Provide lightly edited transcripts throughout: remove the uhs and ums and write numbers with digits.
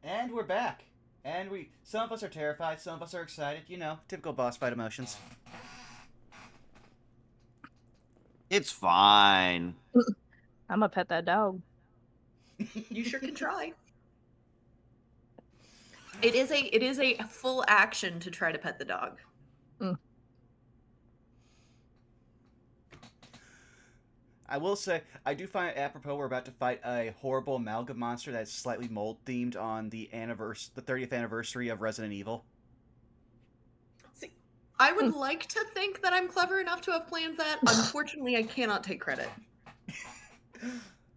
And we're back. And some of us are terrified, some of us are excited. You know, typical boss fight emotions. It's fine. I'm gonna pet that dog. You sure can try. It is a full action to try to pet the dog. I will say, I do find it apropos we're about to fight a horrible amalgam monster that's slightly mold themed on the 30th anniversary of Resident Evil. See, I would like to think that I'm clever enough to have planned that. Unfortunately, I cannot take credit.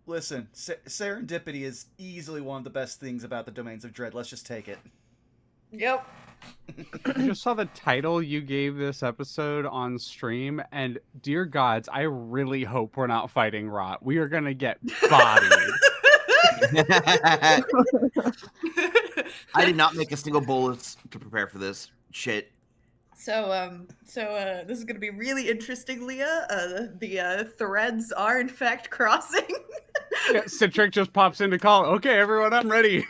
Listen, serendipity is easily one of the best things about the Domains of Dread. Let's just take it. Yep. I just saw the title you gave this episode on stream, and dear gods, I really hope we're not fighting Rot. We are gonna get bodied. I did not make a single bolus to prepare for this shit. So this is going to be really interesting, Leah. The threads are in fact crossing. Yeah, Citric just pops in to call. Okay, everyone, I'm ready.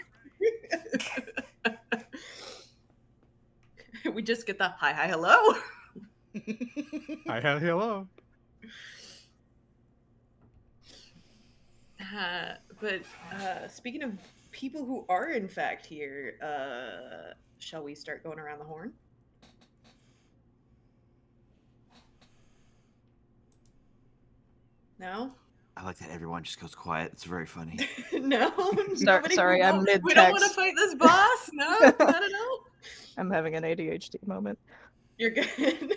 We just get the hi, hello. Hi, hello. But speaking of people who are in fact here, shall we start going around the horn? No? I like that everyone just goes quiet. It's very funny. No? Sorry, I'm mid-text. We don't want to fight this boss? No? Not at all? I'm having an ADHD moment. You're good.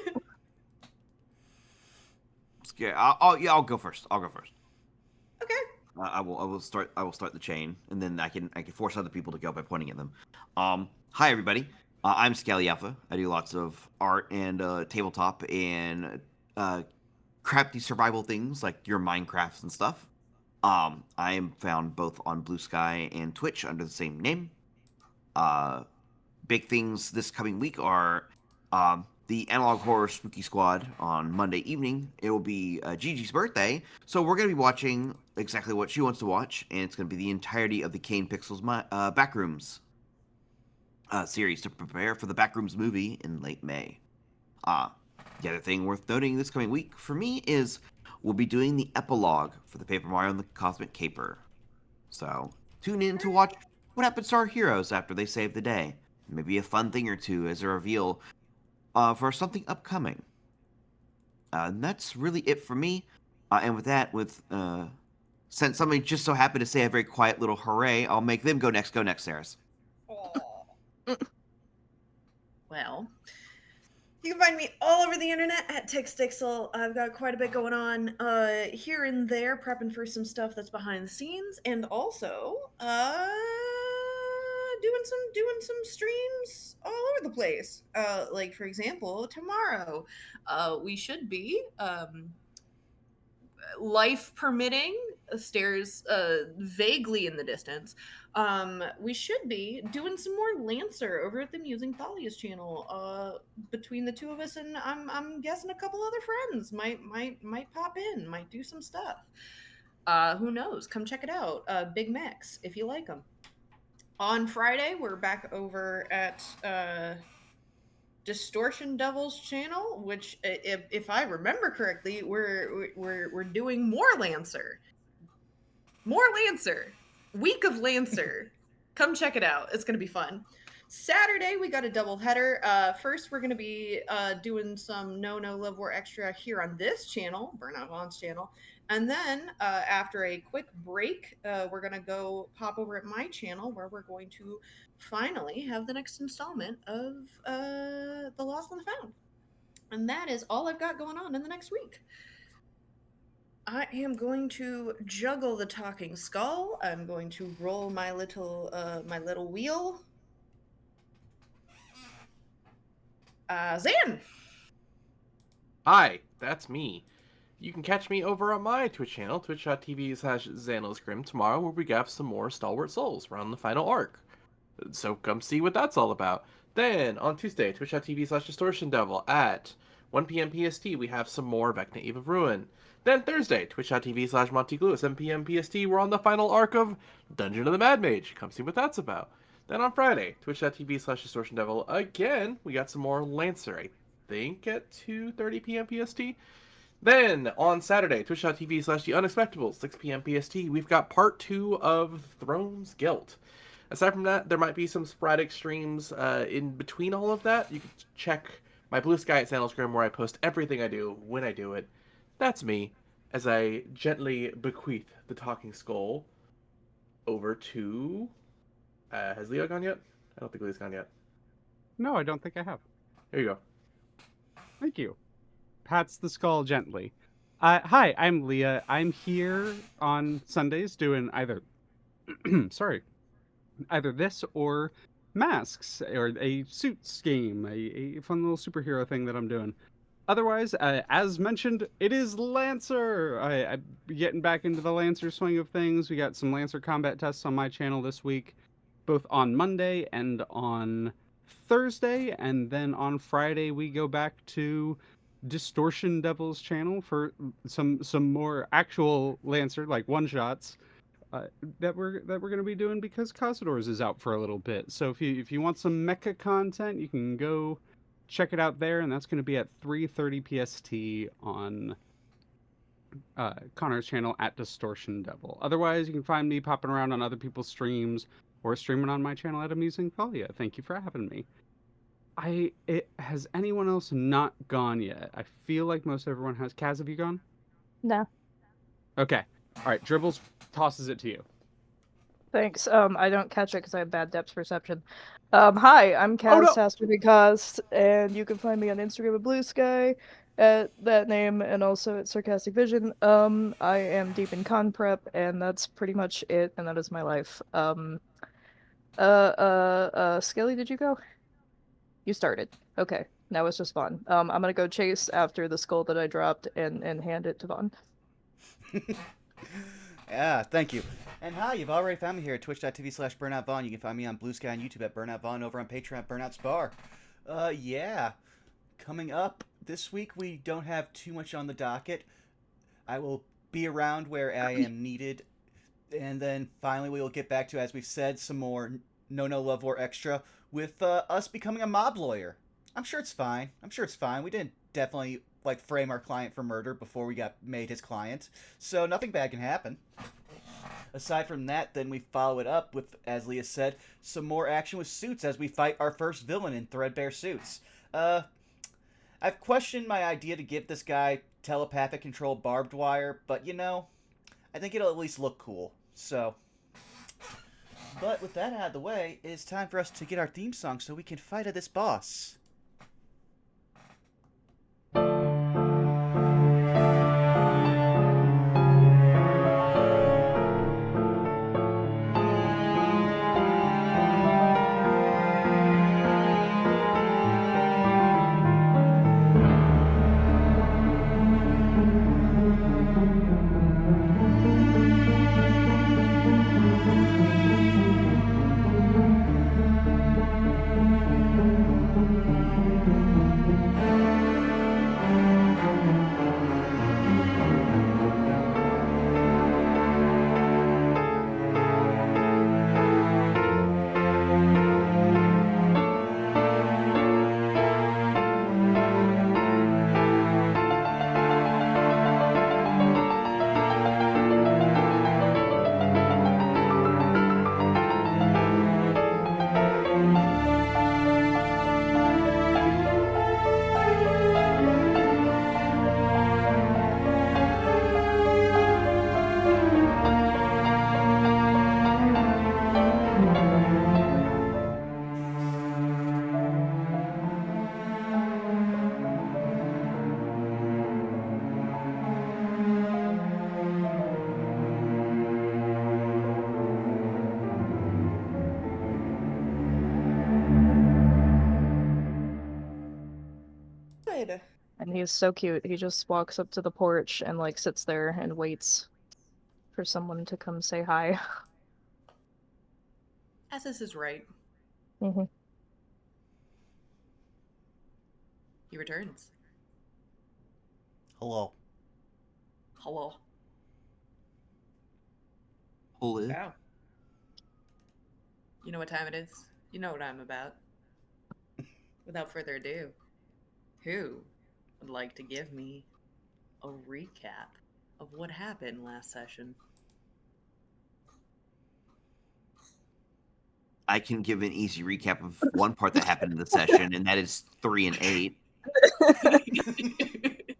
Yeah, I'll go first. I'll go first. Okay. I will start the chain, and then I can force other people to go by pointing at them. Hi everybody. I'm Scally Alpha. I do lots of art and tabletop and crafty survival things like your Minecrafts and stuff. I am found both on Blue Sky and Twitch under the same name. Big things this coming week are the Analog Horror Spooky Squad on Monday evening. It will be Gigi's birthday, so we're going to be watching exactly what she wants to watch, and it's going to be the entirety of the Kane Pixels Backrooms series to prepare for the Backrooms movie in late May. The other thing worth noting this coming week for me is we'll be doing the epilogue for the Paper Mario and the Cosmic Caper. So tune in to watch what happens to our heroes after they save the day. Maybe a fun thing or two as a reveal for something upcoming. And that's really it for me. And with that, since somebody just so happened to say a very quiet little hooray, I'll make them go next, Saris. Well, you can find me all over the internet at TixDixel. I've got quite a bit going on here and there, prepping for some stuff that's behind the scenes, and also doing some streams all over the place. Like for example, tomorrow, we should be life permitting, stairs vaguely in the distance. We should be doing some more Lancer over at the Musing Thalia's channel. Between the two of us, and I'm guessing a couple other friends might pop in, might do some stuff. Who knows? Come check it out. Big Max, if you like them. On Friday, we're back over at Distortion Devil's channel, which, if I remember correctly, we're doing more Lancer. Week of Lancer. Come check it out. It's gonna be fun. Saturday, we got a double header. First, we're gonna be doing some No Love War Extra here on this channel, Burnout Vaughn's channel. And then, after a quick break, we're gonna go pop over at my channel, where we're going to finally have the next installment of The Lost and the Found. And that is all I've got going on in the next week. I am going to juggle the talking skull. I'm going to roll my little wheel. Zan! Hi, that's me. You can catch me over on my Twitch channel, twitch.tv/ZanosGrim, tomorrow, where we have some more Stalwart Souls. We're on the final arc. So come see what that's all about. Then, on Tuesday, twitch.tv/DistortionDevil at 1 p.m. PST, we have some more Vecna Eve of Ruin. Then Thursday, twitch.tv/MontyGlue at 7 p.m. PST, we're on the final arc of Dungeon of the Mad Mage. Come see what that's about. Then on Friday, twitch.tv/distortion devil. Again, we got some more Lancer, I think at 2:30 p.m. PST. Then on Saturday, twitch.tv/the unexpectable, 6 p.m. PST, we've got part 2 of Throne's Guilt. Aside from that, there might be some sporadic streams in between all of that. You can check my Blue Sky at Sandalsgrim, where I post everything I do when I do it. That's me, as I gently bequeath the talking skull over to... has Leo gone yet? I don't think Leo's gone yet. No, I don't think I have. Here you go. Thank you. Pats the skull gently. Hi, I'm Leah. I'm here on Sundays doing either either this or masks or a suits game, a fun little superhero thing that I'm doing. Otherwise, as mentioned, it is Lancer. I'm getting back into the Lancer swing of things. We got some Lancer combat tests on my channel this week, both on Monday and on Thursday, and then on Friday we go back to Distortion Devil's channel for some more actual Lancer, like one shots, that we're gonna be doing because Cazadors is out for a little bit. So if you want some mecha content, you can go check it out there, and that's gonna be at 3:30 PST on Connor's channel at Distortion Devil. Otherwise, you can find me popping around on other people's streams or streaming on my channel at Amusing Thalia. Thank you for having me. Has anyone else not gone yet? I feel like most everyone has. Kaz, have you gone? No. Okay. All right. Dribbles tosses it to you. Thanks. I don't catch it because I have bad depth perception. Hi, I'm Kaz no! Taster Because, and you can find me on Instagram at Blue Sky at that name, and also at Sarcastic Vision. I am deep in con prep, and that's pretty much it, and that is my life. Skelly, did you go? You started. Okay. Now it's just Vaughn. I'm gonna go chase after the skull that I dropped and hand it to Vaughn. Yeah, thank you. And hi, you've already found me here at twitch.tv/BurnoutVaughn. You can find me on Blue Sky and YouTube at Burnout Vaughn, over on Patreon at Burnout's Bar. Yeah. Coming up this week, we don't have too much on the docket. I will be around where I am needed. And then finally we will get back to, as we've said, some more No Love War Extra with us becoming a mob lawyer. I'm sure it's fine. We didn't definitely frame our client for murder before we got made his client, so nothing bad can happen. Aside from that, then we follow it up with, as Leah said, some more action with suits as we fight our first villain in threadbare suits. I've questioned my idea to give this guy telepathic control barbed wire, but I think it'll at least look cool. So, but with that out of the way, it's time for us to get our theme song so we can fight at this boss. Good. And he's so cute. He just walks up to the porch and sits there and waits for someone to come say hi. As this is right. Mm-hmm. He returns. Hello. Hello. Holy. Wow. You know what time it is. You know what I'm about. Without further ado, who would like to give me a recap of what happened last session? I can give an easy recap of one part that happened in the session, and that is 3 and 8.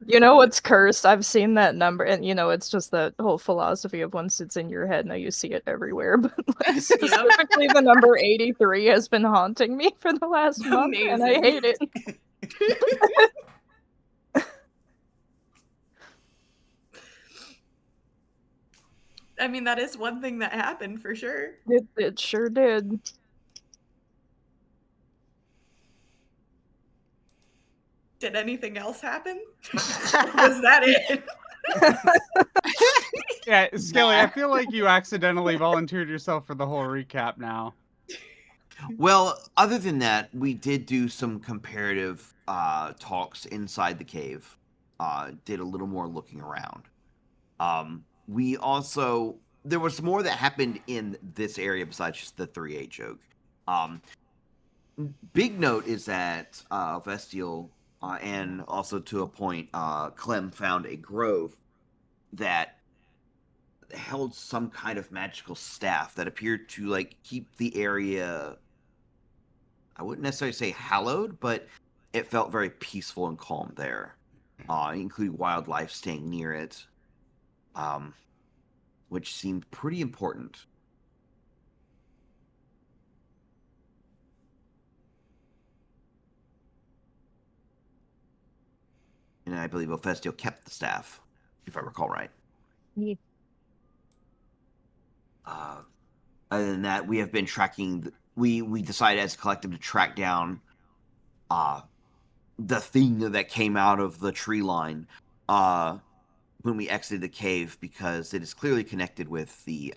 You know what's cursed? I've seen that number, and it's just that whole philosophy of once it's in your head, now you see it everywhere. But like, specifically, the number 83 has been haunting me for the last month, and I hate it. I mean, that is one thing that happened for sure. It sure did. Did anything else happen? Was that it? Yeah, Skelly, I feel like you accidentally volunteered yourself for the whole recap now. Well, other than that, we did do some comparative talks inside the cave. Did a little more looking around. We also, there was more that happened in this area besides just the 3-8 joke. Big note is that Vestial and also to a point, Clem found a grove that held some kind of magical staff that appeared to like keep the area, I wouldn't necessarily say hallowed, but it felt very peaceful and calm there, including wildlife staying near it, which seemed pretty important. And I believe Ophestio kept the staff, if I recall right. Yeah. Other than that, we have been tracking. We decided as a collective to track down the thing that came out of the tree line when we exited the cave, because it is clearly connected with the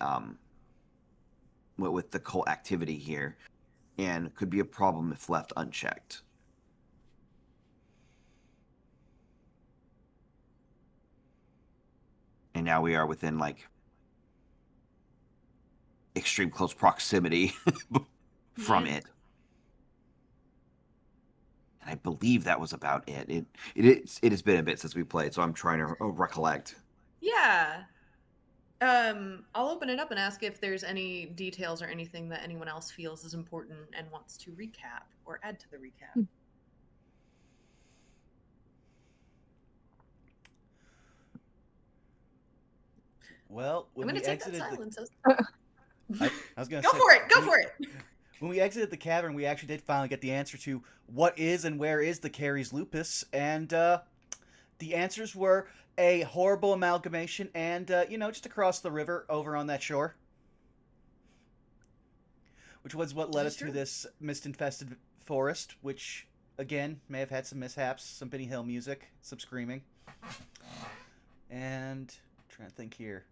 cult activity here, and could be a problem if left unchecked. And now we are within like extreme close proximity from it. And I believe that was about it. It has been a bit since we played, so I'm trying to recollect. Yeah. I'll open it up and ask if there's any details or anything that anyone else feels is important and wants to recap or add to the recap. Well, when I'm we gonna take that exited silence. I was gonna Go say, for it. Go for it. When we exited the cavern, we actually did finally get the answer to what is and where is the Caries Lupus, and the answers were a horrible amalgamation, and just across the river over on that shore, which was what led us to this mist-infested forest, which again may have had some mishaps, some Benny Hill music, some screaming, and I'm trying to think here.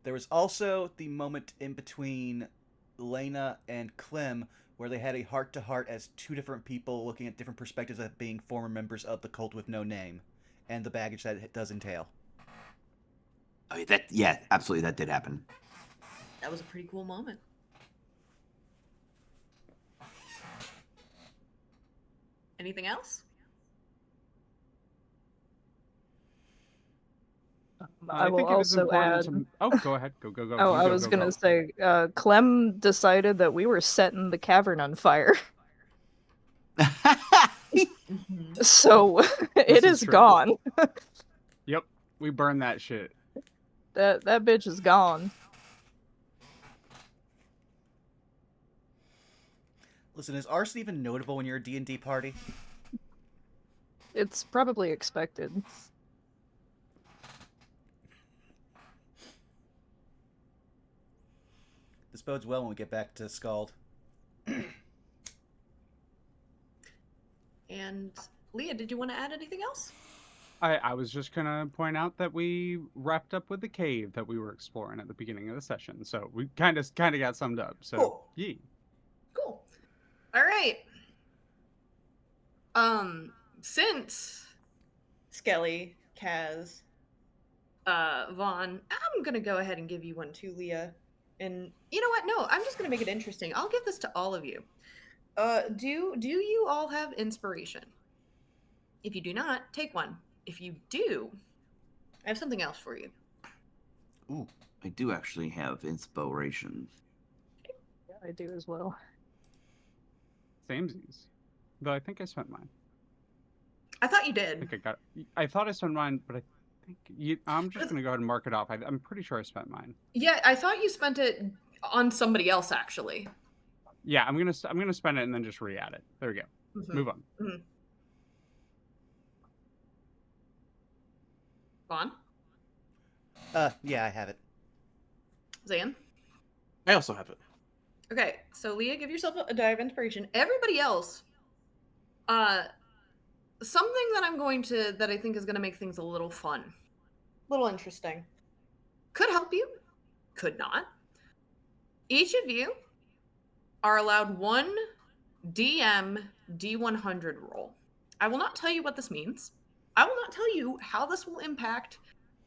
There was also the moment in between Lena and Clem where they had a heart-to-heart as two different people looking at different perspectives of being former members of the cult with no name, and the baggage that it does entail. Oh, absolutely, that did happen. That was a pretty cool moment. Anything else? I will think it was also important add. to... Oh, go ahead. Go. Oh, I was gonna say, Clem decided that we were setting the cavern on fire. So it is gone. Yep, we burned that shit. That bitch is gone. Listen, is arson even notable when you're a D&D party? It's probably expected. This bodes well when we get back to Scald. And Leah, did you want to add anything else? I was just gonna point out that we wrapped up with the cave that we were exploring at the beginning of the session, so we kind of got summed up. So cool. Yeah. Cool. All right. Since Skelly, Kaz, Vaughn, I'm gonna go ahead and give you one too, Leah. And you know what? No, I'm just gonna make it interesting. I'll give this to all of you. Do you all have inspiration? If you do not, take one. If you do, I have something else for you. Ooh. I do actually have inspiration. Yeah, I do as well. Samesies. Though I think I spent mine. I thought you I did. think I thought I spent mine, but I think I'm just gonna go ahead and mark it off. I'm pretty sure I spent mine. Yeah, I thought you spent it on somebody else actually. Yeah, I'm gonna spend it and then just re-add it. There we go. Mhm. Move on. Mhm. Vaughn? Yeah, I have it. Zan? I also have it. Okay, so Leah, give yourself a die of inspiration. Everybody else, something that I think is gonna make things a little fun, a little interesting. Could help you, could not. Each of you are allowed one DM D100 roll. I will not tell you what this means. I will not tell you how this will impact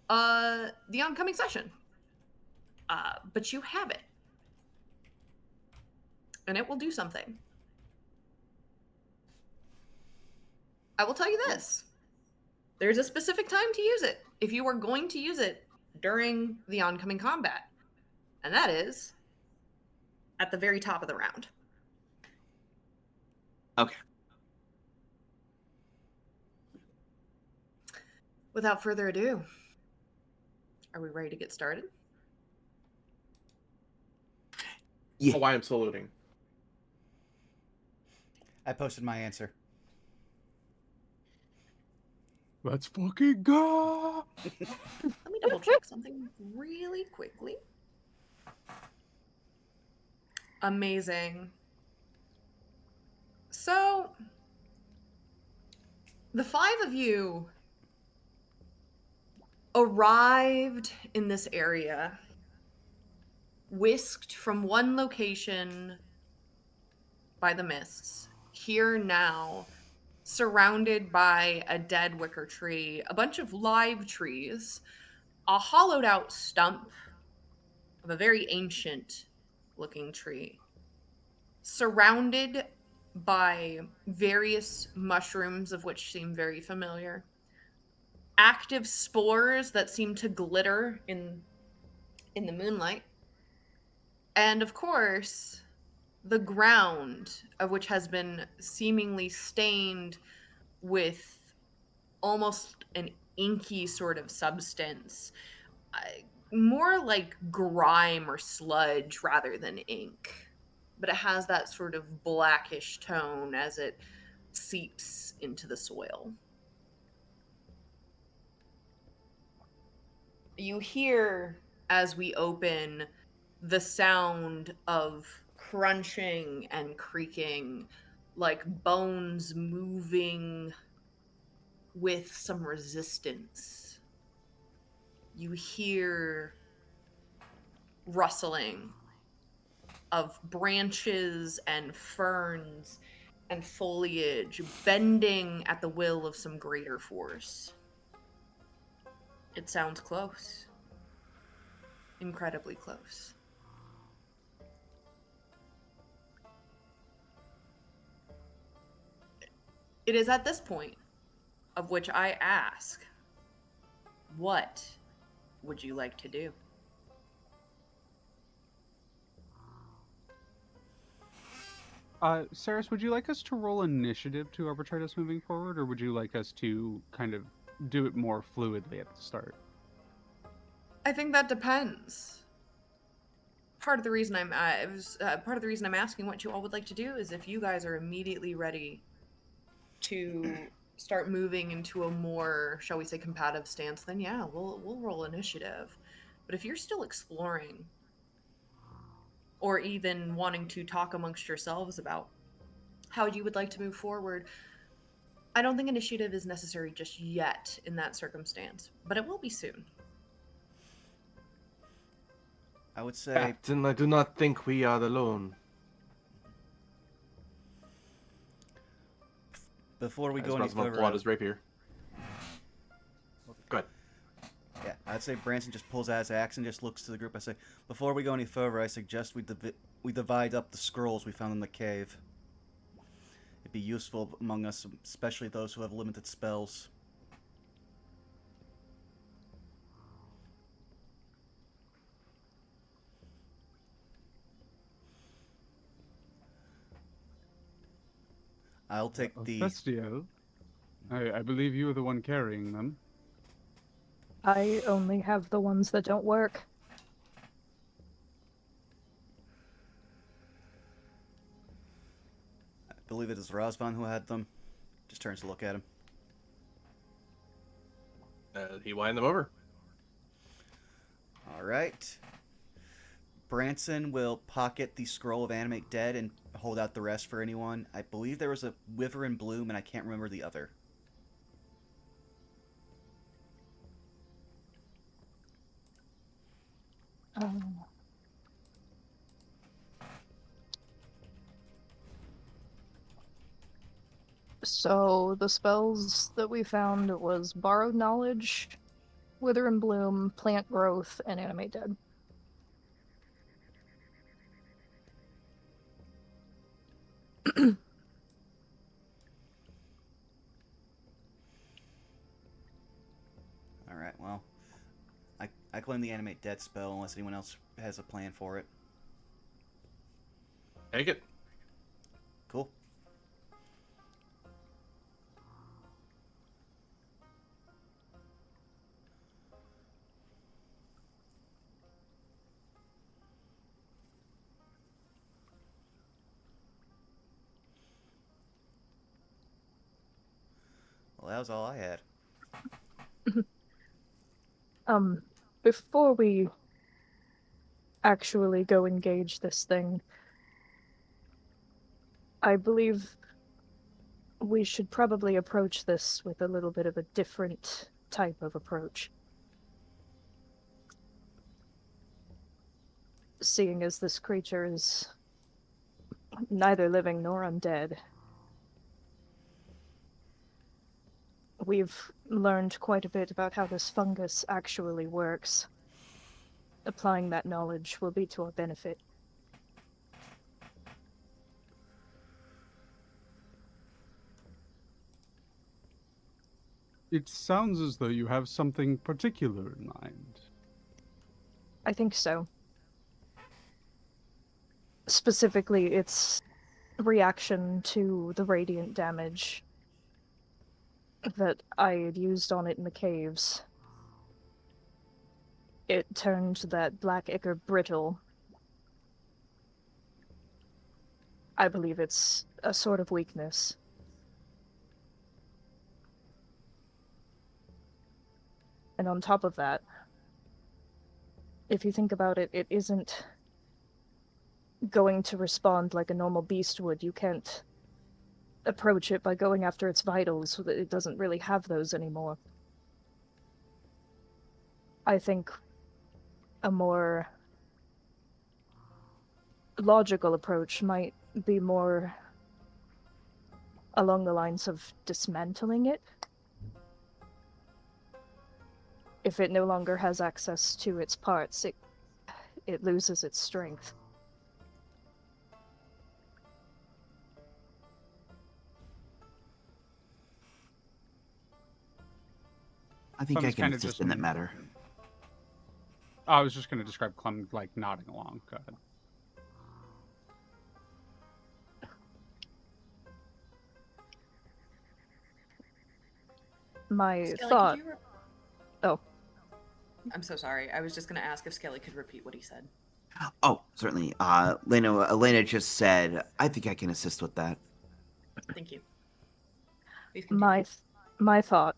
the oncoming session. But you have it. And it will do something. I will tell you this. There's a specific time to use it if you are going to use it during the oncoming combat. And that is at the very top of the round. Okay. Without further ado, are we ready to get started? Yeah. Oh, I am still loading. I posted my answer. Let's fucking go. Let me double check something really quickly. Amazing. So, the five of you arrived in this area, whisked from one location by the mists, here now, surrounded by a dead wicker tree, a bunch of live trees, a hollowed out stump of a very ancient looking tree, surrounded by various mushrooms of which seem very familiar, active spores that seem to glitter in the moonlight, and of course the ground of which has been seemingly stained with almost an inky sort of substance, more like grime or sludge rather than ink, but it has that sort of blackish tone as it seeps into the soil. You hear, as we open, the sound of crunching and creaking, like bones moving with some resistance. You hear rustling of branches and ferns and foliage bending at the will of some greater force. It sounds close. Incredibly close. It is at this point of which I ask, what would you like to do? Saris, would you like us to roll initiative to arbitrate us moving forward, or would you like us to kind of do it more fluidly at the start? I think that depends. Part of the reason I'm asking what you all would like to do is if you guys are immediately ready to start moving into a more, shall we say, combative stance, then yeah, we'll roll initiative. But if you're still exploring, or even wanting to talk amongst yourselves about how you would like to move forward, I don't think initiative is necessary just yet in that circumstance, but it will be soon. I would say Captain, I do not think we are alone. before we As go any Rosamund further. pull out his rapier. Go ahead. Yeah, I I'd say Branson just pulls out his axe and just looks to the group. I say, before we go any further, I suggest we divide up the scrolls we found in the cave. It'd be useful among us, especially those who have limited spells. I'll take the... Festio, I believe you were the one carrying them. I only have the ones that don't work. I believe it is Razvan who had them. Just turns to look at him. He wind them over. Alright. Branson will pocket the scroll of Animate Dead and hold out the rest for anyone. I believe there was a Wither and Bloom, and I can't remember the other. So the spells that we found was Borrowed Knowledge, Wither and Bloom, Plant Growth, and Animate Dead. Alright, well, I claim the Animate Dead spell unless anyone else has a plan for it. Take it. Cool. Well, that was all I had. Before we actually go engage this thing, I believe we should probably approach this with a little bit of a different type of approach. Seeing as this creature is neither living nor undead. We've learned quite a bit about how this fungus actually works. Applying that knowledge will be to our benefit. It sounds as though you have something particular in mind. I think so. Specifically, its reaction to the radiant damage that I had used on it in the caves. It turned that black ichor brittle. I believe it's a sort of weakness. And on top of that, if you think about it, it isn't going to respond like a normal beast would. You can't approach it by going after its vitals. It doesn't really have those anymore. I think a more logical approach might be more along the lines of dismantling it. If it no longer has access to its parts, it loses its strength. I think I Clem's can kinda assist just in that matter. I was just going to describe Clem like nodding along. Go ahead. My Skelly, thought... could you Oh. I'm so sorry. I was just going to ask if Skelly could repeat what he said. Oh, certainly. Elena just said, I think I can assist with that. Thank you. Please continue. My thought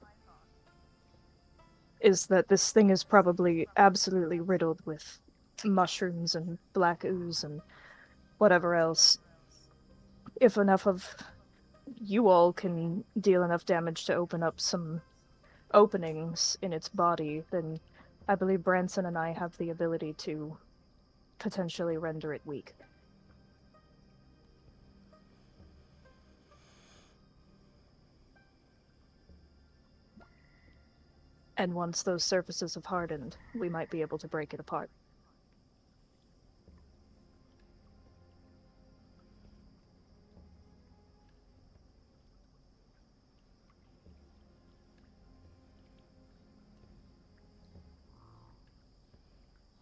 is that this thing is probably absolutely riddled with mushrooms and black ooze and whatever else. If enough of you all can deal enough damage to open up some openings in its body, then I believe Branson and I have the ability to potentially render it weak. And once those surfaces have hardened, we might be able to break it apart.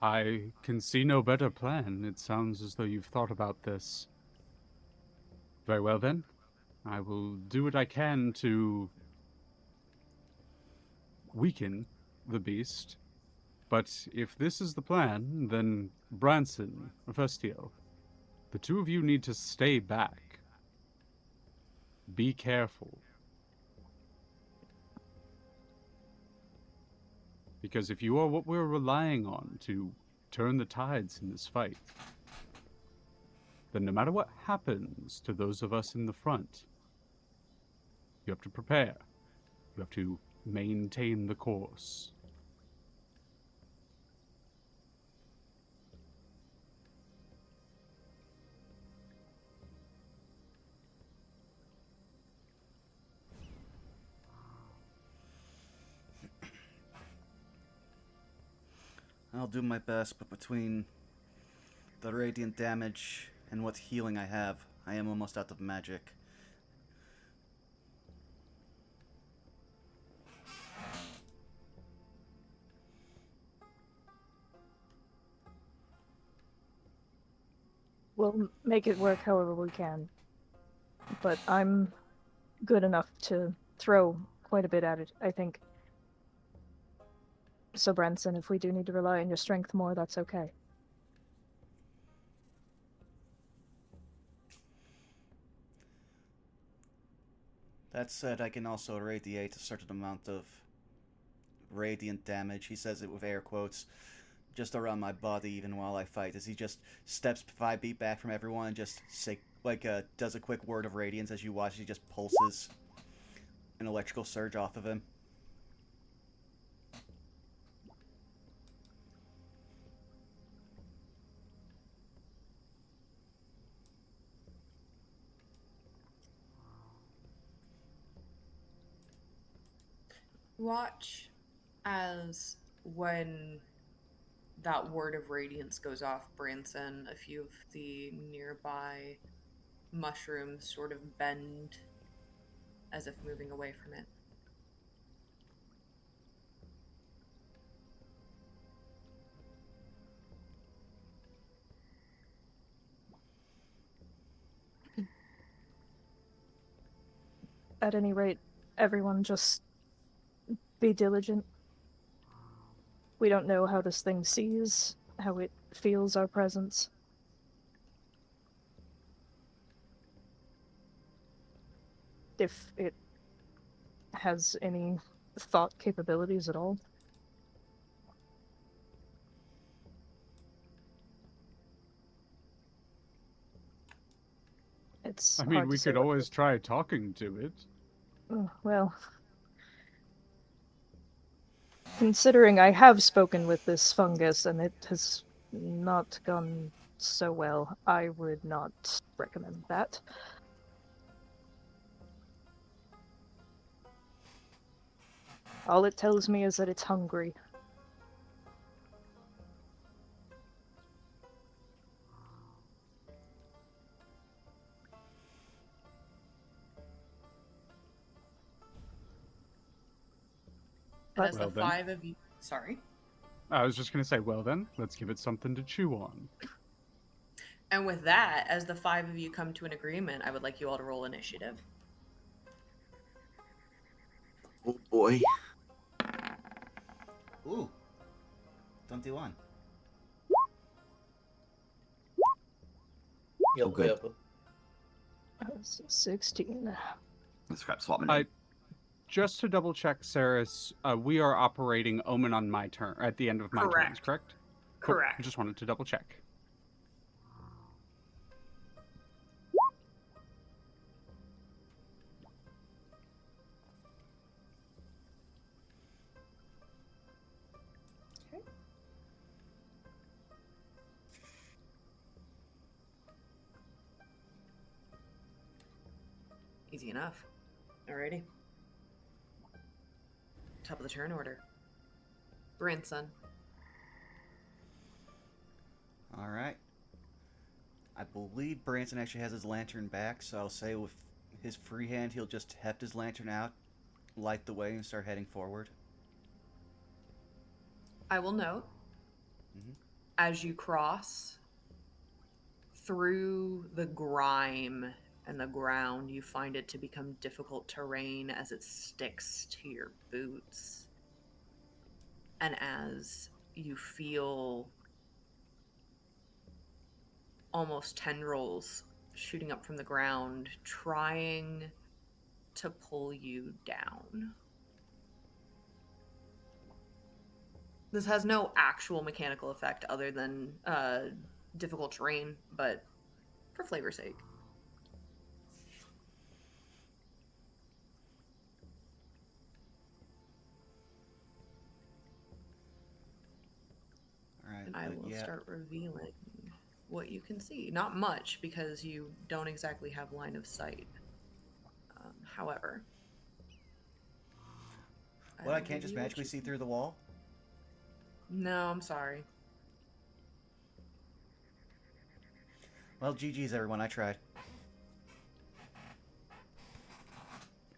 I can see no better plan. It sounds as though you've thought about this. Very well then. I will do what I can to weaken the beast. But if this is the plan, then Branson, Festio, the two of you need to stay back. Be careful. Because if you are what we're relying on to turn the tides in this fight, then no matter what happens to those of us in the front, you have to prepare. You have to maintain the course. I'll do my best, but between the radiant damage and what healing I have, I am almost out of magic. We'll make it work however we can. But I'm good enough to throw quite a bit at it, I think. So, Branson, if we do need to rely on your strength more, that's okay. That said, I can also radiate a certain amount of radiant damage. He says it with air quotes, just around my body even while I fight, as he just steps 5 feet back from everyone and just does a quick word of radiance as you watch. He just pulses an electrical surge off of him. Watch as when that word of radiance goes off, Branson, a few of the nearby mushrooms sort of bend as if moving away from it. At any rate, everyone just be diligent. We don't know how this thing sees, how it feels our presence. If it has any thought capabilities at all. It's I hard mean, to we say could what always try talking to it. well, considering I have spoken with this fungus and it has not gone so well, I would not recommend that. All it tells me is that it's hungry. And But as Well, the then. 5 of you... Sorry. I was just going to say, well then, let's give it something to chew on. And with that, as the 5 of you come to an agreement, I would like you all to roll initiative. Oh boy. Ooh. 21. Oh, good. 16. Let's scrap swap my name. Just to double check, Saris, we are operating Omen on my turn, at the end of my turns, correct? Cool. Correct. Just wanted to double check. Okay. Easy enough. Alrighty. Top of the turn order. Branson. All right. I believe Branson actually has his lantern back, so I'll say with his free hand, he'll just heft his lantern out, light the way, and start heading forward. I will note, Mhm. as you cross through the grime and the ground, you find it to become difficult terrain as it sticks to your boots. And as you feel almost tendrils shooting up from the ground, trying to pull you down. This has no actual mechanical effect other than difficult terrain, but for flavor's sake. All right. And I but will yeah, start revealing what you can see. Not much, because you don't exactly have line of sight. However, What, I will can't give just you what magically you see can- through the wall? No, I'm sorry. Well, GG's everyone, I tried.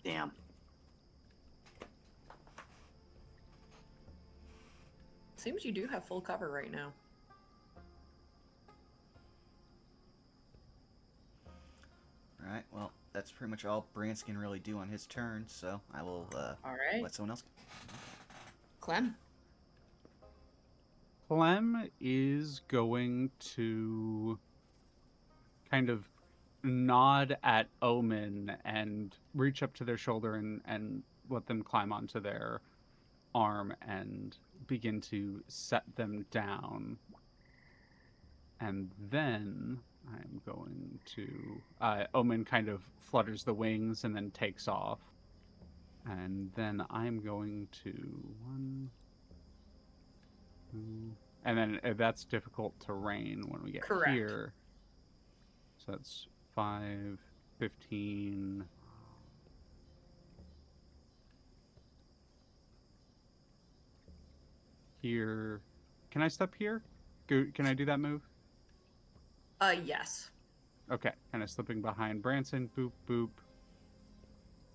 Damn. Seems you do have full cover right now. All right, well, that's pretty much all Branson can really do on his turn, so I will All right. let someone else. Clem. Clem is going to kind of nod at Omen and reach up to their shoulder and let them climb onto their arm and begin to set them down. And then I'm going to... Omen kind of flutters the wings and then takes off. And then I'm going to... 1, 2... And then that's difficult terrain when we get Correct. here. So that's 5, 15... Here. Can I step here? Can I do that move? Yes. Okay. Kind of slipping behind Branson. Boop, boop.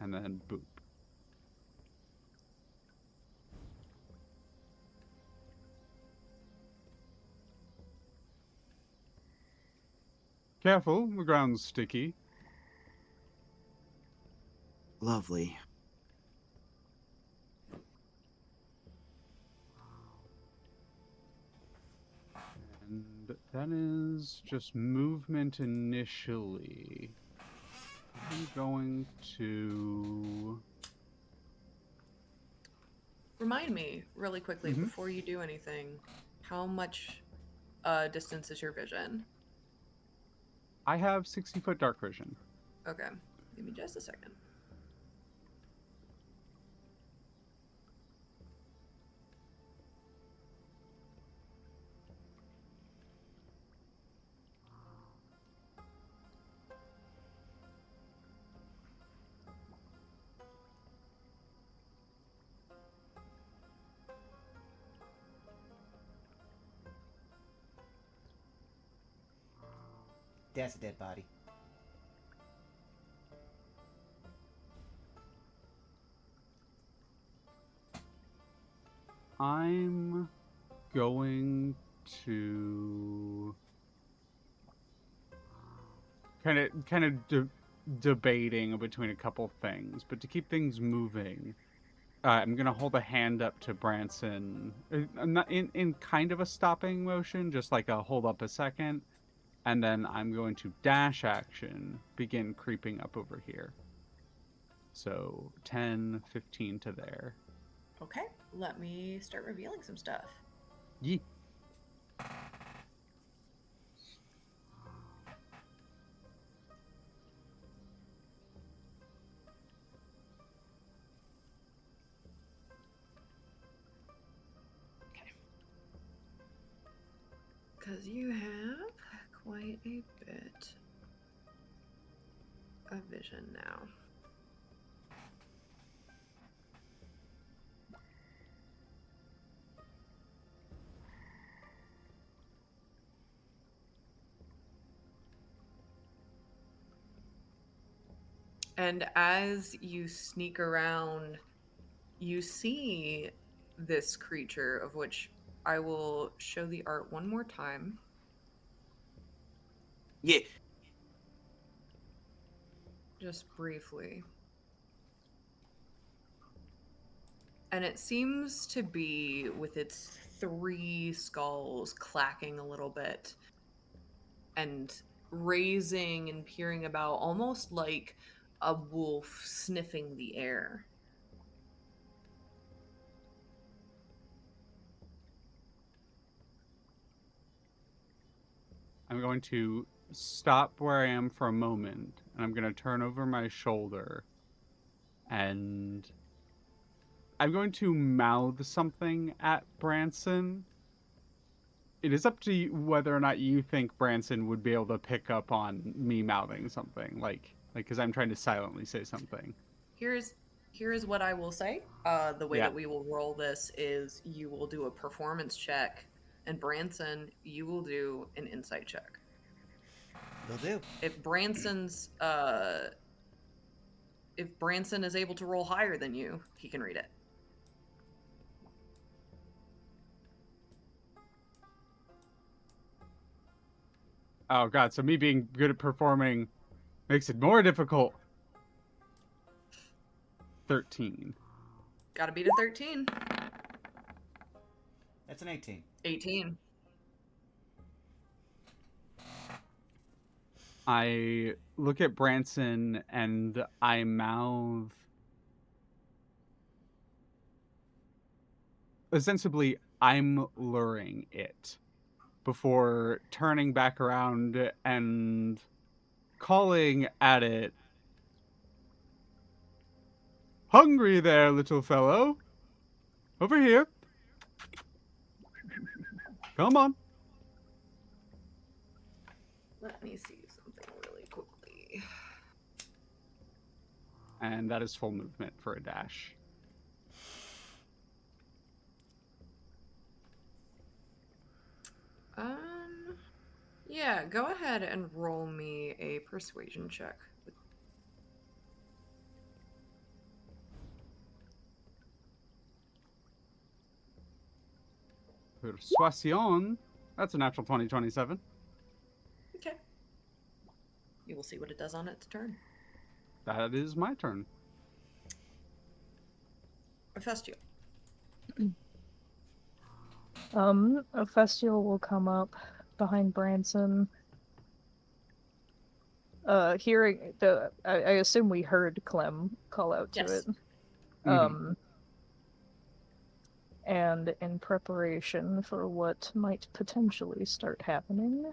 And then boop. Careful, the ground's sticky. Lovely. And that is just movement initially. I'm going to... Remind me really quickly Mhm. before you do anything, how much distance is your vision? I have 60-foot dark vision. Okay. Give me just a second. That's a dead body. I'm going to kind of debating between a couple things, but to keep things moving, I'm gonna hold a hand up to Branson, not in kind of a stopping motion, just like a hold up a second, and then I'm going to dash action, begin creeping up over here. So 10, 15 to there. Okay. Let me start revealing some stuff. Yee. Because you have quite a bit of vision now. And as you sneak around, you see this creature, of which I will show the art one more time. Yeah. Just briefly. And it seems to be with its 3 skulls clacking a little bit and raising and peering about, almost like a wolf sniffing the air. I'm going to stop where I am for a moment, and I'm going to turn over my shoulder, and I'm going to mouth something at Branson. It is up to you whether or not you think Branson would be able to pick up on me mouthing something, because I'm trying to silently say something. Here's what I will say. The way Yeah. that we will roll this is you will do a performance check, and Branson, you will do an insight check. Will do. If Branson is able to roll higher than you, he can read it. Oh god, so me being good at performing makes it more difficult. 13. Gotta beat a 13. That's an 18. 18. I look at Branson and I mouth. Ostensibly, I'm luring it before turning back around and calling at it. Hungry there, little fellow. Over here. Come on. Let me see something really quickly. And that is full movement for a dash. Yeah, go ahead and roll me a persuasion check. Persuasion. That's a natural 2027. Okay. You will see what it does on its turn. That is my turn. Ophistial. Ophistial will come up behind Branson. Hearing the, I assume we heard Clem call out to Yes. it. Mm-hmm. And in preparation for what might potentially start happening,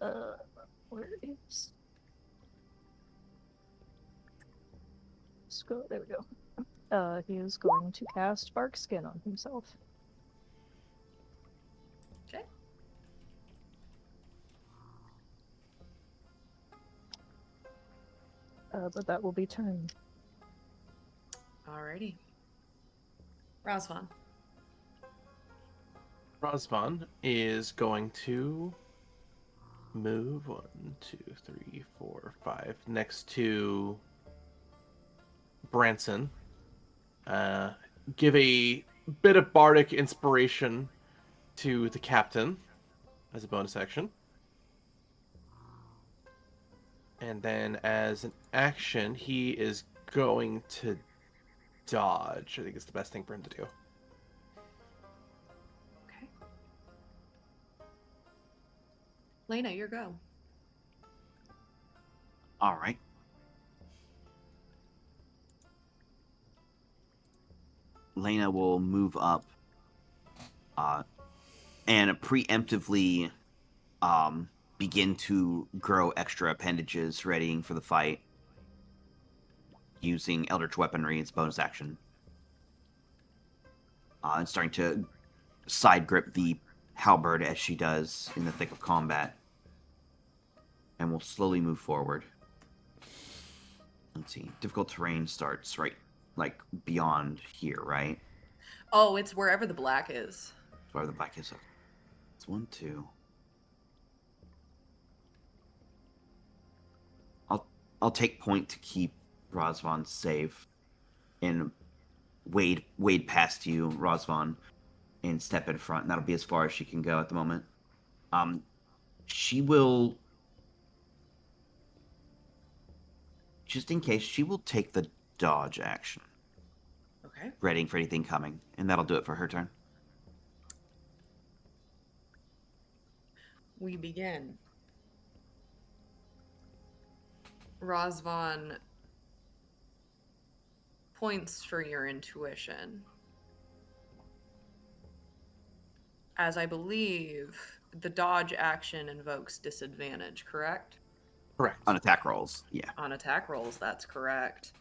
where is? Let's go. There we go. He is going to cast Bark Skin on himself. Okay. But that will be turn. Alrighty. Razvan. Razvan is going to move 1, 2, 3, 4, 5 next to Branson. Give a bit of bardic inspiration to the captain as a bonus action. And then as an action, he is going to dodge. I think it's the best thing for him to do. Okay. Lena, your go. All right. Lena will move up and preemptively begin to grow extra appendages, readying for the fight, using Eldritch Weaponry as bonus action. And starting to side grip the halberd as she does in the thick of combat. And we'll slowly move forward. Let's see. Difficult terrain starts right, like, beyond here, right? Oh, it's wherever the black is. Where the black is. It's 1, 2. I'll take point to keep Rosvan safe and wade past you, Rosvan, and step in front. And that'll be as far as she can go at the moment. She will, just in case, she will take the dodge action. Okay. Readying for anything coming. And that'll do it for her turn. We begin. Rosvan points for your intuition. As I believe, the dodge action invokes disadvantage, correct? Correct. On attack rolls, yeah. On attack rolls, that's correct.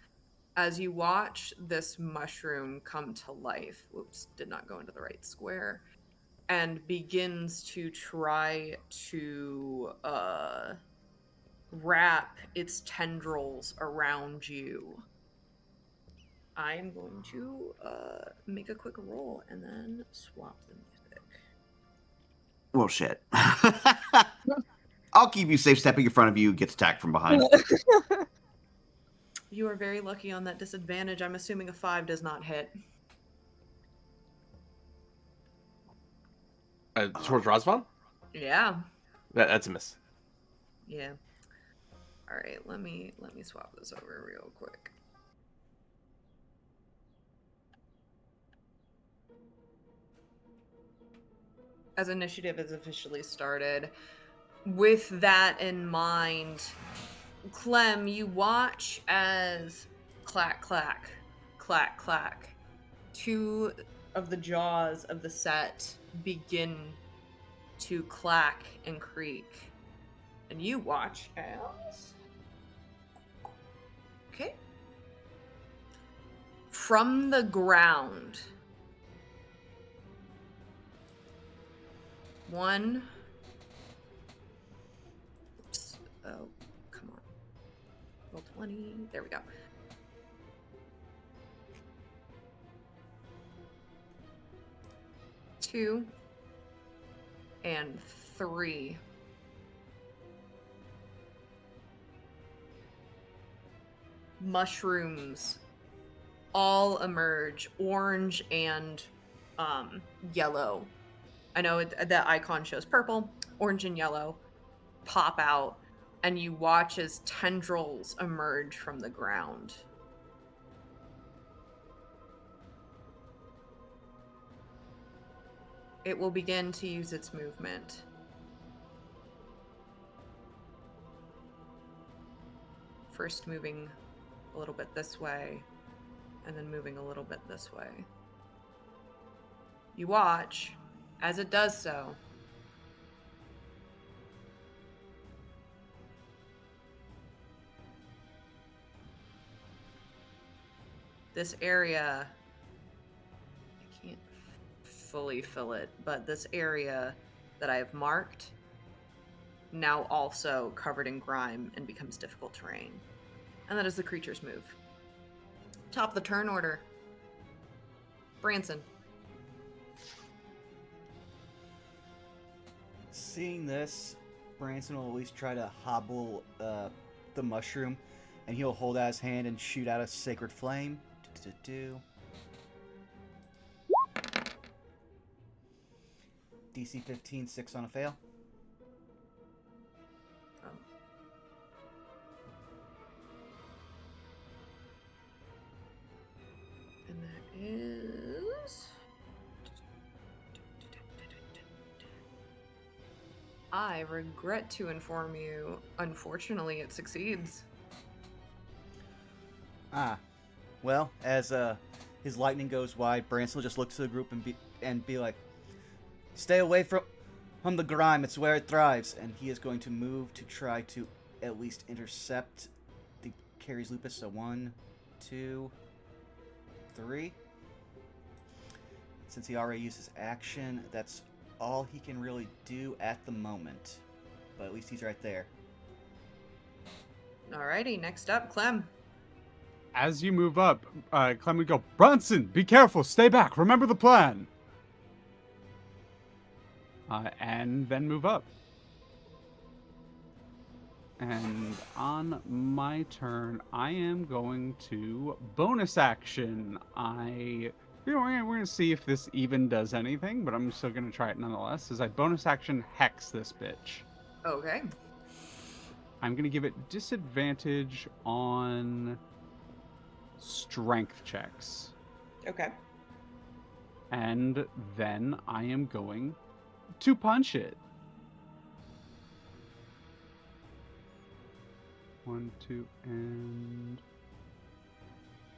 As you watch this mushroom come to life, whoops, did not go into the right square, and begins to try to wrap its tendrils around you. I'm going to make a quick roll and then swap the music. Well, shit. I'll keep you safe. Stepping in front of you gets attacked from behind. You are very lucky on that disadvantage. I'm assuming a 5 does not hit. Towards Rosvan? Yeah. That's a miss. Yeah. All right, let me swap this over real quick. As initiative is officially started, with that in mind, Clem, you watch as clack, clack, clack, clack, 2 of the jaws of the set begin to clack and creak. And you watch as... Okay. From the ground, 1... Oops. Oh, come on. Roll 20. There we go. Two and 3. Mushrooms all emerge, orange and yellow. I know the icon shows purple, orange and yellow pop out, and you watch as tendrils emerge from the ground. It will begin to use its movement. First moving a little bit this way, and then moving a little bit this way. You watch as it does so. This area, I can't fully fill it, but this area that I have marked now also covered in grime and becomes difficult terrain. And that is the creature's move. Top of the turn order. Branson. Seeing this, Branson will at least try to hobble the mushroom, and he'll hold out his hand and shoot out a sacred flame. DC 15, 6 on a fail. Oh. And that is... I regret to inform you, unfortunately it succeeds. Ah. Well, as his lightning goes wide, Branson will just look to the group and be like, "Stay away from the grime. It's where it thrives." And he is going to move to try to at least intercept the Caries Lupus. So 1, 2, 3. Since he already used his action, that's all he can really do at the moment. But at least he's right there. Alrighty, next up, Clem. As you move up, Clem would go, "Bronson, be careful, stay back, remember the plan." And then move up. And on my turn, I am going to bonus action. We're going to see if this even does anything, but I'm still going to try it nonetheless. As I bonus action hex this bitch. Okay. I'm going to give it disadvantage on strength checks. Okay. And then I am going to punch it. 1, 2, and...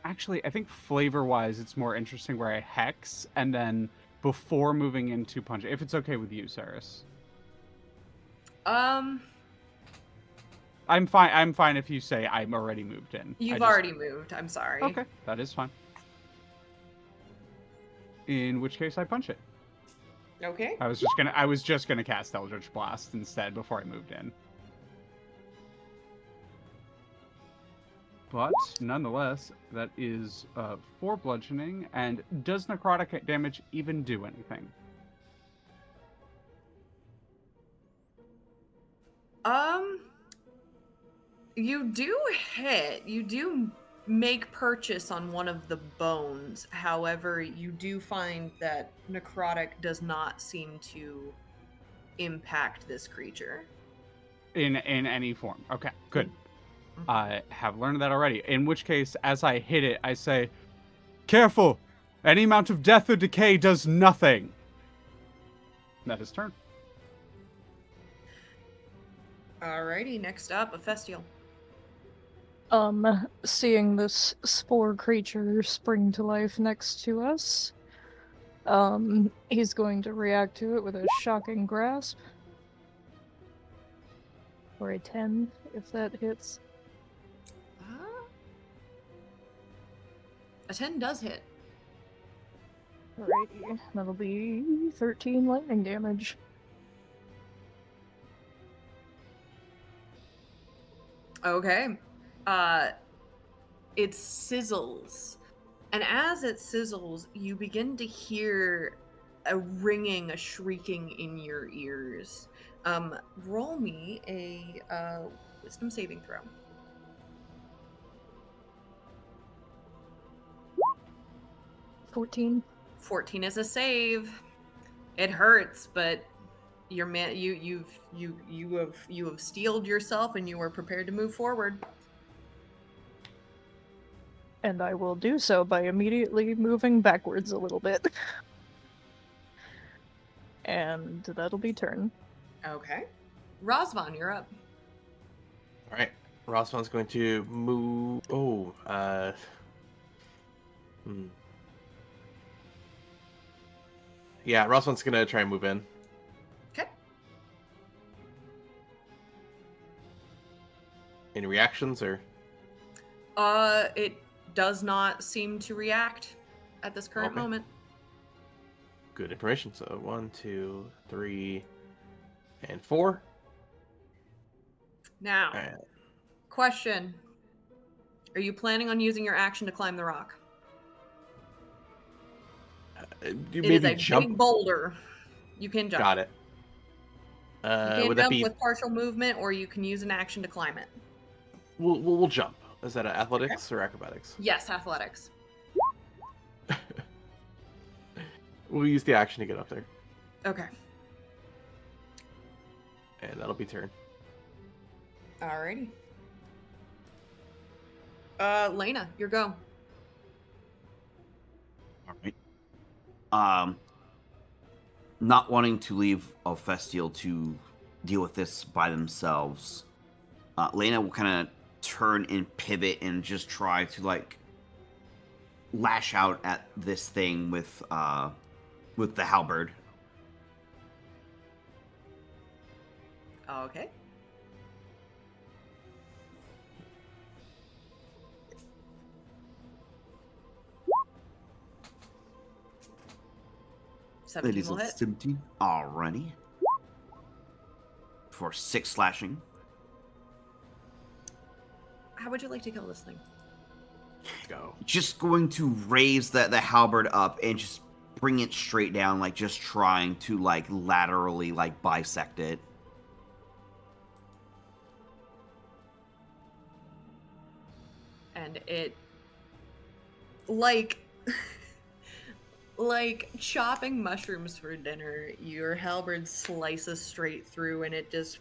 Actually, I think flavor-wise, it's more interesting where I hex, and then before moving into punch, if it's okay with you, Saris. I'm fine if you say I'm already moved in. You've already moved. I'm sorry. Okay, that is fine. In which case, I punch it. Okay. I was just gonna cast Eldritch Blast instead before I moved in. But nonetheless, that is 4 bludgeoning. And does necrotic damage even do anything? You do hit. You do make purchase on one of the bones. However, you do find that necrotic does not seem to impact this creature. In any form. Okay, good. I have learned that already. In which case, as I hit it, I say, "Careful! Any amount of death or decay does nothing." That is turn. Alrighty, next up, Ephestial. Seeing this spore creature spring to life next to us, he's going to react to it with a shocking grasp. Or a 10, if that hits. A 10 does hit. Alrighty, that'll be 13 lightning damage. Okay. It sizzles. And as it sizzles, you begin to hear a ringing, a shrieking in your ears. Roll me a wisdom saving throw. 14. 14 is a save. It hurts, but you've steeled yourself and you are prepared to move forward. And I will do so by immediately moving backwards a little bit. And that'll be turn. Okay. Rosvan, you're up. All right. Rosvan's going to move. Yeah, Rosvan's going to try and move in. Okay. Any reactions or? It does not seem to react at this current Okay. moment. Good information. So 1, 2, 3, and 4. Now, All right. question. Are you planning on using your action to climb the rock? You It is maybe a jump. big boulder. You can jump. Got it. You can Would that jump be? with partial movement, or you can use an action to climb it. We'll jump. Is that athletics or acrobatics? Yes, athletics. We'll use the action to get up there, Okay. and that'll be turn. Alrighty. Lena, your go. All right. Not wanting to leave Festial to deal with this by themselves, Lena will kind of turn and pivot and just try to lash out at this thing with the halberd. Okay. That 17 is will a hit. 17. Alrighty. For 6 slashing. How would you like to kill this thing? Go. Just going to raise the halberd up and just bring it straight down, just trying to laterally bisect it. and it like like chopping mushrooms for dinner. Your halberd slices straight through, and it just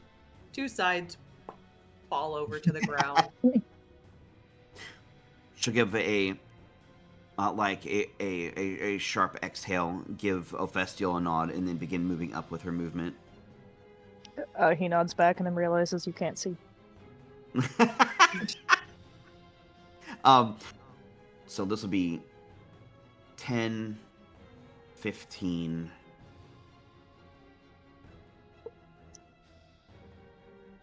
two sides fall over to the ground. She'll give a sharp exhale, give Ophestial a nod, and then begin moving up with her movement. He nods back and then realizes you can't see. So this will be 10, 15.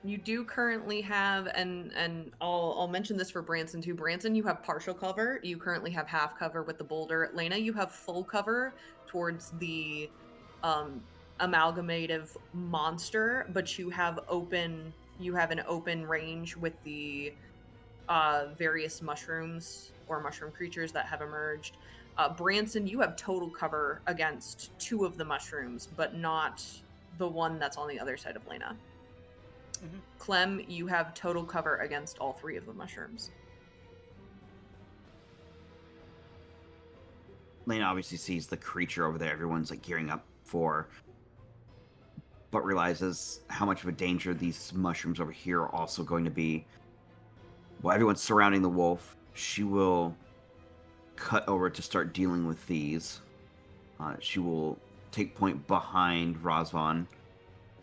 You do currently have, and I'll mention this for Branson too. Branson, you have partial cover. You currently have half cover with the boulder. Lena, you have full cover towards the amalgamative monster, but you have an open range with the various mushrooms or mushroom creatures that have emerged. Branson, you have total cover against 2 of the mushrooms, but not the one that's on the other side of Lena. Mm-hmm. Clem, you have total cover against all 3 of the mushrooms. Lena obviously sees the creature over there. Everyone's like gearing up for, but realizes how much of a danger these mushrooms over here are also going to be. While everyone's surrounding the wolf, she will cut over to start dealing with these. She will take point behind Razvan.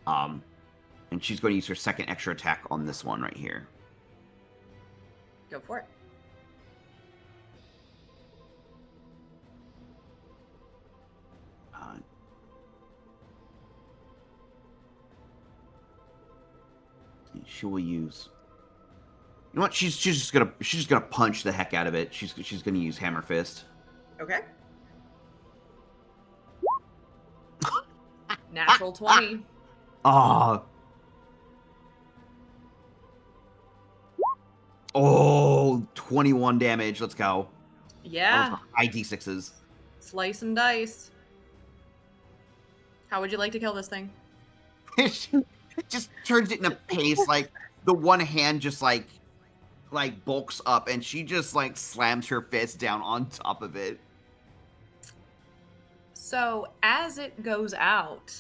And she's going to use her second extra attack on this one right here. Go for it. She will use. You know what? She's just gonna punch the heck out of it. She's gonna use Hammer Fist. Okay. Natural 20. Ah. Oh, 21 damage. Let's go. Yeah. High D6s. Slice and dice. How would you like to kill this thing? Just turns it in a pace, like the one hand just like bulks up, and she just like slams her fist down on top of it. So as it goes out,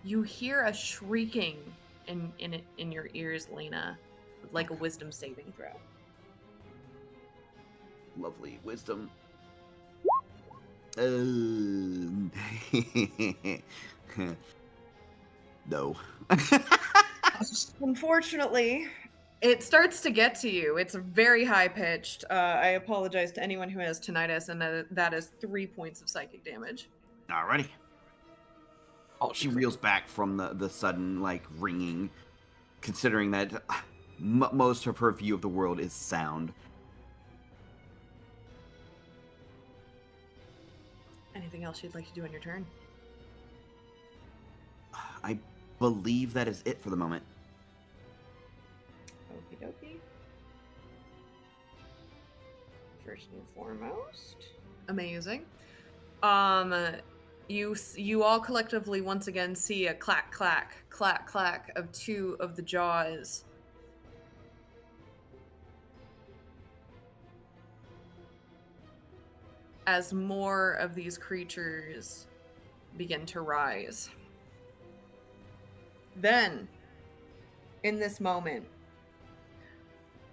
you hear a shrieking in your ears, Lena, like a wisdom saving throw. Lovely wisdom. No. Unfortunately, it starts to get to you. It's very high pitched. I apologize to anyone who has tinnitus, and that is 3 points of psychic damage. Alrighty. Oh, she reels back from the sudden like ringing, considering that most of her view of the world is sound. Anything else you'd like to do on your turn? I believe that is it for the moment. Okie dokie. First and foremost. Amazing. You all collectively once again see a clack, clack, clack, clack of 2 of the jaws. As more of these creatures begin to rise. Then, in this moment,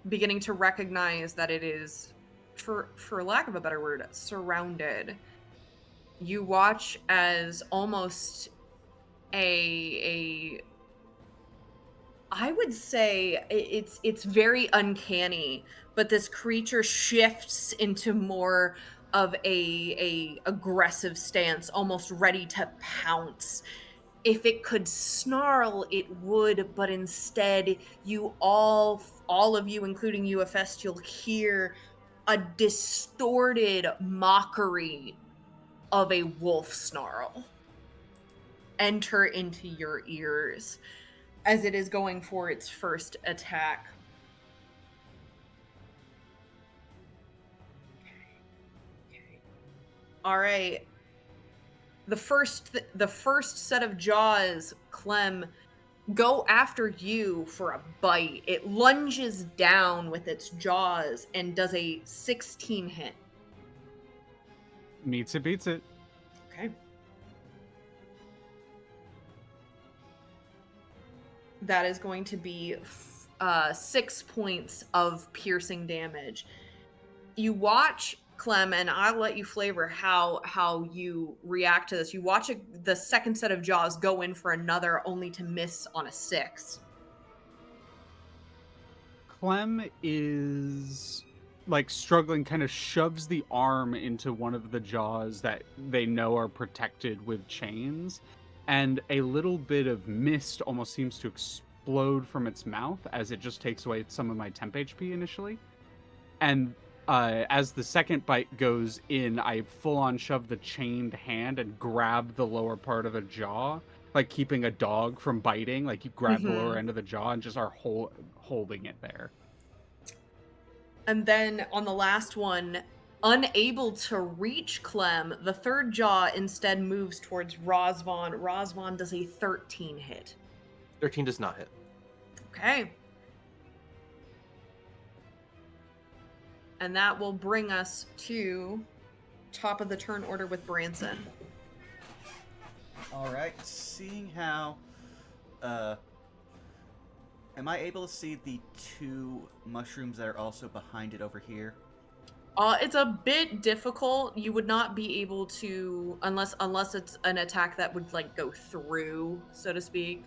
beginning to recognize that it is, for lack of a better word, surrounded, you watch as almost I would say it's very uncanny, but this creature shifts into more of a aggressive stance, almost ready to pounce. If it could snarl, it would, but instead, you all of you, including you, Ephest, you'll hear a distorted mockery of a wolf snarl enter into your ears as it is going for its first attack. Okay. All right. The first set of jaws, Clem, go after you for a bite. It lunges down with its jaws and does a 16 hit. Meets it, beats it. Okay. That is going to be 6 points of piercing damage. You watch, Clem, and I'll let you flavor how you react to this. You watch the second set of jaws go in for another, only to miss on a 6. Clem is like struggling, kind of shoves the arm into one of the jaws that they know are protected with chains, and a little bit of mist almost seems to explode from its mouth as it just takes away some of my temp HP initially. And as the second bite goes in, I full on shove the chained hand and grab the lower part of a jaw, like keeping a dog from biting. Like you grab the lower end of the jaw and just are holding it there. And then on the last one, unable to reach Clem, the third jaw instead moves towards Razvan. Razvan does a 13 hit. 13 does not hit. Okay. And that will bring us to top of the turn order with Branson. All right. Seeing how, am I able to see the 2 mushrooms that are also behind it over here? It's a bit difficult. You would not be able to, unless it's an attack that would like go through, so to speak.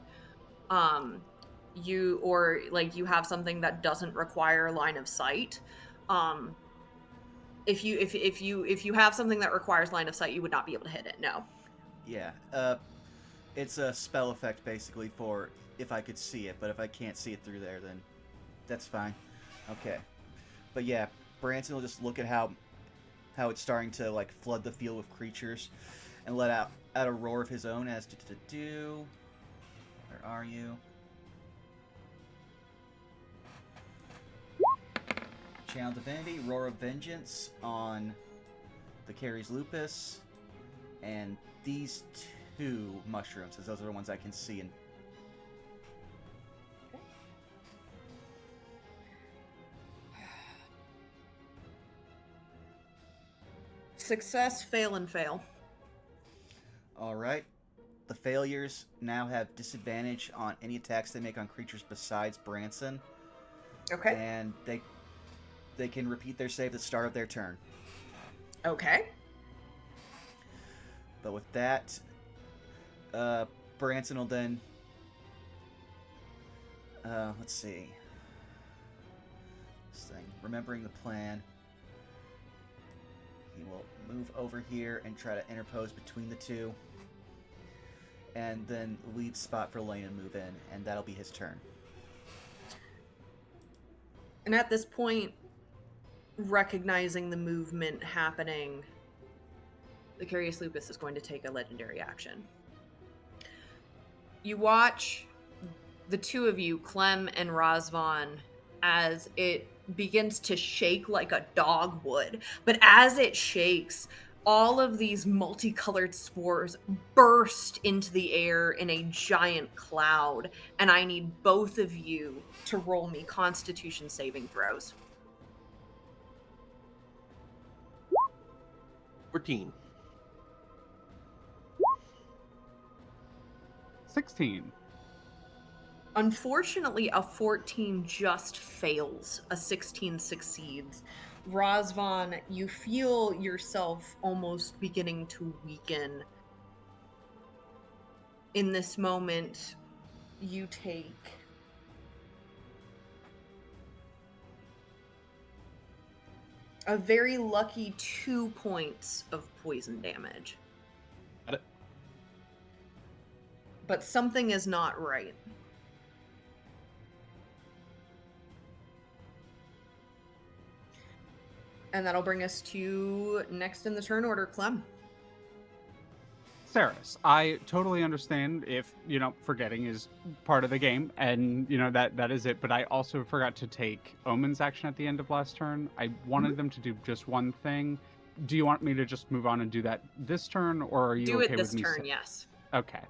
You have something that doesn't require line of sight. If you have something that requires line of sight, you would not be able to hit it. No. Yeah. It's a spell effect basically for if I could see it, but if I can't see it through there, then that's fine. Okay. But yeah, Branson will just look at how it's starting to like flood the field with creatures, and let out a roar of his own as do. Where are you? Channel Divinity, Roar of Vengeance on the Caries Lupus, and these 2 mushrooms, as those are the ones I can see. And Success, fail, and fail. all right, the failures now have disadvantage on any attacks they make on creatures besides Branson. Okay. And they can repeat their save at the start of their turn. Okay. But with that, Branson will then, let's see, this thing, remembering the plan, he will move over here and try to interpose between the 2, and then leave spot for Lane and move in, and that'll be his turn. And at this point, recognizing the movement happening, the Caries Lupus is going to take a legendary action. You watch the 2 of you, Clem and Razvan, as it begins to shake like a dog would. But as it shakes, all of these multicolored spores burst into the air in a giant cloud, and I need both of you to roll me Constitution saving throws. 14. 16. Unfortunately, a 14 just fails. A 16 succeeds. Razvan, you feel yourself almost beginning to weaken. In this moment, you take a very lucky 2 points of poison damage. Got it. But something is not right. And that'll bring us to next in the turn order, Clem. Saris, I totally understand if, forgetting is part of the game, and, that is it, but I also forgot to take Omen's action at the end of last turn. I wanted them to do just one thing. Do you want me to just move on and do that this turn, or are you Do okay it this with me turn, yes. Okay.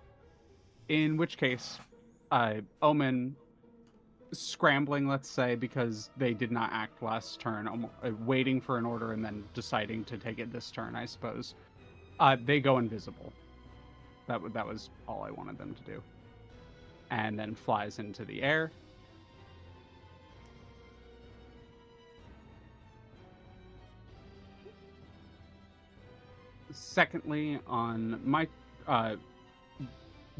In which case, Omen scrambling, let's say, because they did not act last turn, waiting for an order and then deciding to take it this turn, I suppose. They go invisible. That was all I wanted them to do. And then flies into the air. Secondly, on my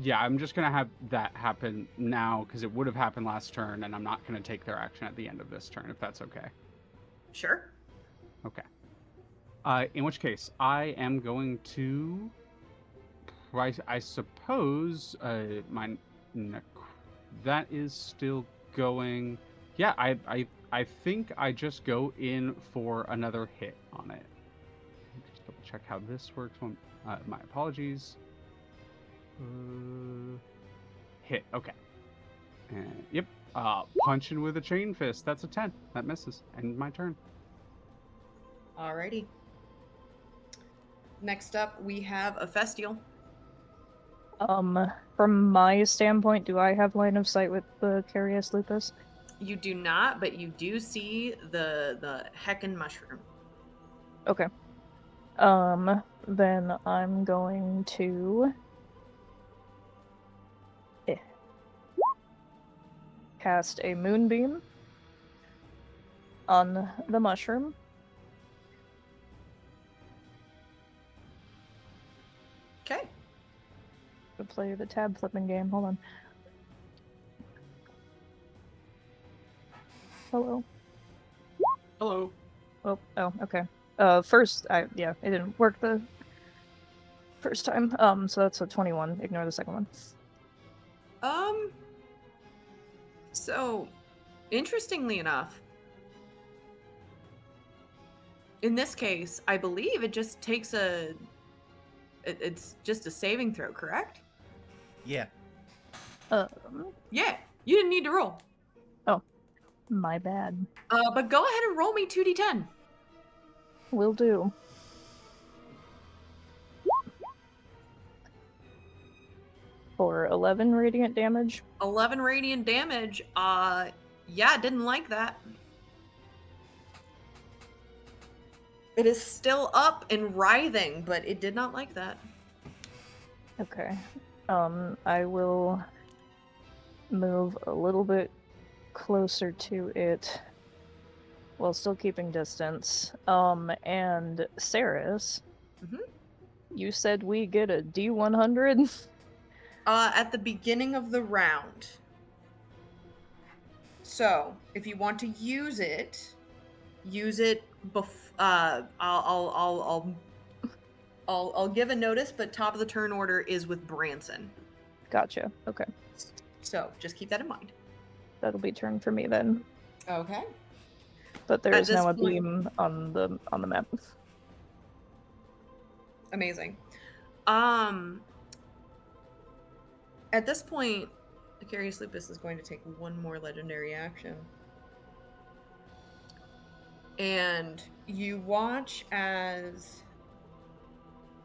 yeah, I'm just gonna have that happen now because it would have happened last turn, and I'm not gonna take their action at the end of this turn, if that's okay. Sure. Okay. In which case, I am going to, I suppose, that is still going. Yeah, I think I just go in for another hit on it. Just double check how this works. My apologies. Hit. Okay. Yep. Punching with a chain fist. That's a 10. That misses. End my turn. Alrighty. Next up, we have a Festial. From my standpoint, do I have line of sight with the Caries Lupus? You do not, but you do see the heckin' mushroom. Okay. Then I'm going to cast a moonbeam on the mushroom. Okay. To play the tab flipping game. Hold on. Hello. Hello. Oh, okay. First, it didn't work the first time. So that's a 21. Ignore the second one. So, interestingly enough, in this case, I believe it just takes it's just a saving throw, correct? Yeah. Yeah, you didn't need to roll. Oh, my bad. But go ahead and roll me 2d10. Will do. For 11 radiant damage. 11 radiant damage. Yeah, didn't like that. It is still up and writhing, but it did not like that. Okay. I will move a little bit closer to it while still keeping distance. And Saris, you said we get a D100? At the beginning of the round. So, if you want to use it I'll give a notice, but top of the turn order is with Branson. Gotcha. Okay. So, just keep that in mind. That'll be turn for me then. Okay. But there At is this now a point- beam on the map. Amazing. At this point, the Caries Lupus is going to take one more legendary action. And you watch as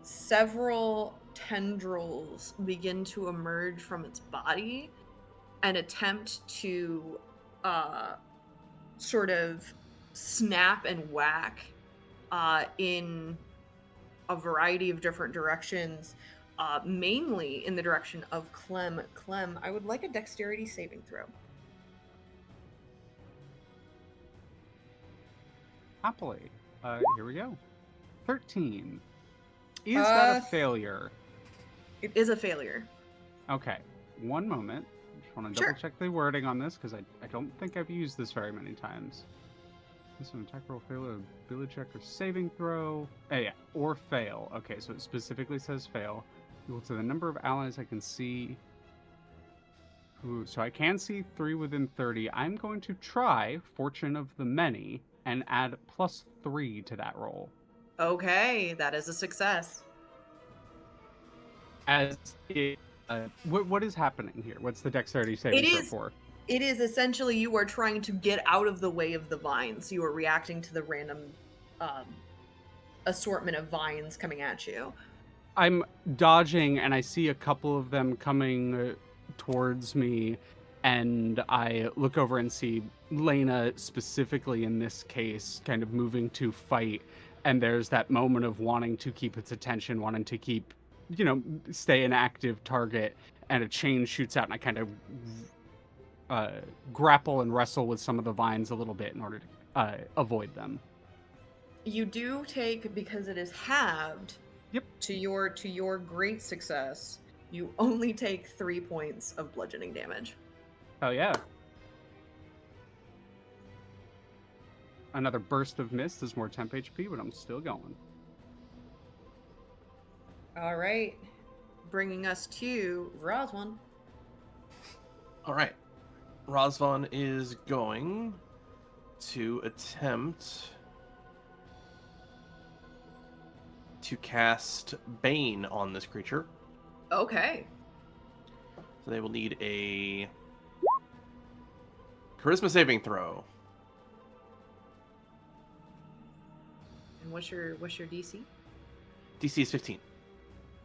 several tendrils begin to emerge from its body and attempt to sort of snap and whack in a variety of different directions, mainly in the direction of Clem. Clem, I would like a dexterity saving throw. Happily. Here we go. 13. Is that a failure? It is a failure. Okay. One moment. Just want to double check the wording on this because I don't think I've used this very many times. This is an attack roll, fail, ability check, or saving throw. Oh, yeah. Or fail. Okay, so it specifically says fail. Equal to the number of allies I can see. Ooh, so I can see 3 within 30. I'm going to try Fortune of the Many and add +3 to that roll. Okay, that is a success. As it, what is happening here? What's the dexterity saving throw for? It is essentially you are trying to get out of the way of the vines. You are reacting to the random assortment of vines coming at you. I'm dodging, and I see a couple of them coming towards me, and I look over and see Lena specifically in this case kind of moving to fight, and there's that moment of wanting to keep its attention, wanting to keep, stay an active target, and a chain shoots out, and I kind of grapple and wrestle with some of the vines a little bit in order to avoid them. You do take, because it is halved. Yep. To your great success, you only take 3 points of bludgeoning damage. Oh yeah. Another burst of mist is more temp HP, but I'm still going. All right, bringing us to Roswan. All right. Rosvan is going to attempt to cast Bane on this creature. Okay. So they will need a Charisma saving throw. And what's your DC? DC is 15.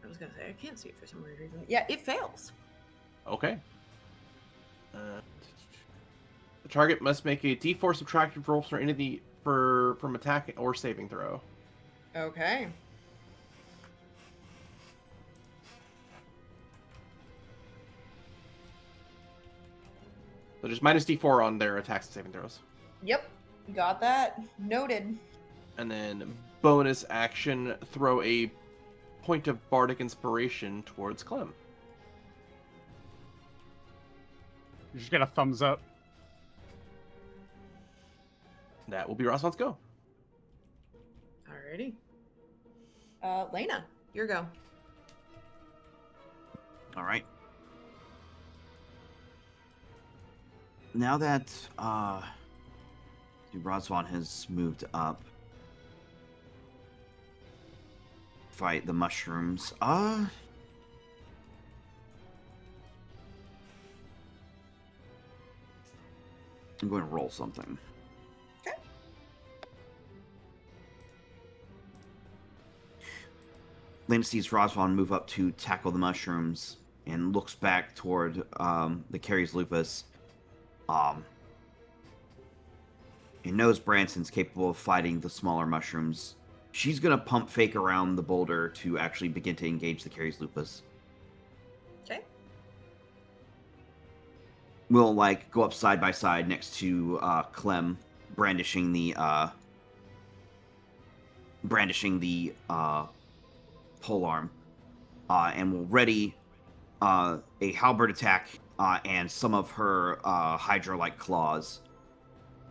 I was gonna say I can't see it for some weird reason. Yeah, it fails. Okay. The target must make a D4 subtractive roll for any from attack or saving throw. Okay. So just minus D4 on their attacks and saving throws. Yep, got that. Noted. And then bonus action, throw a point of bardic inspiration towards Clem. You just get a thumbs up. That will be Rosvan's go. Alrighty. Lena, your go. All right. Now that Rosvan has moved up, fight the mushrooms. I'm going to roll something. Okay. Lena sees Rosvan move up to tackle the mushrooms and looks back toward the Caries Lupus. And knows Branson's capable of fighting the smaller mushrooms. She's going to pump fake around the boulder to actually begin to engage the Caries Lupus. Okay. We'll go up side by side next to Clem, brandishing the polearm, and we'll ready a halberd attack and some of her Hydra-like claws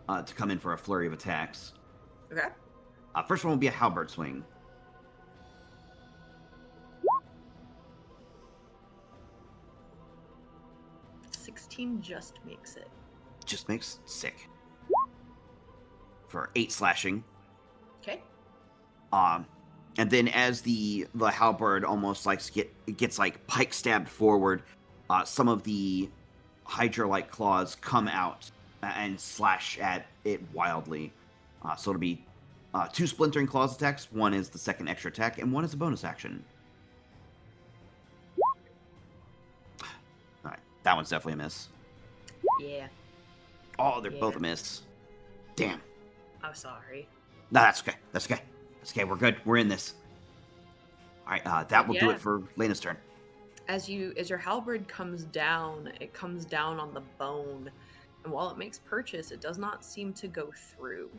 to come in for a flurry of attacks. Okay. First one will be a halberd swing. Just makes it. Just makes sick. For 8 slashing. Okay. And then as the halberd almost gets pike stabbed forward, some of the Hydra-like claws come out and slash at it wildly. So it'll be 2 splintering claws attacks. One is the second extra attack, and one is a bonus action. All right, that one's definitely a miss. Yeah. Oh, they're both a miss. Damn. I'm sorry. No, that's okay. That's okay. That's okay. We're good. We're in this. All right, that will do it for Lena's turn. As your halberd comes down, it comes down on the bone, and while it makes purchase, it does not seem to go through.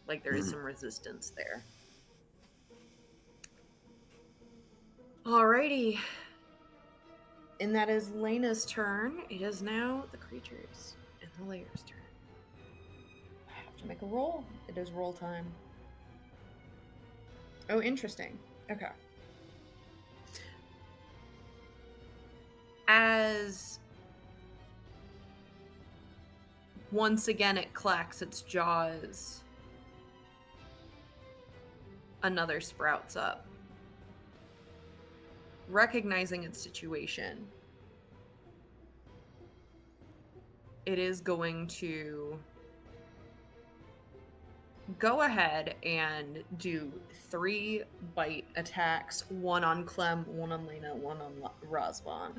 Like there is some resistance there. Alrighty. And that is Lena's turn. It is now the creatures and the layer's turn. I have to make a roll. It is roll time. Oh, interesting. Okay. As once again it clacks its jaws, another sprouts up. Recognizing its situation, it is going to go ahead and do 3 bite attacks, one on Clem, one on Lena, one on Rosvan.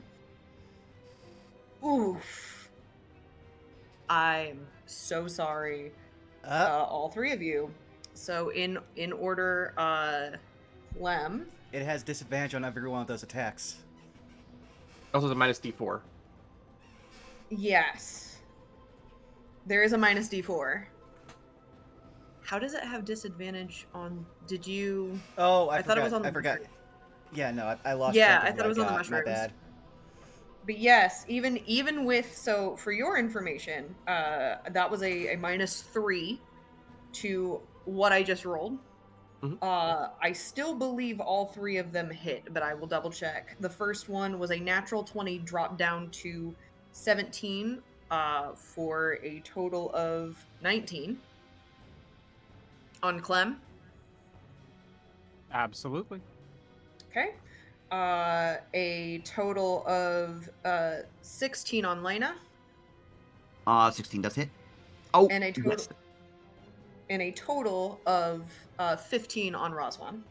Oof. I'm so sorry. All three of you. So in order, Clem. It has disadvantage on every one of those attacks. Also, the minus D4. Yes. There is a minus D4. How does it have disadvantage on? Did you? Oh, I thought it was on the I forgot. Yeah, no, I lost. Yeah, track of I what thought it was on the got. mushrooms. My bad. But yes, even with, so for your information, that was a -3 to what I just rolled. Mhm. I still believe all three of them hit, but I will double check. The first one was a natural 20, dropped down to 17, for a total of 19 on Clem. Absolutely. Okay. A total of 16 on Lena. 16 does hit. Oh, And a you total missed it. and a total of 15 on Roswan.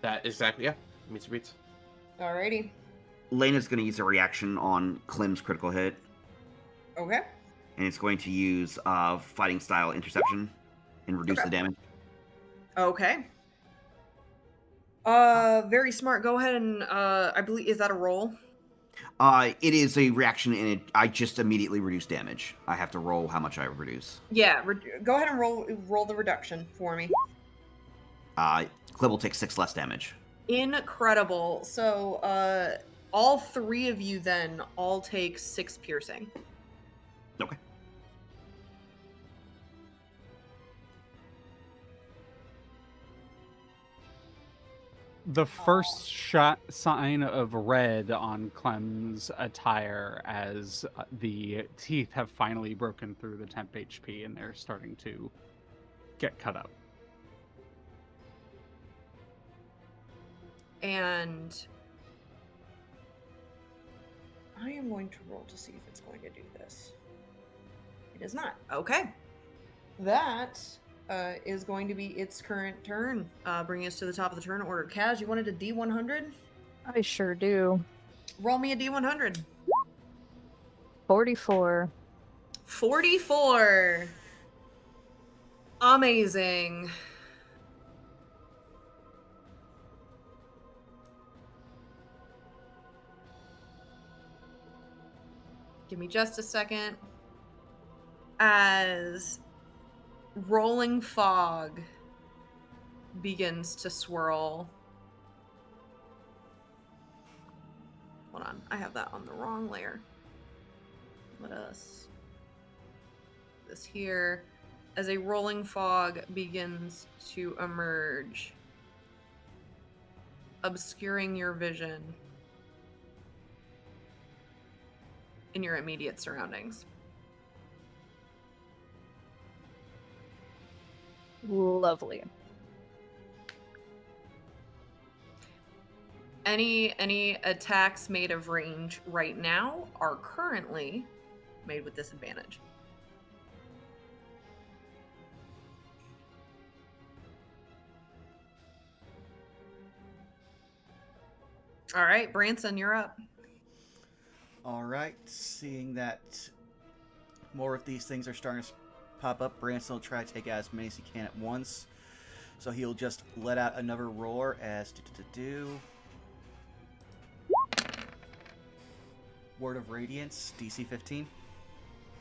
That exactly, yeah. Meets your beats. Alrighty. Lena's going to use a reaction on Clem's critical hit, Okay. and it's going to use fighting style interception and reduce Okay. the damage. Okay. Very smart. Go ahead and I believe, is that a roll? It is a reaction, and I just immediately reduce damage. I have to roll how much I reduce. Yeah. Go ahead and roll the reduction for me. Clem will take 6 less damage. Incredible. So all three of you then all take 6 piercing. Okay. The first sign of red on Clem's attire as the teeth have finally broken through the temp HP and they're starting to get cut up. And I am going to roll to see if it's going to do this. It is not. Okay. That is going to be its current turn, bringing us to the top of the turn order. Kaz, you wanted a D100? I sure do. Roll me a D100. 44. 44. Amazing. Give me just a second. As rolling fog begins to swirl. Hold on, I have that on the wrong layer. Let us... This here. As a rolling fog begins to emerge, obscuring your vision in your immediate surroundings. Lovely. Any attacks made of range right now are currently made with disadvantage. All right, Branson, you're up. All right, seeing that more of these things are starting to pop up, Branson will try to take out as many as he can at once. So he'll just let out another roar as Word of Radiance, DC 15.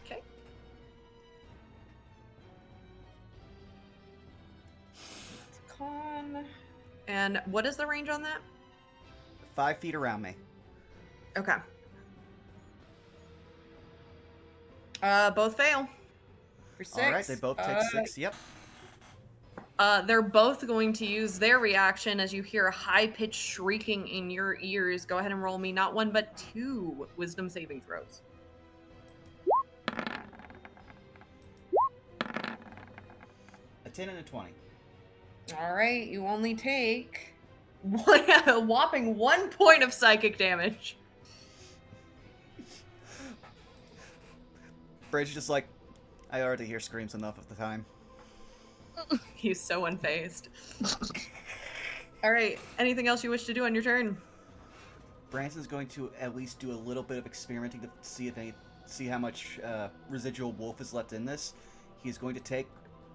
Okay. It's con. And what is the range on that? 5 feet around me. Okay. Both fail. For 6. All right, they both take 6. Yep. They're both going to use their reaction as you hear a high-pitched shrieking in your ears. Go ahead and roll me not 1 but 2 wisdom saving throws. A 10 and a 20. All right, you only take a whopping 1 point of psychic damage. Bridge just like, I already hear screams enough of the time. He's so unfazed. All right, anything else you wish to do on your turn? Branson's going to at least do a little bit of experimenting to see how much residual wolf is left in this. He's going to take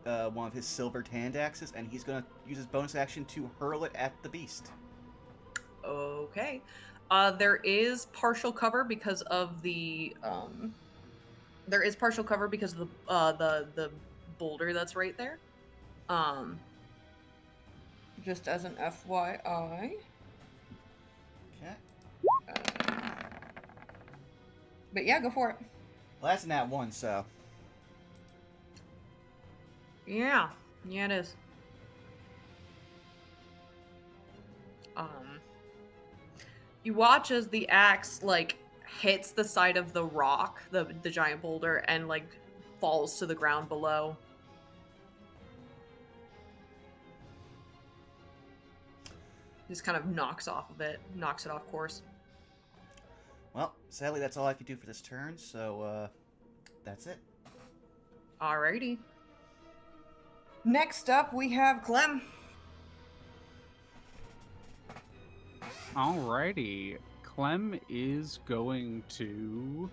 one of his silvered hand axes, and he's going to use his bonus action to hurl it at the beast. Okay. There is partial cover because of the the boulder that's right there. Just as an FYI. Okay. But yeah, go for it. Well, that's nat 1, so. Yeah, it is. You watch as the axe like hits the side of the rock, the giant boulder, and like falls to the ground below. Just kind of knocks it off course. Well, sadly, that's all I could do for this turn, so that's it. Alrighty. Next up, we have Clem. Alrighty. Clem is going to...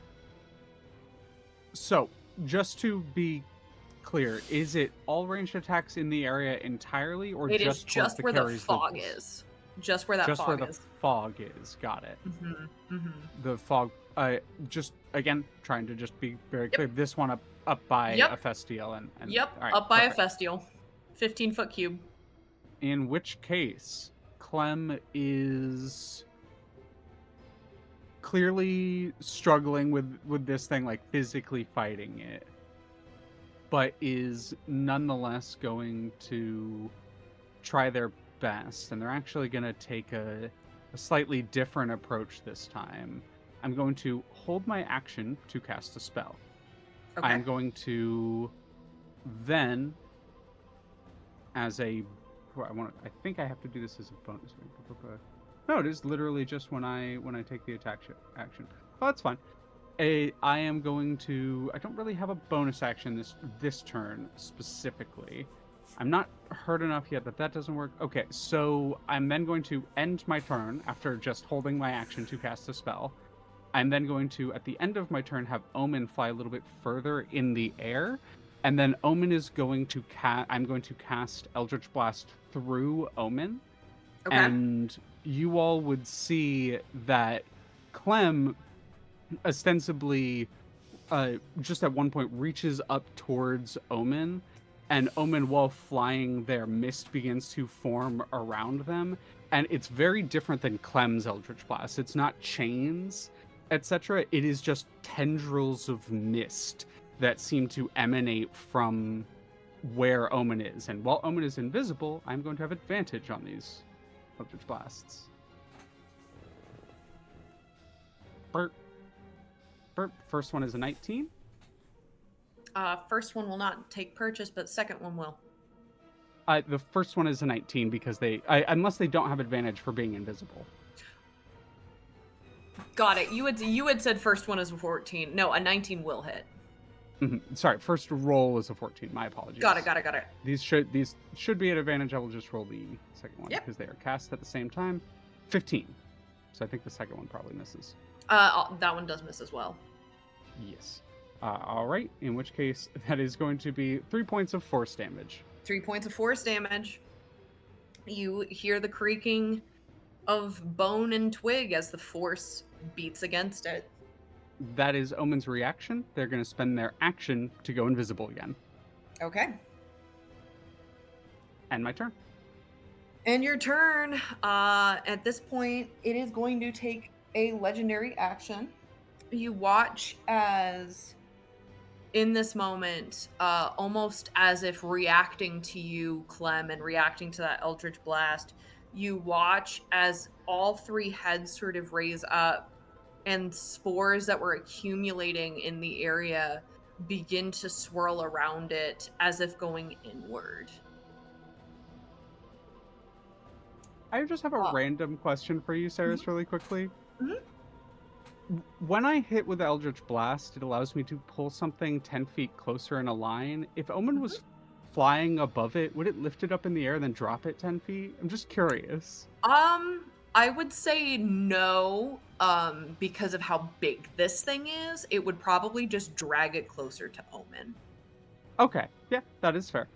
So, just to be clear, is it all ranged attacks in the area entirely, or It just is just where the Caries fog Lupus? is. Just where that Just fog where the is. fog is. Got it. Mm-hmm. Mm-hmm. The fog, just, again, trying to just be very clear, this one up by Yep. a Festial. And Yep, all right, up by perfect. a Festial. 15-foot cube. In which case, Clem is clearly struggling with this thing, like physically fighting it, but is nonetheless going to try their best, and they're actually going to take a slightly different approach this time. I'm going to hold my action to cast a spell. Okay. I'm going to then, as a, I think I have to do this as a bonus. No, it is literally just when I take the attack action. Oh, that's fine. I am going to. I don't really have a bonus action this turn specifically. I'm not hurt enough yet that doesn't work. Okay, so I'm then going to end my turn after just holding my action to cast a spell. I'm then going to, at the end of my turn, have Omen fly a little bit further in the air, and then Omen is going to I'm going to cast Eldritch Blast through Omen, Okay. and you all would see that Clem ostensibly just at one point reaches up towards Omen, and Omen, while flying there, mist begins to form around them, and it's very different than Clem's Eldritch Blast. It's not chains, etc. It is just tendrils of mist that seem to emanate from where Omen is, and while Omen is invisible, I'm going to have advantage on these Eldritch Blasts. Burp. First one is a 19. First one will not take purchase, but second one will. The first one is a 19 because unless they don't have advantage for being invisible. Got it. You had said first one is a 14. No, a 19 will hit. Sorry, first roll is a 14. My apologies. Got it. These should be at advantage. I will just roll the second one Yep. because they are cast at the same time. 15. So I think the second one probably misses. That one does miss as well. Yes. All right. In which case, that is going to be 3 points of force damage. 3 points of force damage. You hear the creaking of bone and twig as the force beats against it. That is Omen's reaction. They're going to spend their action to go invisible again. Okay. And my turn. And your turn. At this point, it is going to take a legendary action. You watch as, in this moment, almost as if reacting to you, Clem, and reacting to that Eldritch Blast, you watch as all three heads sort of raise up and spores that were accumulating in the area begin to swirl around it as if going inward. I just have a random question for you, Saris, really quickly. Mhm. When I hit with Eldritch Blast, it allows me to pull something 10 feet closer in a line. If Omen was flying above it, would it lift it up in the air and then drop it 10 feet? I'm just curious. I would say no, because of how big this thing is. It would probably just drag it closer to Omen. Okay, yeah, that is fair.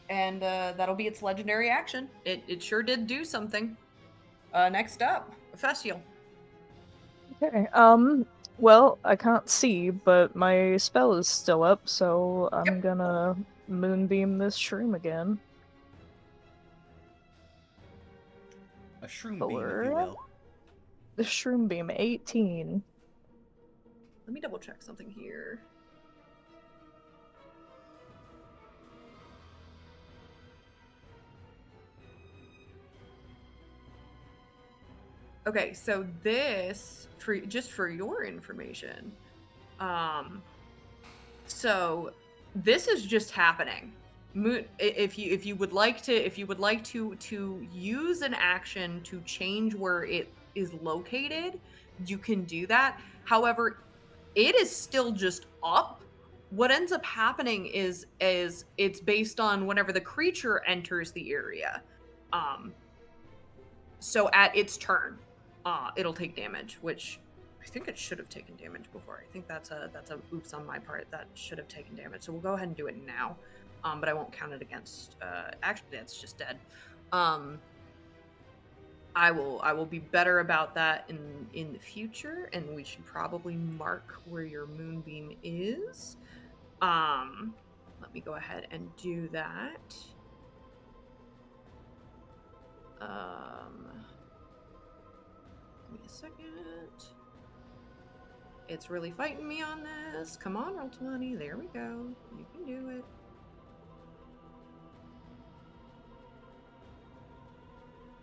And that'll be its legendary action. It sure did do something. Next up, Festial. Okay. Well, I can't see, but my spell is still up, so I'm gonna moonbeam this shroom again. A shroom beam, if you will. The shroom beam, 18. Let me double check something here. Okay, so this, for your information, so this is just happening. If you would like to use an action to change where it is located, you can do that. However, it is still just up. What ends up happening is it's based on whenever the creature enters the area. So at its turn, it'll take damage, which I think it should have taken damage before. I think that's a oops on my part. That should have taken damage. So we'll go ahead and do it now. But I won't count it against. Actually, it's just dead. I will be better about that in the future, and we should probably mark where your moonbeam is. Let me go ahead and do that. Give me a second. It's really fighting me on this. Come on, roll 20. There we go. You can do it.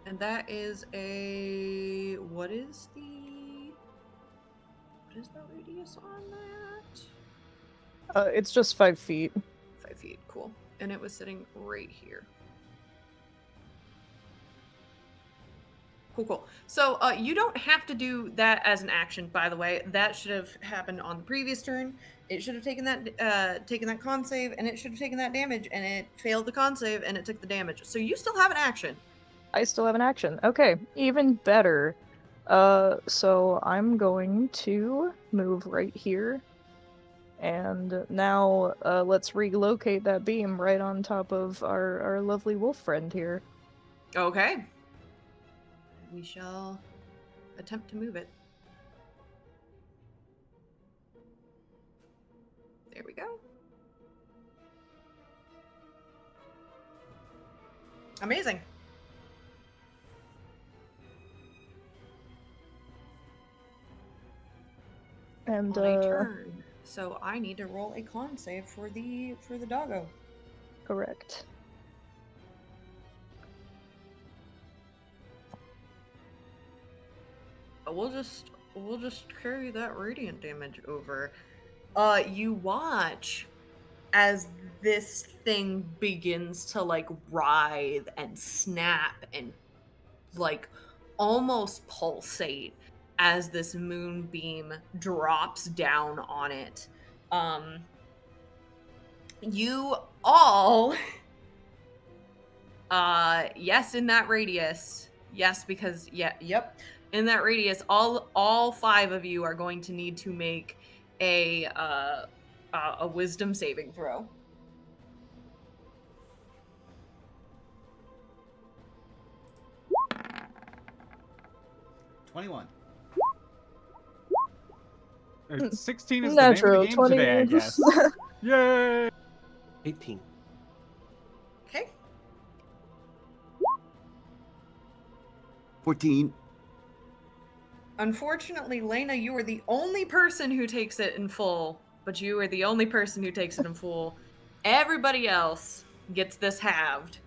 And that is a... What is the radius on that? It's just 5 feet. 5 feet, cool. And it was sitting right here. Cool. So you don't have to do that as an action, by the way. That should have happened on the previous turn. It should have taken that con save, and it should have taken that damage, and it failed the con save, and it took the damage. So you still have an action. I still have an action. Okay, even better. So I'm going to move right here. And now let's relocate that beam right on top of our lovely wolf friend here. Okay. We shall attempt to move it. There we go. Amazing. And on a turn. So I need to roll a con save for the doggo. Correct. We'll just carry that radiant damage over. You watch as this thing begins to like writhe and snap and like almost pulsate as this moonbeam drops down on it. You all yes, in that radius. Yes, because yep. In that radius, all 5 of you are going to need to make a wisdom saving throw. $21. 16 is Natural, the name of the game 20. today, I guess. Yay! 18. Okay. 14. Unfortunately, Lena, you are the only person who takes it in full, but you are the only person who takes it in full. Everybody else gets this halved.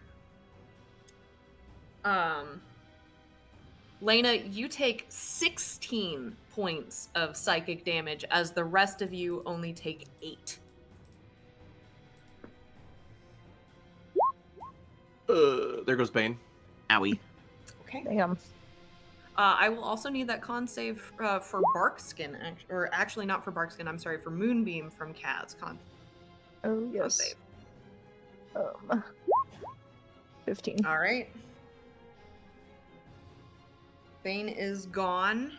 Lena, you take 16 points of psychic damage as the rest of you only take 8. There goes Bane. Owie. Okay. Damn. I will also need that con save for Barkskin, or actually not for Barkskin, I'm sorry, for Moonbeam from Kaz. Oh, yes. Save. 15. All right. Bane is gone.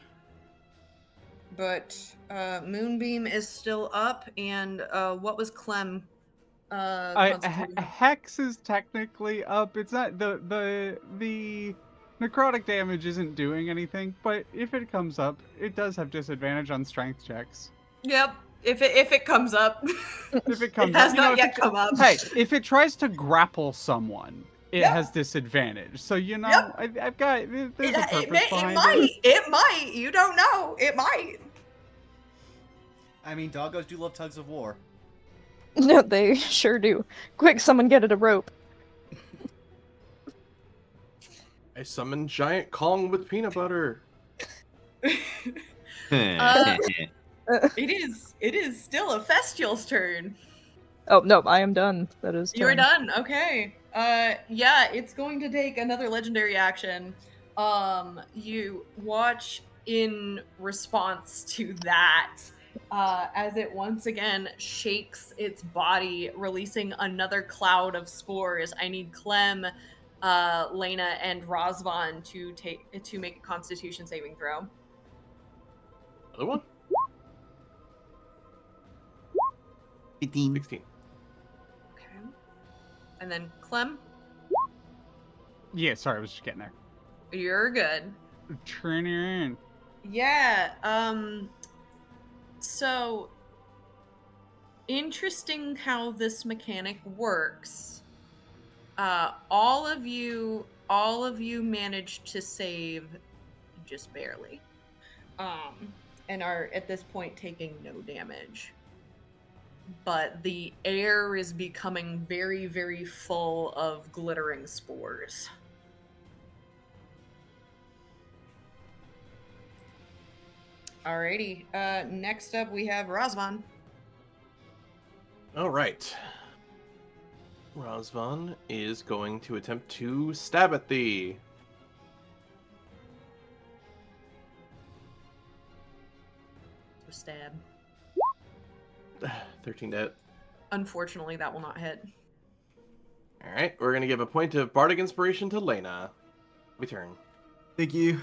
But Moonbeam is still up, and what was Clem constituting? Hex is technically up. It's not the necrotic damage isn't doing anything, but if it comes up, it does have disadvantage on strength checks. Yep. If it comes up, If it comes it has up, not yet come up. Hey, if it tries to grapple someone, it Yep. has disadvantage. So you know, Yep. I've got there's a purpose behind It might. You don't know. It might. I mean, doggos do love tugs of war. No, they sure do. Quick, someone get it a rope. I summoned giant Kong with peanut butter. It is still a Festial's turn. Oh, no, I am done. That is You're turn. done. Okay. Yeah, it's going to take another legendary action. You watch in response to that, as it once again shakes its body, releasing another cloud of spores. I need Clem, Lena, and Rosvan to make a Constitution saving throw. Other one? 15. 16. Okay. And then Clem, Yeah, sorry, I was just getting there. you're good. Turn in. Yeah, so interesting how this mechanic works. All of you managed to save just barely. And are at this point taking no damage. But the air is becoming very, very full of glittering spores. Alrighty. Next up we have Rosvan. All right. Rosvan is going to attempt to stab at thee. Stab. 13 to hit. Unfortunately, that will not hit. All right, we're gonna give a point of bardic inspiration to Lena. Return. Thank you.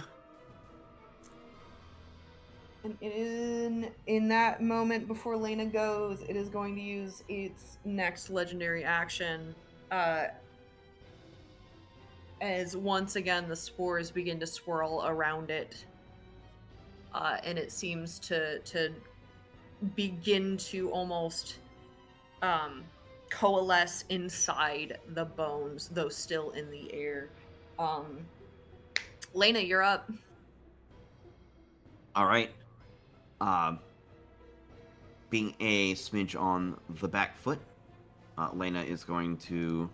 And in that moment before Lena goes, it is going to use its next legendary action, as once again the spores begin to swirl around it, and it seems to begin to almost coalesce inside the bones, though still in the air. Lena, you're up. All right. Being a smidge on the back foot, Lena is going to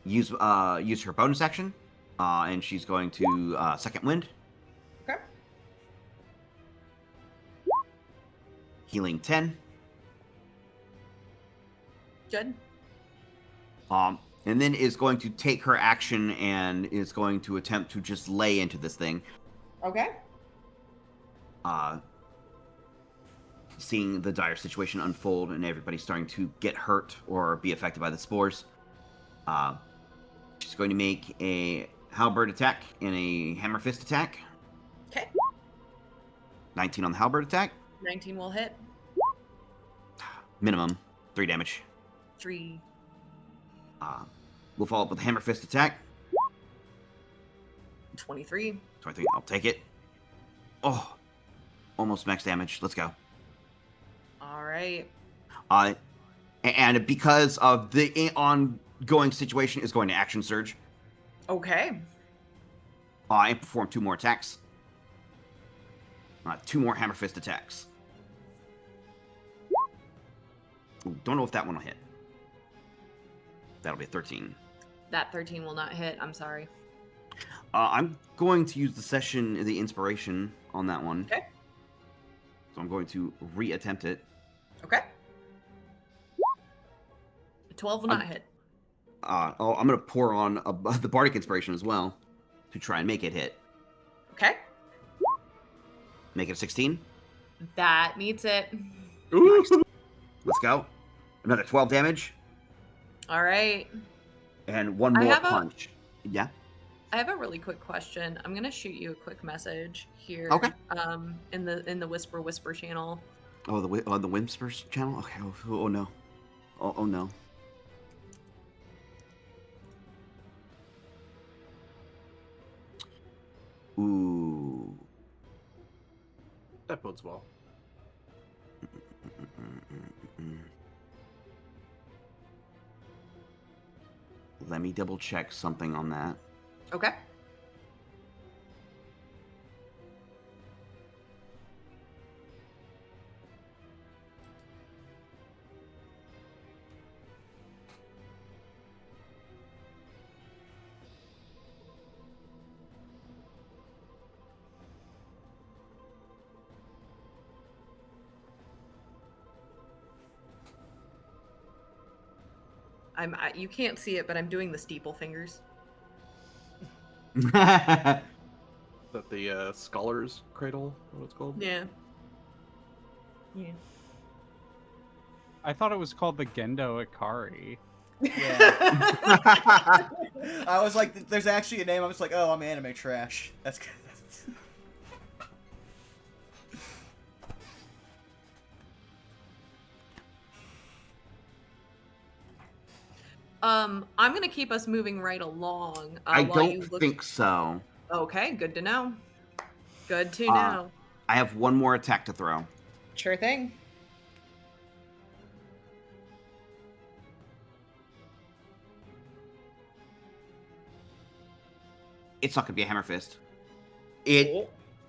use her bonus action, and she's going to second wind. Okay. Healing 10. Good. And then is going to take her action and is going to attempt to just lay into this thing. Okay. Seeing the dire situation unfold and everybody starting to get hurt or be affected by the spores, she's going to make a halberd attack and a hammer fist attack. Okay. 19 on the halberd attack. 19 will hit. Minimum 3 damage. 3. We'll follow up with a hammer fist attack. 23. 23. I'll take it. Oh, almost max damage. Let's go. All right. And because of the ongoing situation, is going to action surge. Okay. And perform 2 more attacks. 2 more hammer fist attacks. Ooh, don't know if that one will hit. That'll be a 13. That 13 will not hit. I'm sorry. I'm going to use the inspiration on that one. Okay. So I'm going to re-attempt it. Okay. 12 will not hit. I'm going to pour on the bardic inspiration as well to try and make it hit. Okay. Make it a 16. That meets it. Ooh. Let's go. Another 12 damage. All right. And one I more have a- punch. Yeah. I have a really quick question. I'm gonna shoot you a quick message here. Okay. In the whisper channel. Oh, the Whispers channel? Okay. Oh no. Oh no. Ooh. That bodes well. Let me double check something on that. Okay. You can't see it, but I'm doing the steeple fingers. That the Scholar's Cradle, what it's called? Yeah. Yeah. I thought it was called the Gendo Ikari. Yeah. I was like, there's actually a name. I was like, oh, I'm anime trash. That's good. I'm gonna keep us moving right along. I while you don't look... think so. Okay, good to know. Good to know. I have one more attack to throw. Sure thing. It's not gonna be a hammer fist.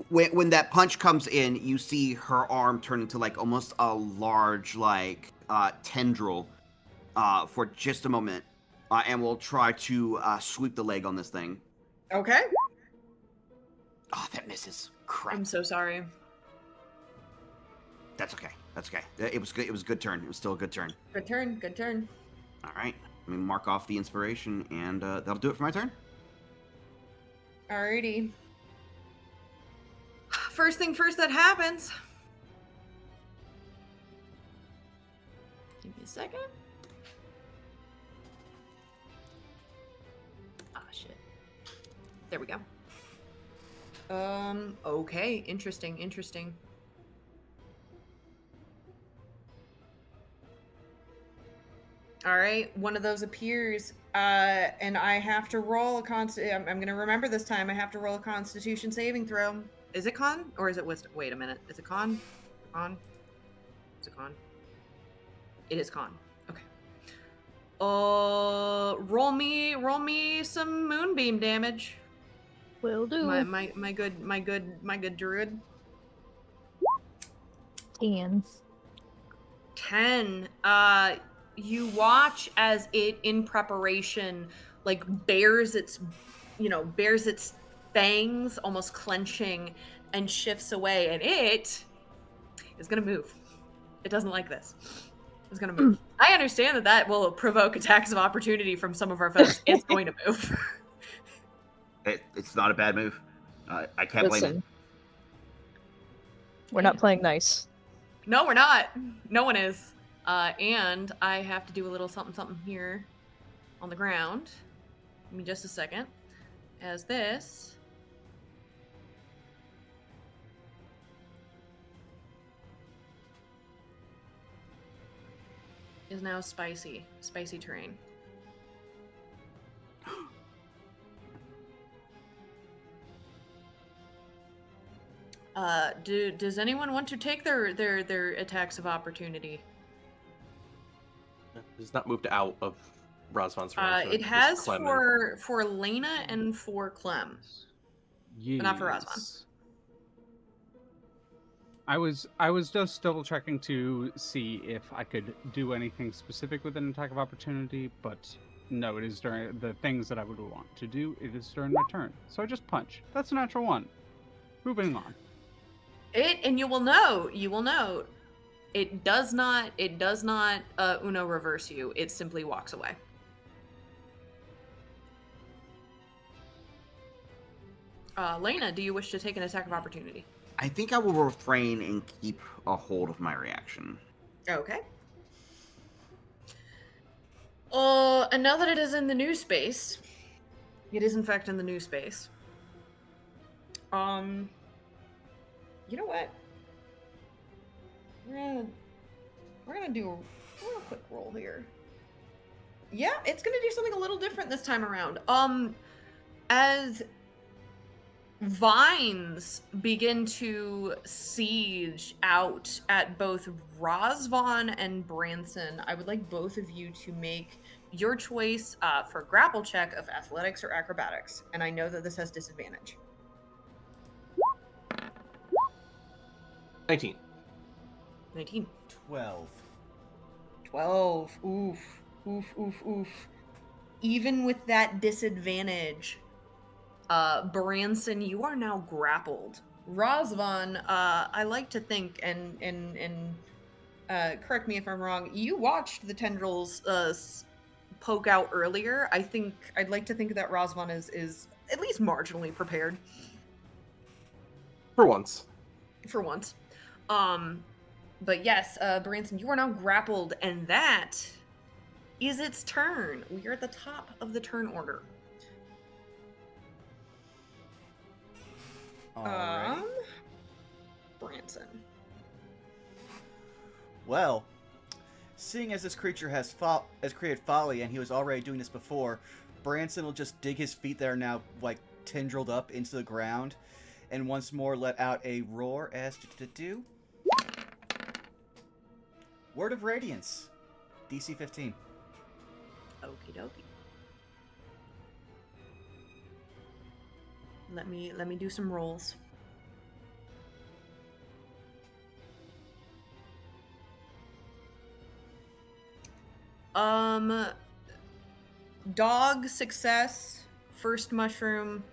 When that punch comes in, you see her arm turn into like almost a large tendril for just a moment, and we'll try to sweep the leg on this thing. Okay. Oh, that misses. Crap. I'm so sorry. That's okay. That's okay. It was good. It was a good turn. It was still a good turn. Good turn. Good turn. All right. Let me mark off the inspiration, and that'll do it for my turn. Alrighty. First thing first that happens. Give me a second. Ah, shit. There we go. Okay. Interesting. All right, one of those appears, and I have to roll a I'm gonna remember this time. I have to roll a Constitution saving throw. Is it con or is it wisdom? Wait a minute. Is it con? Con? Is it con? It is con. Okay. Roll me some moonbeam damage. Will do. My good druid. 10. 10. You watch as it, in preparation, like bares its fangs, almost clenching, and shifts away, and it is gonna move. It doesn't like this. It's gonna move. I understand that will provoke attacks of opportunity from some of our foes. It's going to move. It's not a bad move. I can't blame it. Listen, we're not playing nice. No, we're not. No one is. And I have to do a little something here on the ground. Give me just a second. As this is now spicy terrain. Does anyone want to take their attacks of opportunity? It's not moved out of Razvan's range. It has for Lena and for Clem, Yes. but not for Razvan. I was just double checking to see if I could do anything specific with an attack of opportunity, but no, it is during the things that I would want to do. It is during my turn, so I just punch. That's a natural one. Moving on. You will note. It does not Uno reverse you. It simply walks away. Lena, do you wish to take an attack of opportunity? I think I will refrain and keep a hold of my reaction. Okay. And now that it is in the new space, it is in fact in the new space. You know what? We're gonna do a real quick roll here. Yeah, it's gonna do something a little different this time around. As vines begin to siege out at both Rosvon and Branson, I would like both of you to make your choice for a grapple check of athletics or acrobatics. And I know that this has disadvantage. 19. 19. 12. 12. Oof. Oof, oof, oof. Even with that disadvantage, Branson, you are now grappled. Rosvon, I like to think, and correct me if I'm wrong, you watched the tendrils poke out earlier. I'd like to think that Rosvon is at least marginally prepared. For once. For once. But yes, Branson, you are now grappled, and that is its turn. We are at the top of the turn order. Alrighty. Branson. Well, seeing as this creature has created folly, and he was already doing this before, Branson will just dig his feet that are now like tendrilled up into the ground, and once more let out a roar as to do. Word of Radiance, DC 15. Okie dokie. Let me do some rolls. Dog success, first mushroom,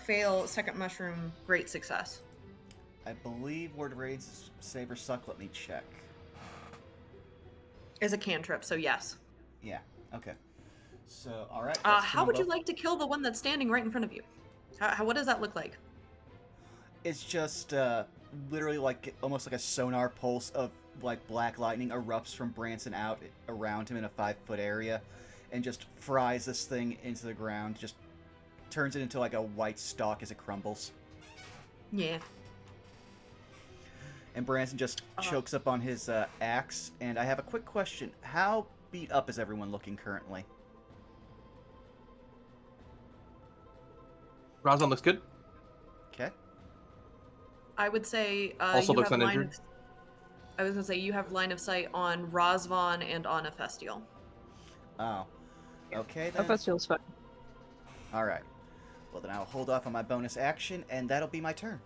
fail, second mushroom, great success. I believe Word of Radiance is save or suck. Let me check. Is a cantrip, so yes. Yeah. Okay. So, all right. How would you like to kill the one that's standing right in front of you? What does that look like? It's just literally like almost like a sonar pulse of like black lightning erupts from Branson out around him in a 5-foot area, and just fries this thing into the ground. Just turns it into like a white stalk as it crumbles. Yeah. And Branson just chokes up on his axe. And I have a quick question: how beat up is everyone looking currently? Rosvon looks good. Okay. I would say Also you looks have uninjured. I was gonna say you have line of sight on Rosvon and on Ephestial. Oh. Okay then. That feels fine. All right. Well then I'll hold off on my bonus action, and that'll be my turn.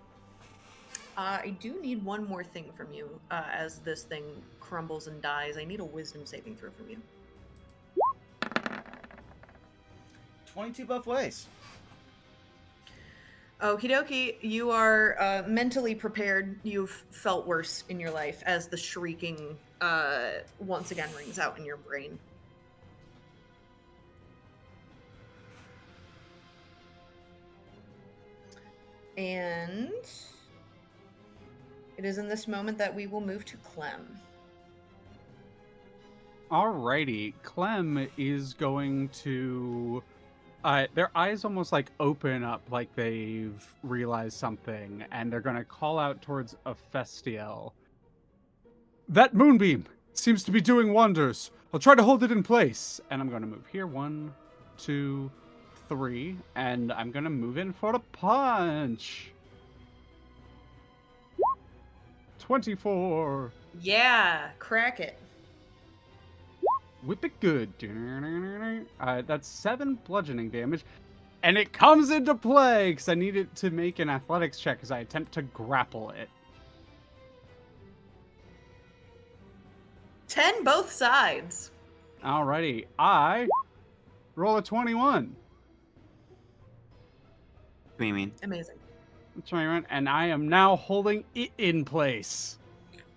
I do need one more thing from you as this thing crumbles and dies. I need a wisdom saving throw from you. 22 both ways. Okie dokie, you are mentally prepared. You've felt worse in your life as the shrieking once again rings out in your brain. And it is in this moment that we will move to Clem. Alrighty, Clem is going to. Their eyes almost like open up, like they've realized something, and they're going to call out towards Ephestiel. That moonbeam seems to be doing wonders. I'll try to hold it in place. And I'm going to move here. 1, 2, 3. And I'm going to move in for the punch. 24. Yeah, crack it. Whip it good. That's 7 bludgeoning damage. And it comes into play because I need it to make an athletics check as I attempt to grapple it. 10 both sides. Alrighty. I roll a 21. What do you mean? Amazing. 21, and I am now holding it in place.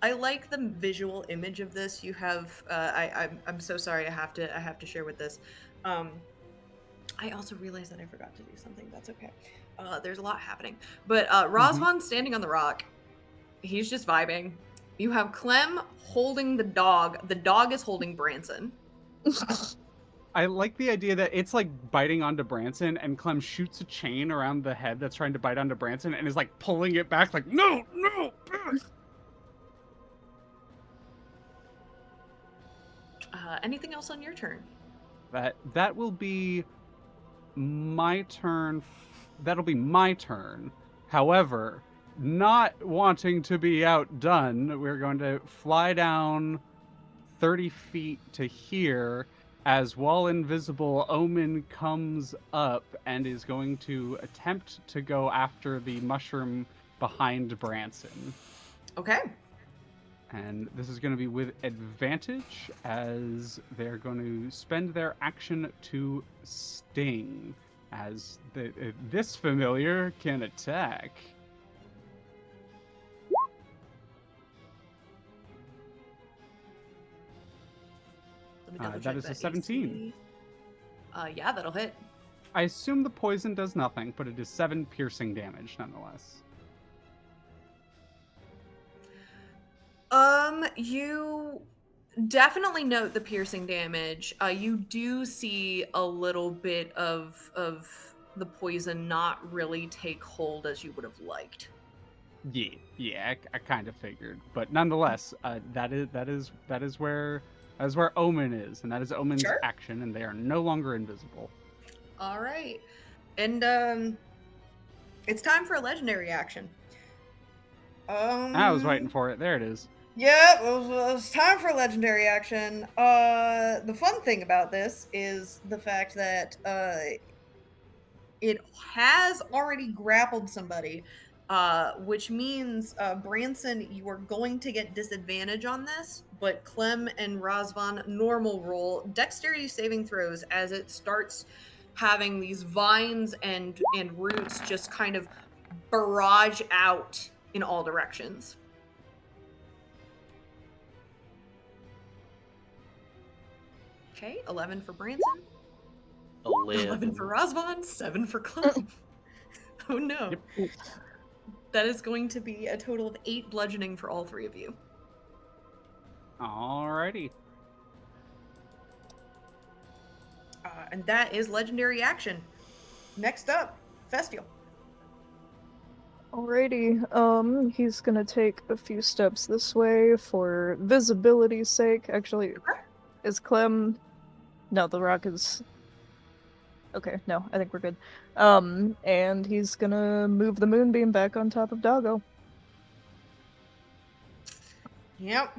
I like the visual image of this. You have I'm so sorry I have to share with this. I also realized that I forgot to do something. That's okay. There's a lot happening. But Rosvon standing on the rock. He's just vibing. You have Clem holding the dog. The dog is holding Branson. I like the idea that it's like biting onto Branson, and Clem shoots a chain around the head that's trying to bite onto Branson, and is like pulling it back, like no, no. Anything else on your turn? That will be my turn. That'll be my turn. However, not wanting to be outdone, we're going to fly down 30 feet to here as while invisible Omen comes up and is going to attempt to go after the mushroom behind Branson. Okay. And this is going to be with advantage as they're going to spend their action to sting as this familiar can attack. Let me double That check is a 17. Yeah, that'll hit. I assume the poison does nothing, but it is 7 piercing damage nonetheless. You definitely note the piercing damage. You do see a little bit of the poison not really take hold as you would have liked. Yeah, I kind of figured, but nonetheless, that is where Omen is, and that is Omen's Sure. action, and they are no longer invisible. All right, and it's time for a legendary action. I was waiting for it. There it is. Yeah, it's time for a legendary action. The fun thing about this is the fact that it has already grappled somebody, which means Branson, you are going to get disadvantage on this, but Clem and Razvan normal roll dexterity saving throws as it starts having these vines and roots just kind of barrage out in all directions. Okay, 11 for Branson. 11 for Razvan, 7 for Clem. Oh no. Yep. That is going to be a total of 8 bludgeoning for all 3 of you. Alrighty. And that is legendary action. Next up, Festial. Alrighty, he's gonna take a few steps this way for visibility's sake. Actually, is Clem... No, the rock is... Okay, no, I think we're good. And he's gonna move the moonbeam back on top of Doggo. Yep.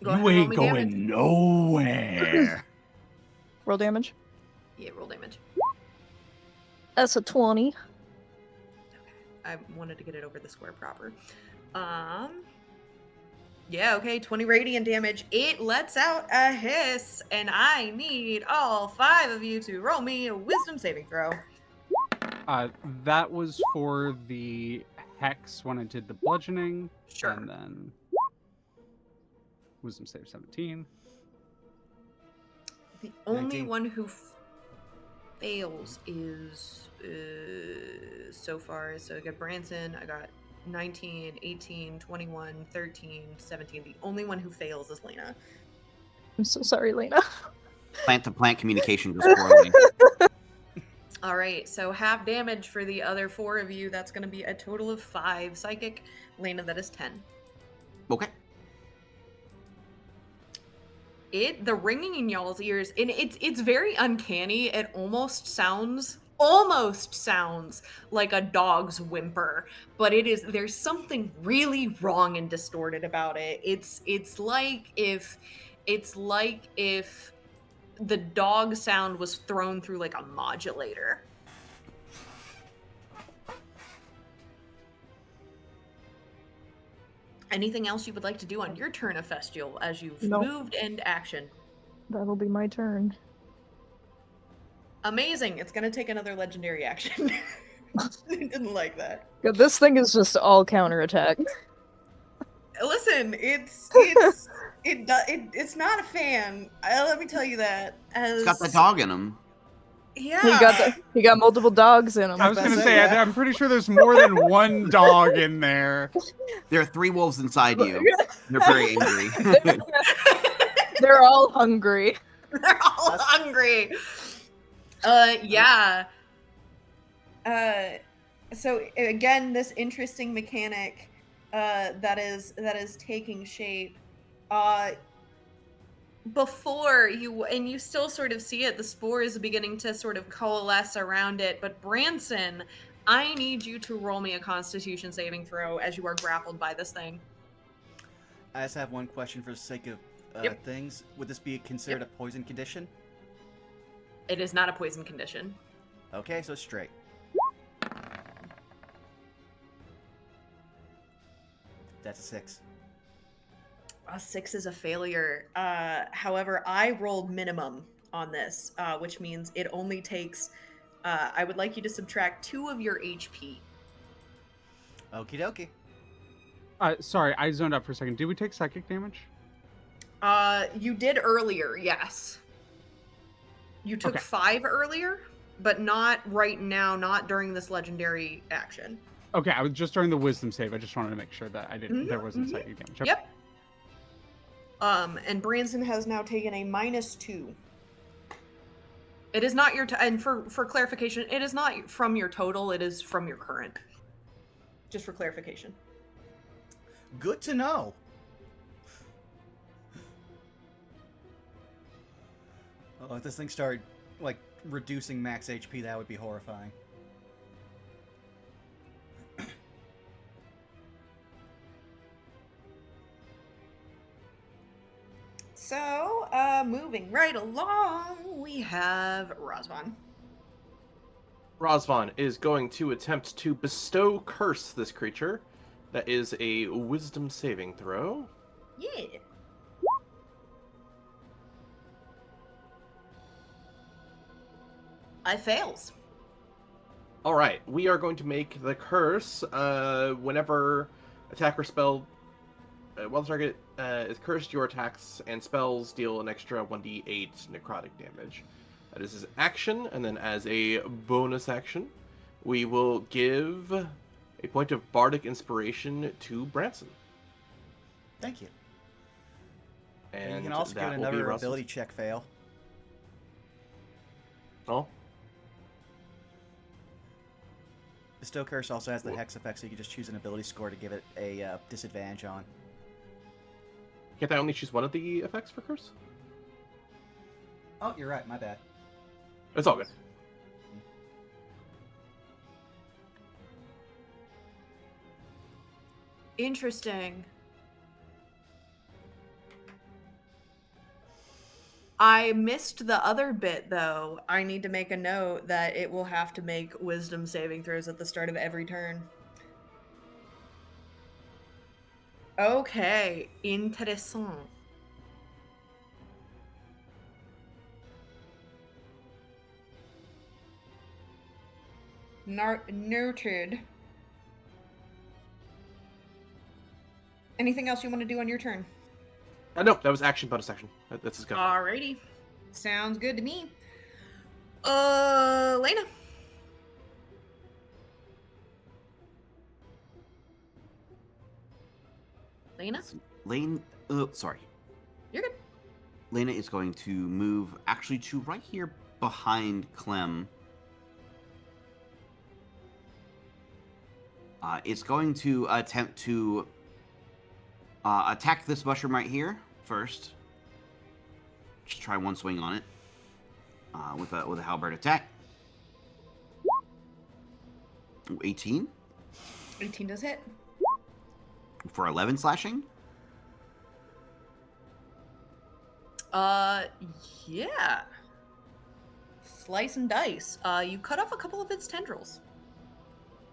Go ahead and roll me damage. nowhere. Roll damage. Yeah, roll damage. That's a 20. I wanted to get it over the square proper. Yeah, okay, 20 radiant damage. It lets out a hiss, and I need all 5 of you to roll me a wisdom saving throw. That was for the hex when I did the bludgeoning. Sure. And then wisdom save 17. The only 19. one who fails is so far. So I got Branson, I got 19, 18, 21, 13, 17. The only one who fails is Lena. I'm so sorry, Lena. Plant-to-plant communication goes poorly. All right, so half damage for the other 4 of you. That's going to be a total of 5 psychic. Lena, that is 10. Okay. The ringing in y'all's ears, and it's very uncanny. It almost sounds like a dog's whimper, but there's something really wrong and distorted about it. It's like if the dog sound was thrown through like a modulator. Anything else you would like to do on your turn of Festial as you've Nope. moved and action? That'll be my turn. Amazing. It's going to take another legendary action. I didn't like that. God, this thing is just all counterattack. Listen, it's not a fan. Let me tell you that. It's got the dog in him. Yeah. He got multiple dogs in him. I was about gonna to say, say, yeah. I'm pretty sure there's more than one dog in there. There are 3 wolves inside you. They're very angry. They're all hungry. They're all hungry. Yeah. So again, this interesting mechanic that is taking shape. Before you still sort of see it, the spore is beginning to sort of coalesce around it. But Branson, I need you to roll me a Constitution saving throw as you are grappled by this thing. I just have one question for the sake of Yep. things. Would this be considered a poison condition? It is not a poison condition. Okay, so it's straight. That's a 6. A 6 is a failure. However, I rolled minimum on this, which means it only takes. I would like you to subtract 2 of your HP. Okie dokie. Sorry, I zoned out for a second. Did we take psychic damage? You did earlier, yes. You took Okay. 5 earlier, but not right now, not during this legendary action. Okay, I was just during the wisdom save. I just wanted to make sure that I didn't. Mhm, There wasn't mhm. psychic damage. Okay. Yep. And Branson has now taken a -2. It is not your and for clarification, it is not from your total, it is from your current. Just for clarification. Good to know. Oh, if this thing started, like, reducing max HP, that would be horrifying. So, moving right along, we have Razvan. Razvan is going to attempt to bestow curse this creature. That is a wisdom saving throw. Yeah. I fails. All right, we are going to make the curse whenever attack or spell. While the target is cursed, your attacks and spells deal an extra 1d8 necrotic damage. That is his action, and then as a bonus action, we will give a point of bardic inspiration to Branson. Thank you. And you can also that get will be another Russell's. ability check fail. Oh, Bestow Curse also has the hex effect, so you can just choose an ability score to give it a disadvantage on. can't I only choose one of the effects for curse? Oh, you're right. My bad. It's all good. Interesting. I missed the other bit, though. I need to make a note that it will have to make wisdom saving throws at the start of every turn. Okay, interessant. Noted. Anything else you want to do on your turn? No, that was action bonus action. That's his go. Alrighty. Sounds good to me. Lena. Lena? Lane, sorry. You're good. Lena is going to move actually to right here behind Clem. It's going to attempt to attack this mushroom right here first. Just try one swing on it with a halberd attack. Ooh, 18 18 does hit. for 11 slashing. Yeah. Slice and dice. You cut off a couple of its tendrils.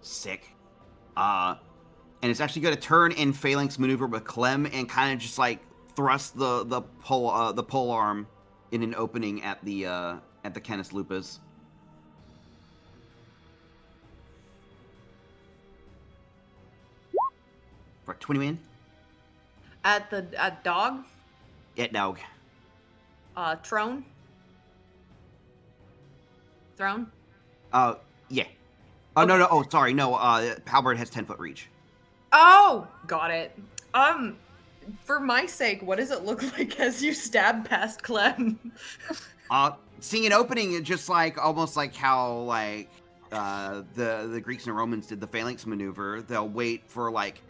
Sick. And it's actually going to turn and phalanx maneuver with Clem and kind of just like thrust the pole arm in an opening at the Caries Lupus. For 20 man. At dog, Yeah, dog. Trone. thrown? Yeah. Oh, Okay. no. Oh, sorry. No, halberd has 10-foot reach. Oh, got it. For my sake, what does it look like as you stab past Clem? Seeing an opening, it's just like almost like how like the Greeks and Romans did the phalanx maneuver. They'll wait for like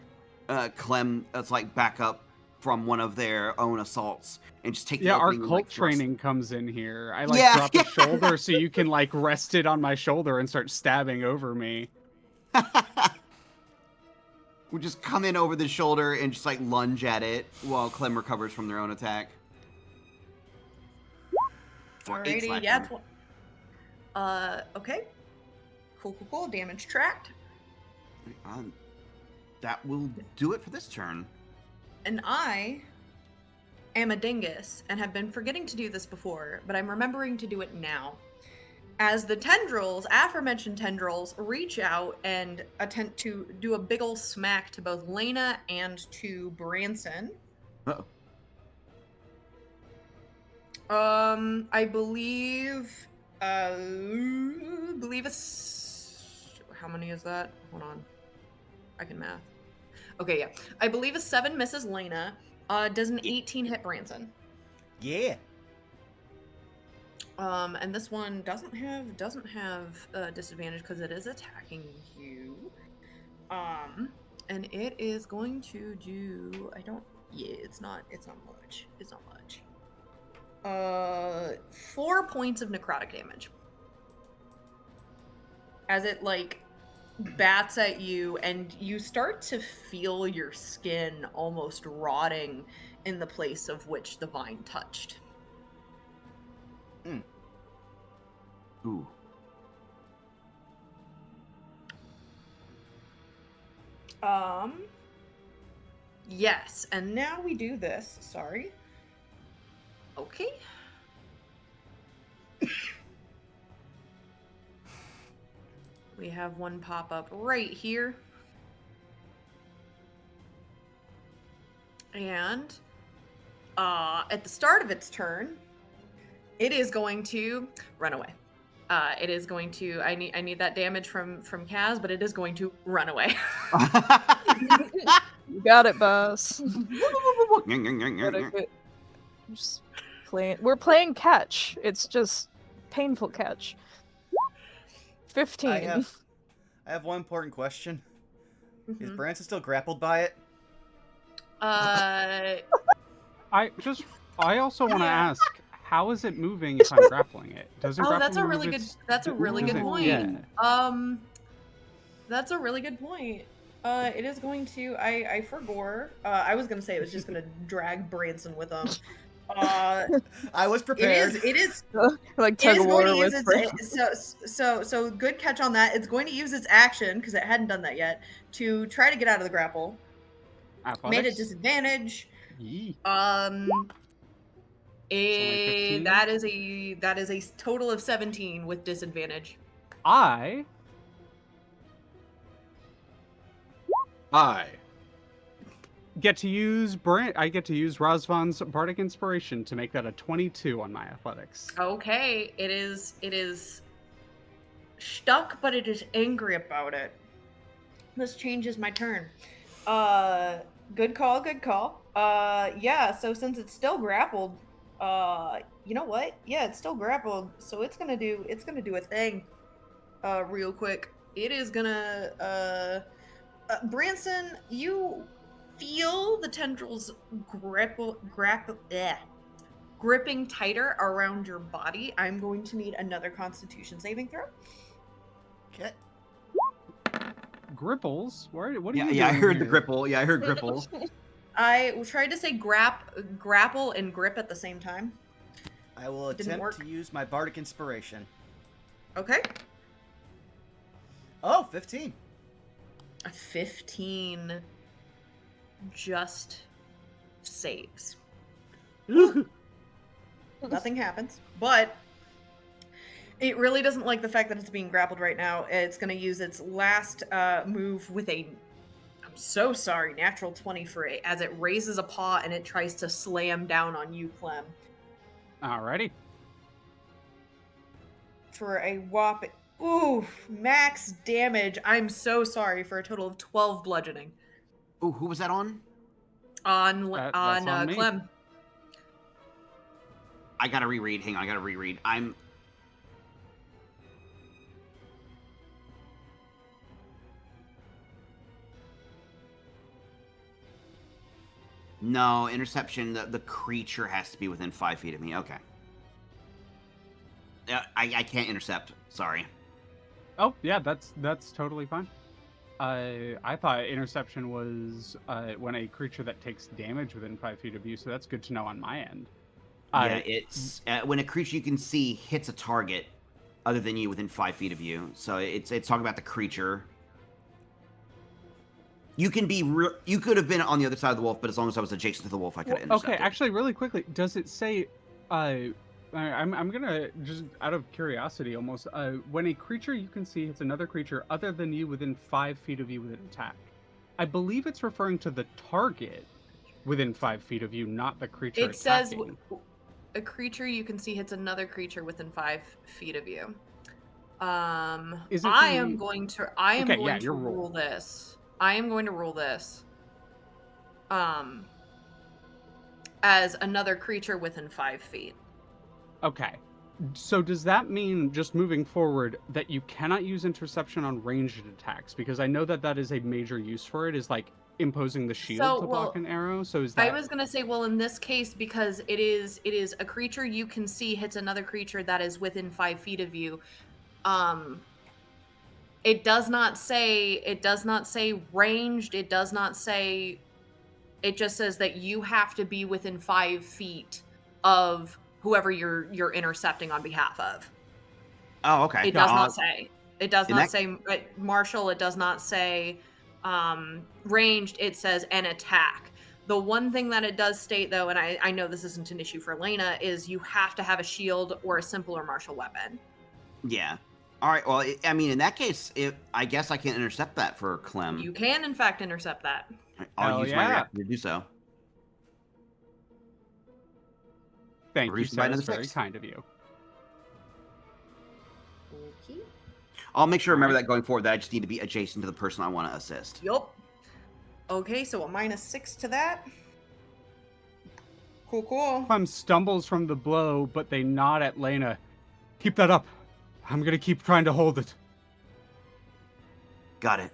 Clem that's like back up from one of their own assaults and just take the Yeah, our opening and, cult like, thrust. training comes in here. I like Yeah, drop yeah. a shoulder so you can like rest it on my shoulder and start stabbing over me. We just come in over the shoulder and just like lunge at it while Clem recovers from their own attack. For 8 Alrighty, slashing. yeah. Okay. Cool. Damage tracked. That will do it for this turn. And I am a dingus and have been forgetting to do this before, but I'm remembering to do it now. As the tendrils, aforementioned tendrils, reach out and attempt to do a big ol' smack to both Lena and to Branson. Uh-oh. I believe it's, how many is that? Hold on. I can math. Okay, yeah. I believe a 7 misses Lena. Does an 18 hit Branson? Yeah. And this one doesn't have disadvantage because it is attacking you. And it is going to do, it's not much. 4 points of necrotic damage. As it like bats at you and you start to feel your skin almost rotting in the place of which the vine touched. Ooh. Yes, and now we do this. Sorry. Okay. We have one pop up right here. And at the start of its turn, it is going to run away. It is going to. I need that damage from Kaz, but it is going to run away. You got it, boss. Just we're playing catch. It's just painful catch. 15. I have one important question. Is Mhm. Branson still grappled by it? I also want to Yeah. ask, how is it moving if I'm grappling it? Doesn't Oh, that's a grappling really move good. its- That's a really good doesn't- point. Yeah. That's a really good point. It is going to. I forgot. I was gonna say it was just gonna drag Branson with them. I was It prepared. is. Like It tug is of going war to use with its so good catch on that. It's going to use its action because it hadn't done that yet to try to get out of the grapple. Made a Athletics? disadvantage. Yee. That only 15? is a total of 17 with disadvantage. I get to use Razvan's Bardic Inspiration to make that a 22 on my athletics. Okay, it is stuck, but it is angry about it. This changes my turn. Good call. Yeah, so since it's still grappled, you know what? Yeah, it's still grappled, so it's gonna do a thing. Real quick. It is gonna Branson, you feel the tendrils gripping tighter around your body. I'm going to need another Constitution saving throw. Okay. Gripples? What are you doing Yeah, I heard the here? gripple. Yeah, I heard gripple. I tried to say grapple and grip at the same time. I will Didn't attempt work. to use my Bardic Inspiration. Okay. Oh, 15. A 15 just saves. Nothing happens, but it really doesn't like the fact that it's being grappled right now. It's going to use its last move with a, I'm so sorry, natural 20 for it, as it raises a paw and it tries to slam down on you, Clem. Alrighty. for a whopping max damage. I'm so sorry, for a total of 12 bludgeoning Ooh, who was that on? on That's on me. Clem. I gotta reread. Hang on, I gotta reread. No, interception, the creature has to be within 5 feet of me. Okay. I can't intercept. Sorry. Oh yeah, that's totally fine. I thought interception was when a creature that takes damage within 5 feet of you, so that's good to know on my end. Yeah, it's when a creature you can see hits a target other than you within 5 feet of you. So it's talking about the creature. You can be you could have been on the other side of the wolf, but as long as I was adjacent to the wolf, I could have intercepted. Okay, actually, really quickly, does it say? I'm gonna just out of curiosity, almost. When a creature you can see hits another creature other than you within 5 feet of you with an attack, I believe it's referring to the target within 5 feet of you, not the creature. It says attacking. a creature you can see hits another creature within 5 feet of you. Is it I am going to rule. rule this. I am going to rule this as another creature within 5 feet. Okay. So does that mean, just moving forward, that you cannot use interception on ranged attacks? Because I know that is a major use for it, is like imposing the shield to block an arrow. So is that... I was gonna say, well, in this case, because it is a creature you can see hits another creature that is within 5 feet of you. It does not say ranged. It does not say. It just says that you have to be within 5 feet of whoever you're intercepting on behalf of. Oh, okay. It does not say. It does not say martial. It does not say ranged. It says an attack. The one thing that it does state, though, and I know this isn't an issue for Elena, is you have to have a shield or a simpler martial weapon. Yeah. All right. Well, I mean, in that case, I guess I can intercept that for Clem. You can, in fact, intercept that. I'll use my reaction to do so. Thank you, sir. That's very kind of you. Okay. I'll make sure to remember that going forward, that I just need to be adjacent to the person I want to assist. Yup. Okay, so a -6 to that. Cool. Clem stumbles from the blow, but they nod at Lena. Keep that up. I'm gonna keep trying to hold it. Got it.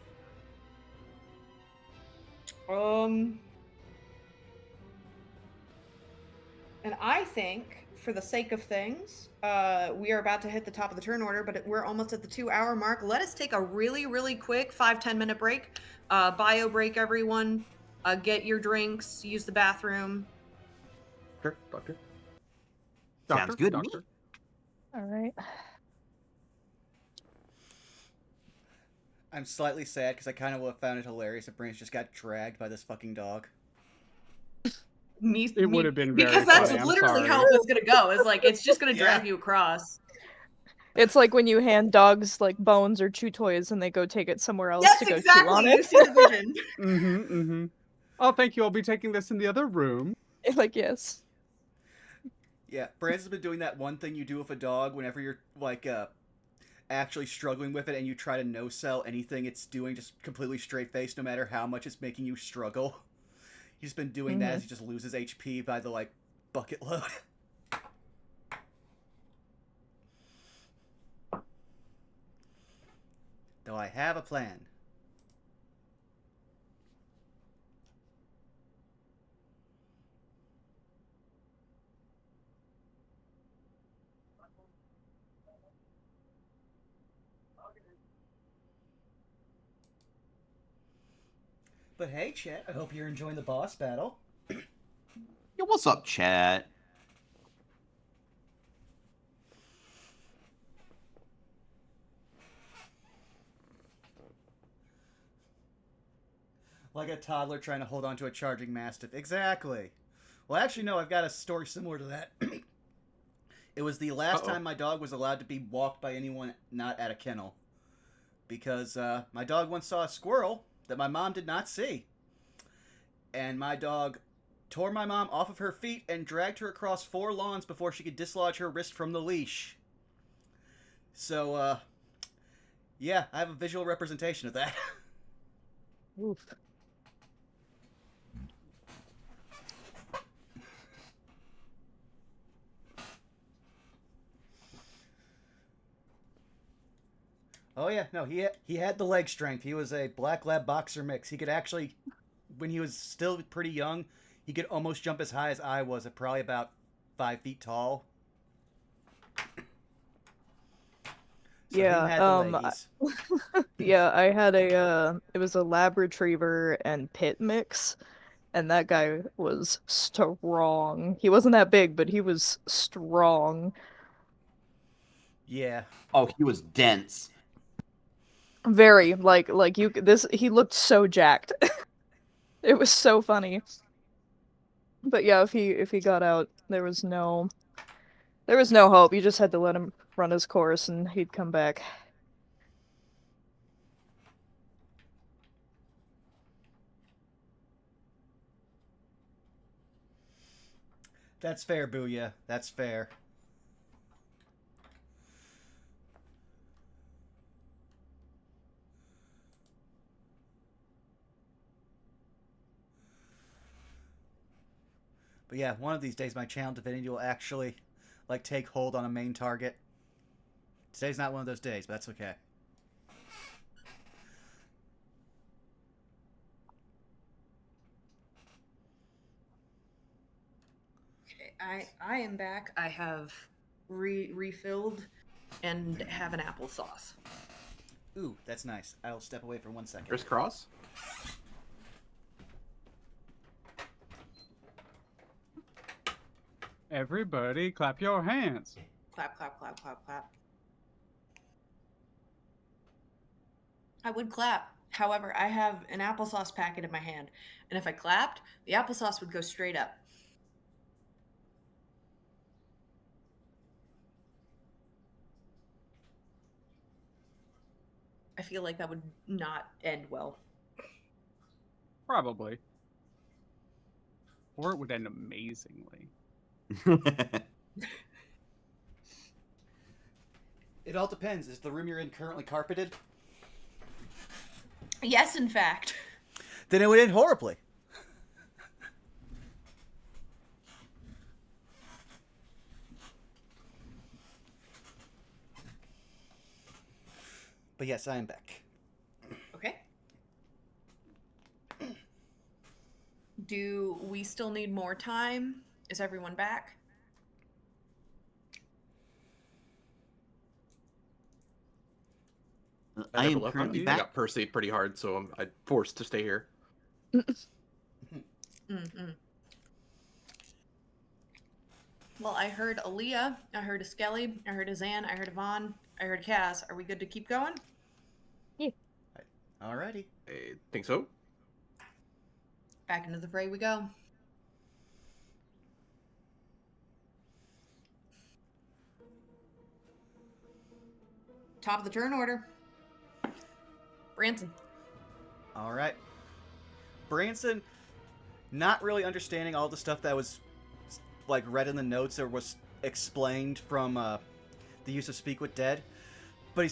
And I think, for the sake of things, we are about to hit the top of the turn order, but we're almost at the 2-hour mark. Let us take a really, really quick 5-10 minute break. Bio break, everyone. Get your drinks, use the bathroom. Sure, doctor. Sounds good. All right. I'm slightly sad because I kind of would have found it hilarious if Branch just got dragged by this fucking dog. It would have been very because that's funny, literally how it was gonna go. It's like it's just gonna drag you across. It's like when you hand dogs like bones or chew toys and they go take it somewhere else to go chew on You it. see the vision. Oh, thank you. I'll be taking this in the other room. Like, yes. Yeah, Branch has been doing that one thing you do with a dog whenever you're like actually struggling with it and you try to no-sell anything it's doing just completely straight-faced no matter how much it's making you struggle. He's been doing that as he just loses HP by the, like, bucket load. Though I have a plan. But hey, chat, I hope you're enjoying the boss battle. Yeah, what's up, chat? Like a toddler trying to hold on to a charging mastiff. Exactly. Well, actually, no, I've got a story similar to that. It was the last time my dog was allowed to be walked by anyone not at a kennel. Because my dog once saw a squirrel that my mom did not see. And my dog tore my mom off of her feet and dragged her across 4 lawns before she could dislodge her wrist from the leash. So, yeah, I have a visual representation of that. Oof. Oh yeah, no, he had the leg strength. He was a black lab boxer mix. He could actually, when he was still pretty young, he could almost jump as high as I was at probably about 5 feet tall. So Yeah, him had the leggies. yeah, I had it was a lab retriever and pit mix, and that guy was strong. He wasn't that big, but he was strong. Yeah. Oh, he was dense. Very, like you this he looked so jacked. It was so funny. But yeah, if he got out, there was no hope. You just had to let him run his course and he'd come back. That's fair, Booyah. That's fair. But yeah, one of these days my channel divinity will actually like take hold on a main target. Today's not one of those days, but that's okay. Okay, I am back. I have refilled and have an applesauce. Ooh, that's nice. I'll step away for 1 second. Crisscross. Everybody, clap your hands. Clap, clap, clap, clap, clap. I would clap. However, I have an applesauce packet in my hand, and if I clapped, the applesauce would go straight up. I feel like that would not end well. Probably. Or it would end amazingly. It all depends. Is the room you're in currently carpeted? Yes, in fact. Then it would end horribly. But yes, I am back. Okay. Do we still need more time? Is everyone back? I never am left. currently I back. got Percy pretty hard, so I'm forced to stay here. Mm-mm. Well, I heard Aaliyah, I heard a Skelly, I heard a Zan, I heard a Vaughn, I heard a Kaz. Are we good to keep going? Alrighty. I think so. Back into the fray we go. Top of the turn order. Branson. Alright. Branson, not really understanding all the stuff that was like read in the notes or was explained from the use of Speak with Dead, but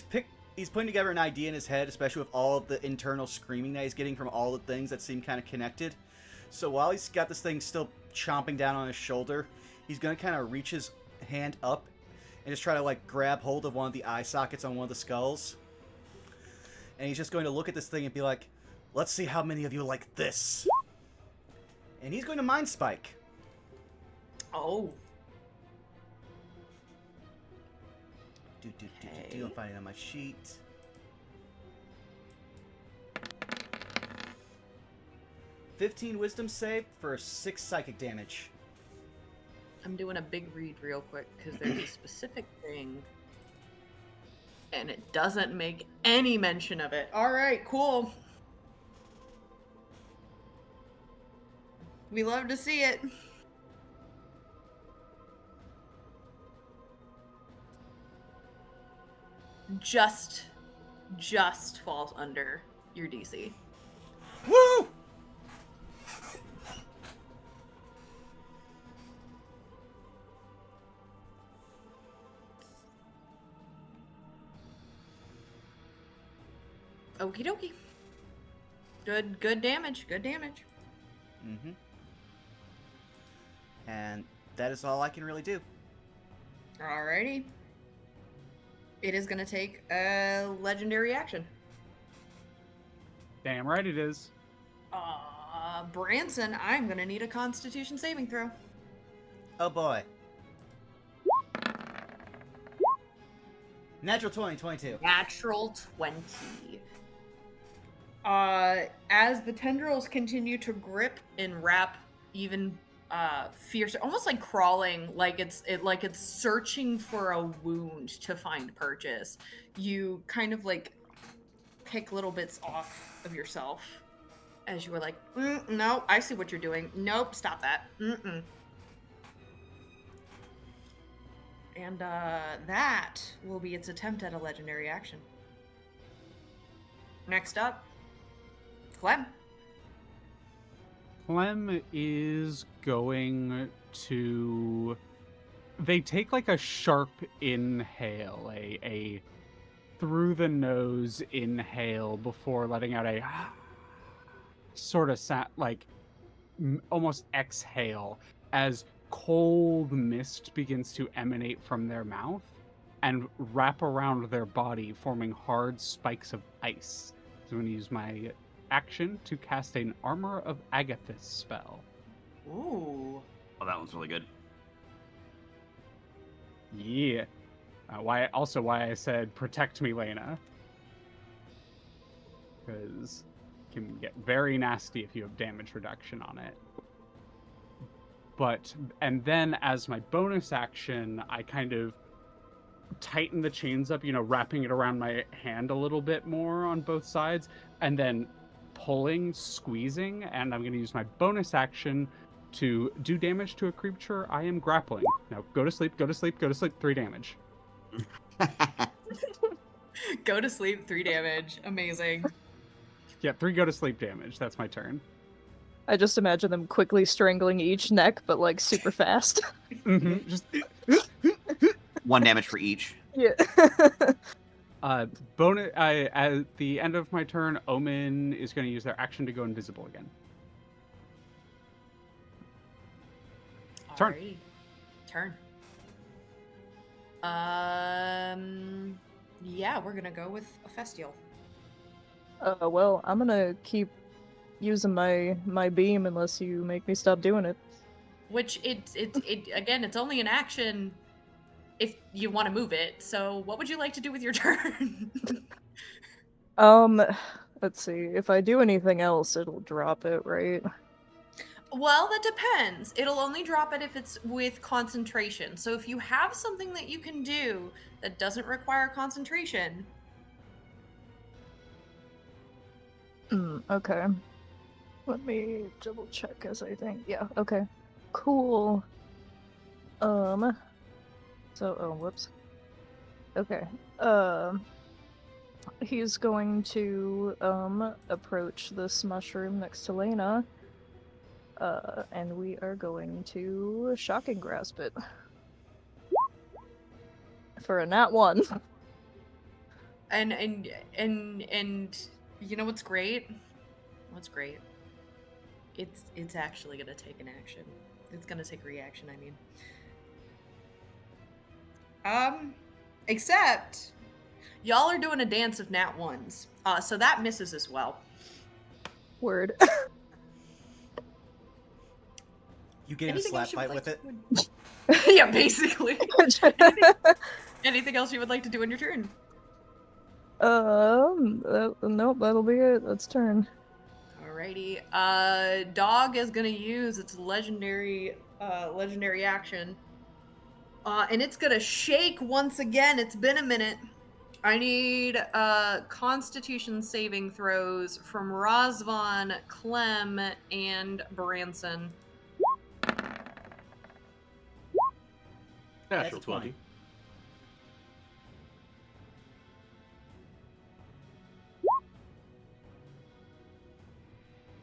he's putting together an idea in his head, especially with all of the internal screaming that he's getting from all the things that seem kind of connected. So while he's got this thing still chomping down on his shoulder, he's going to kind of reach his hand up and just try to like grab hold of one of the eye sockets on one of the skulls. And he's just going to look at this thing and be like, let's see how many of you like this. And he's going to Mind Spike. Oh. I'm finding it on my sheet. $15 wisdom save for 6 psychic damage. I'm doing a big read real quick because there's a specific thing and it doesn't make any mention of it. All right, cool. We love to see it. Just falls under your DC. Woo! Okie dokie. Good damage. Good damage. Mm-hmm. And that is all I can really do. Alrighty. It is gonna take a legendary action. Damn right it is. Branson, I'm gonna need a Constitution saving throw. Oh boy. Natural 20, 22. Natural 20. As the tendrils continue to grip and wrap even fiercer, almost like crawling, like it's searching for a wound to find purchase. You kind of like pick little bits off of yourself as you were like, no, I see what you're doing. Nope, stop that. Mm-mm. And that will be its attempt at a legendary action. Next up, Clem. Clem is going to... They take like a sharp inhale, a through the nose inhale before letting out a sort of like almost exhale as cold mist begins to emanate from their mouth and wrap around their body, forming hard spikes of ice. So I'm going to use my action to cast an Armor of Agathis spell. Ooh. Oh, that one's really good. Yeah. Why I said protect me, Lena. Because it can get very nasty if you have damage reduction on it. And then as my bonus action, I kind of tighten the chains up, wrapping it around my hand a little bit more on both sides, and then pulling, squeezing, and I'm going to use my bonus action to do damage to a creature I am grappling. Now, go to sleep, 3 damage. Go to sleep, 3 damage. Amazing. Yeah, 3 go to sleep damage. That's my turn. I just imagine them quickly strangling each neck, but like super fast. Mm-hmm. Just 1 damage for each. Yeah. Bonus. At the end of my turn, Omen is going to use their action to go invisible again. Turn. Alrighty. Turn. Yeah, we're gonna go with a Festial. Well, I'm gonna keep using my beam unless you make me stop doing it. Which it again, it's only an action if you want to move it. So what would you like to do with your turn? Let's see. If I do anything else, it'll drop it, right? Well, that depends. It'll only drop it if it's with concentration. So if you have something that you can do that doesn't require concentration. Okay. Let me double check as I think. Yeah, okay. Cool. So, whoops. Okay. He's going to, approach this mushroom next to Lena. And we are going to shocking grasp it. For a nat 1. And you know what's great? What's great? It's actually gonna take an action. It's gonna take reaction, I mean. Except y'all are doing a dance of nat 1s. So that misses as well. Word. You get in a slap fight with it? Yeah, basically. Anything else you would like to do on your turn? Nope, that'll be it. Let's turn. Alrighty. Dog is gonna use its legendary action. And it's gonna shake once again. It's been a minute. I need Constitution saving throws from Razvan, Clem, and Branson. Natural 20.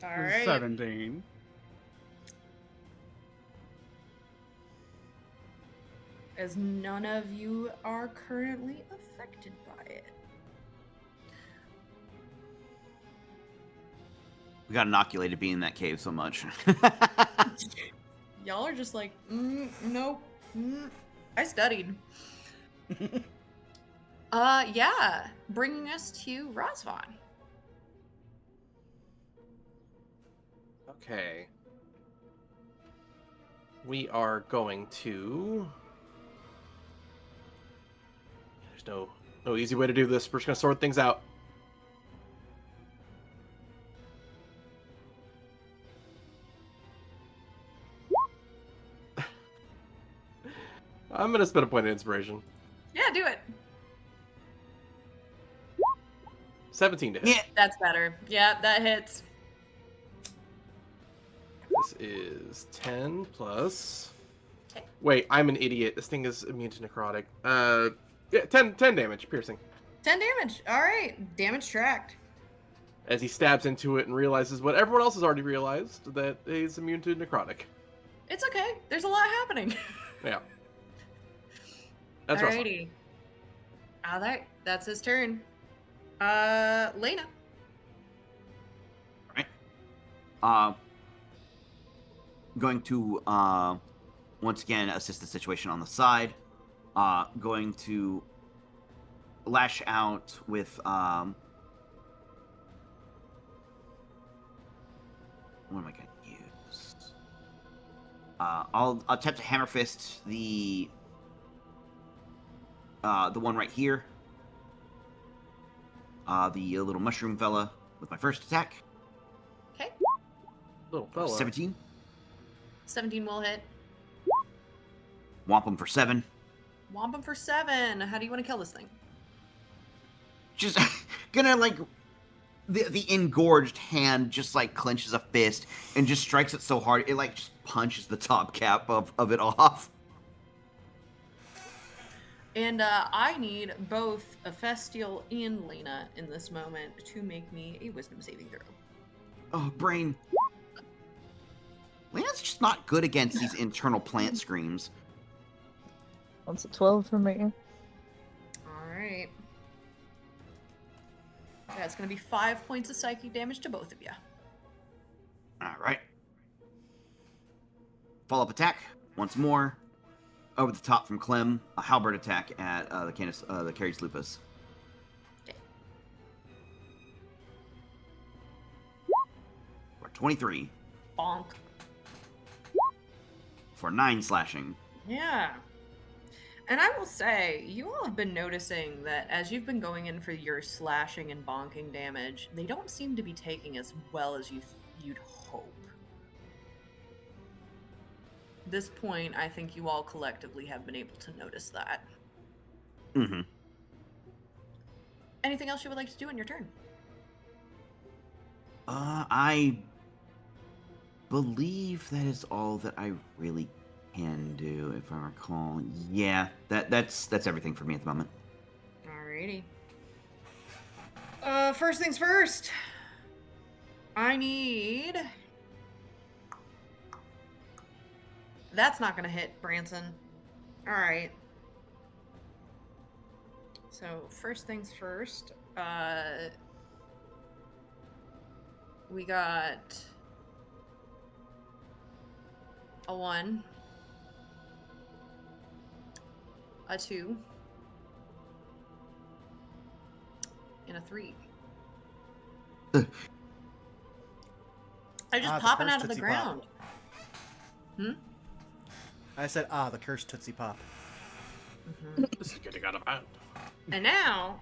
All right. 17. As none of you are currently affected by it. We got inoculated being in that cave so much. Y'all are just like, nope. I studied. Yeah. Bringing us to Rosvon. Okay. We are going to... There's no easy way to do this. We're just going to sort things out. I'm going to spend a point of inspiration. Yeah, do it. 17 to hit. Yeah. That's better. Yeah, that hits. This is 10 plus... Okay. Wait, I'm an idiot. This thing is immune to necrotic. Yeah, 10 damage, piercing. 10 damage. All right. Damage tracked. As he stabs into it and realizes what everyone else has already realized, that he's immune to necrotic. It's okay. There's a lot happening. Yeah. That's Russell. Alrighty. All right. That's his turn. Lena. Going to once again assist the situation on the side. Going to lash out with what am I going to use? I'll attempt to hammer fist the one right here. The little mushroom fella with my first attack. Okay. Little fella. 17. 17 will hit. Whomp him for 7. Womp him for 7. How do you want to kill this thing? Just gonna like the engorged hand just like clenches a fist and just strikes it so hard it like just punches the top cap of it off. And I need both Ephestial and Lena in this moment to make me a wisdom saving throw. Oh, brain. Lena's just not good against these internal plant screams. That's a 12 for me. Alright. That's going to be 5 points of psychic damage to both of you. Alright. Follow-up attack. Once more. Over the top from Clem. A halberd attack at the Caries Lupus. Okay. For 23. Bonk. For 9 slashing. Yeah. And I will say, you all have been noticing that as you've been going in for your slashing and bonking damage, they don't seem to be taking as well as you'd hope. At this point, I think you all collectively have been able to notice that. Mm-hmm. Anything else you would like to do in your turn? I believe that is all that I really can do, if I recall. Yeah, that's everything for me at the moment. Alrighty. First things first. I need... That's not gonna hit, Branson. Alright. So, first things first. We got... a 1. A 2. And a 3. They're just popping out of the Tootsie ground. Pop. I said, the cursed Tootsie Pop. This is getting out of hand. And now,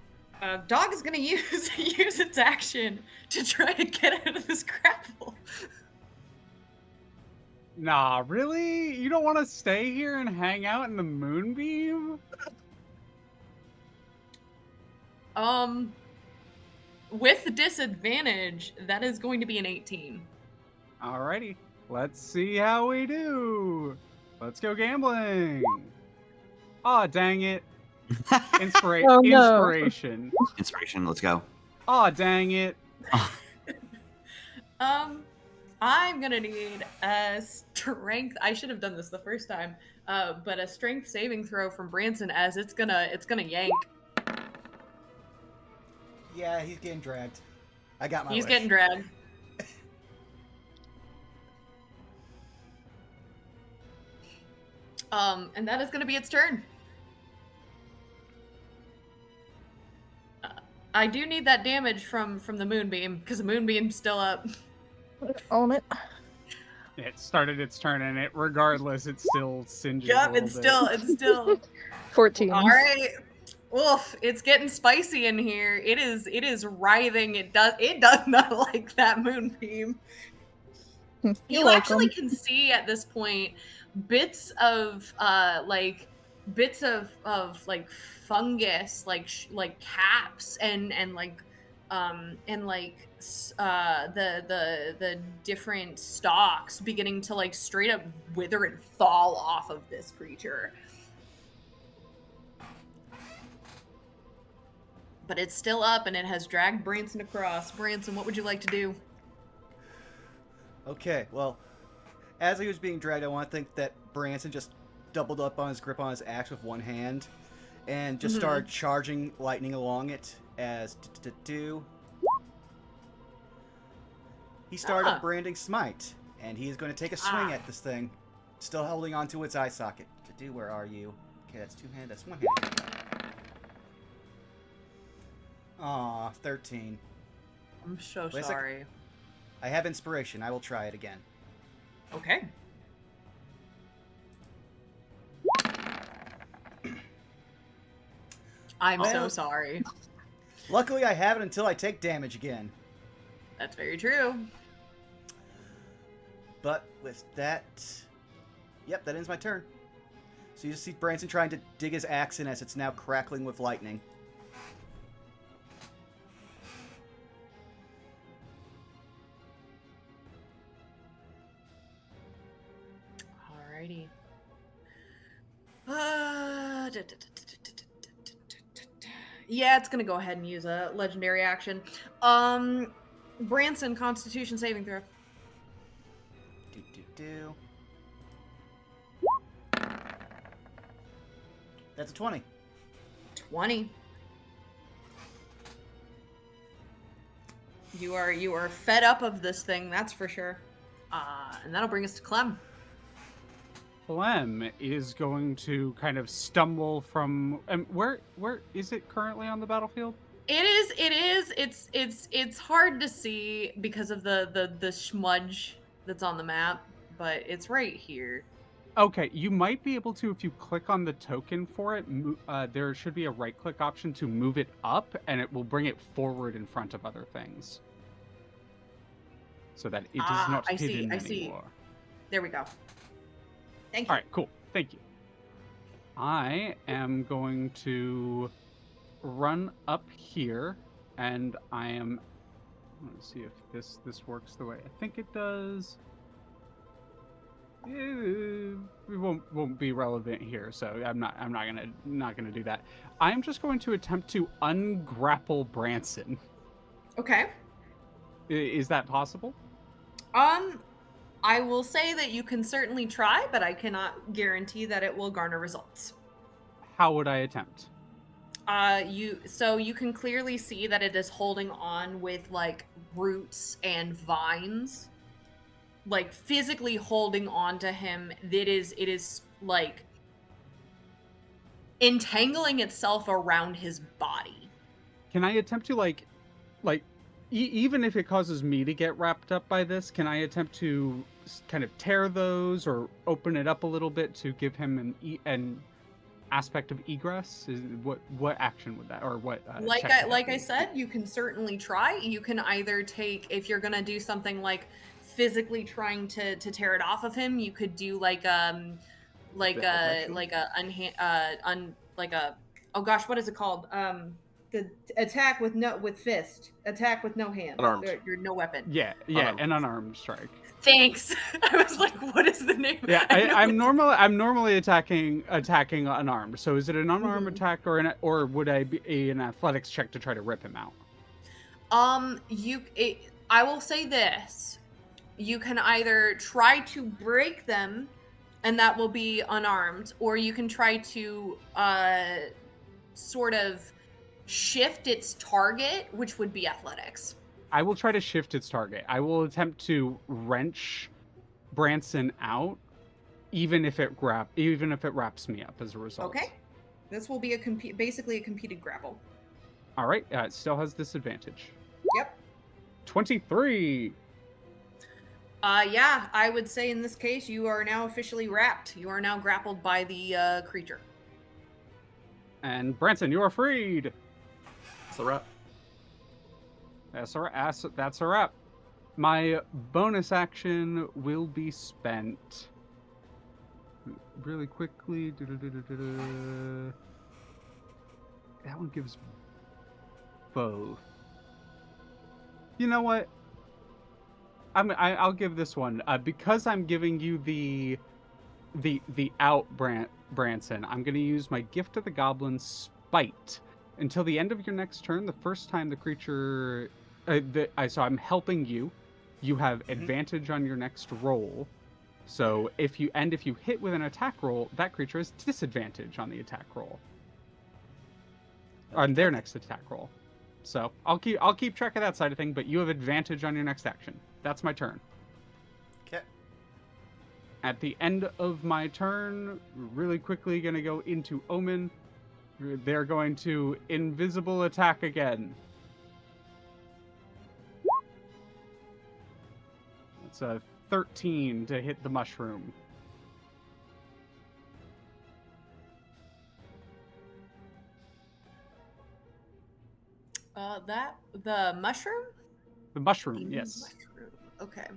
Dog is gonna use its action to try to get out of this grapple. Nah, really? You don't want to stay here and hang out in the moonbeam? With disadvantage, that is going to be an 18. Alrighty, let's see how we do. Let's go gambling. Aw, dang it. Oh, no. Inspiration. Inspiration, let's go. Aw, dang it. I'm gonna need a strength. I should have done this the first time, but a strength saving throw from Branson as it's gonna yank. Yeah, he's getting dragged. I got my He's wish. getting dragged. And that is going to be its turn. I do need that damage from the moonbeam because the moonbeam's still up. Own it. It started its turn, and regardless, it still singes a Yep, little bit. it's still 14. All right. Oof, it's getting spicy in here. It is writhing. It does not like that moonbeam. You actually can see at this point bits of fungus, like caps and the different stalks beginning to like straight up wither and fall off of this creature. But it's still up and it has dragged Branson across. Branson, what would you like to do? Okay, well, as he was being dragged, I want to think that Branson just doubled up on his grip on his axe with one hand and just started charging lightning along it as he started a branding smite, and he is going to take a swing at this thing, still holding onto its eye socket. Where are you? Okay, that's two hand. That's one hand. Aw, 13. I'm so Wait a sorry. I have inspiration. I will try it again. Okay. I'm so sorry. Luckily, I have it until I take damage again. That's very true. But with that... Yep, that ends my turn. So you just see Branson trying to dig his axe in as it's now crackling with lightning. Alrighty. Yeah, it's gonna go ahead and use a legendary action. Branson, Constitution saving throw. That's a 20. 20. You are fed up of this thing, that's for sure. And that'll bring us to Clem. Clem is going to kind of stumble from. Where is it currently on the battlefield? It is. It's hard to see because of the smudge that's on the map, but it's right here. Okay, you might be able to, if you click on the token for it, there should be a right-click option to move it up, and it will bring it forward in front of other things. So that it is not hidden anymore. There we go. Thank you. All right, cool. Thank you. I am going to run up here, and I am... Let's see if this works the way I think it does. It won't be relevant here, so I'm not gonna do that. I'm just going to attempt to ungrapple Branson. Okay. Is that possible? I will say that you can certainly try, but I cannot guarantee that it will garner results. How would I attempt? You can clearly see that it is holding on with like roots and vines. Like physically holding on to him. It is like entangling itself around his body. Can I attempt to even if it causes me to get wrapped up by this, can I attempt to kind of tear those or open it up a little bit to give him an aspect of egress? What action would that, or what? I said, you can certainly try. You can either take, if you're gonna do something like physically trying to tear it off of him, you could do oh gosh, what is it called? The attack with fist, attack with no hand, unarmed. You're no weapon. Yeah, unarmed. An unarmed strike. Thanks. I was like, what is the name? Yeah, I'm normally attacking unarmed. So is it an unarmed attack or would I be an athletics check to try to rip him out? I will say this. You can either try to break them, and that will be unarmed, or you can try to sort of shift its target, which would be athletics. I will try to shift its target. I will attempt to wrench Branson out, even if it wraps me up as a result. Okay. This will be basically a competed grapple. All right. It still has disadvantage. Yep. 23. Yeah, I would say in this case you are now officially wrapped. You are now grappled by the creature. And Branson, you are freed. It's a wrap. That's a wrap. My bonus action will be spent really quickly. That one gives both. You know what? I'll give this one because I'm giving you the out Branson. I'm going to use my Gift of the Goblin Spite until the end of your next turn. The first time the creature, so I'm helping you. You have advantage on your next roll. So if you hit with an attack roll, that creature has disadvantage on the attack roll. On their next attack roll. So I'll keep track of that side of thing, but you have advantage on your next action. That's my turn. Okay. At the end of my turn, really quickly gonna go into Omen. They're going to invisible attack again. It's a 13 to hit the mushroom. The mushroom? The mushroom, yes. Mushroom. Okay.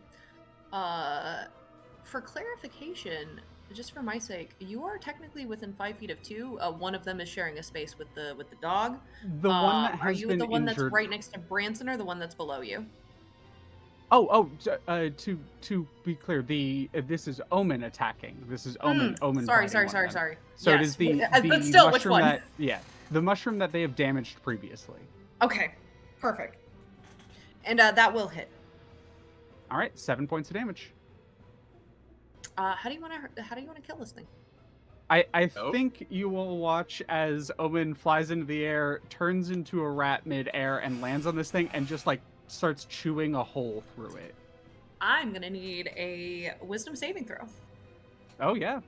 For clarification, just for my sake, you are technically within 5 feet of two. One of them is sharing a space with the dog. The one that has are you been the one injured... that's right next to Branson, or the one that's below you? To be clear, this is Omen attacking. This is Omen. Sorry. So Yes. it is the but still, which mushroom one? the mushroom that they have damaged previously. Okay, perfect. And that will hit. All right, 7 points of damage. How do you want to kill this thing? I think you will watch as Omen flies into the air, turns into a rat mid-air, and lands on this thing, and just like starts chewing a hole through it. I'm gonna need a wisdom saving throw. Oh yeah.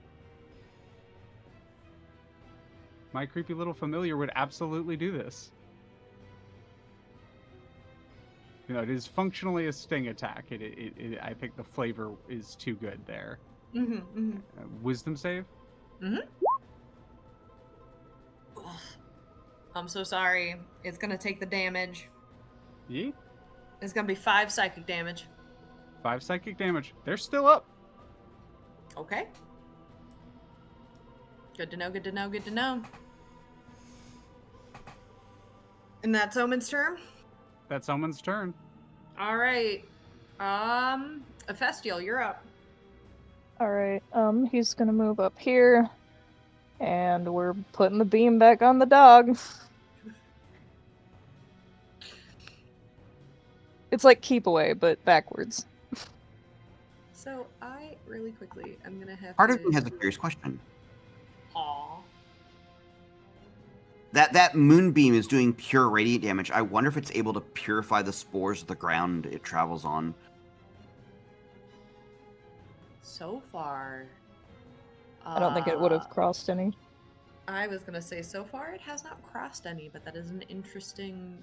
My creepy little familiar would absolutely do this. You know, it is functionally a sting attack. I think the flavor is too good there. Wisdom save? I'm so sorry. It's gonna take the damage. Yee? It's gonna be 5 psychic damage. 5 psychic damage. They're still up. Okay. Good to know. And that's Omen's turn? That's Omen's turn. Alright. Ephestial, you're up. Alright, he's gonna move up here. And we're putting the beam back on the dog. It's like keep away, but backwards. So I really quickly, I'm gonna have Part to... of me has a curious question. Aww. That moonbeam is doing pure radiant damage. I wonder if it's able to purify the spores of the ground it travels on. So far... I don't think it would have crossed any. I was gonna say, so far it has not crossed any, but that is an interesting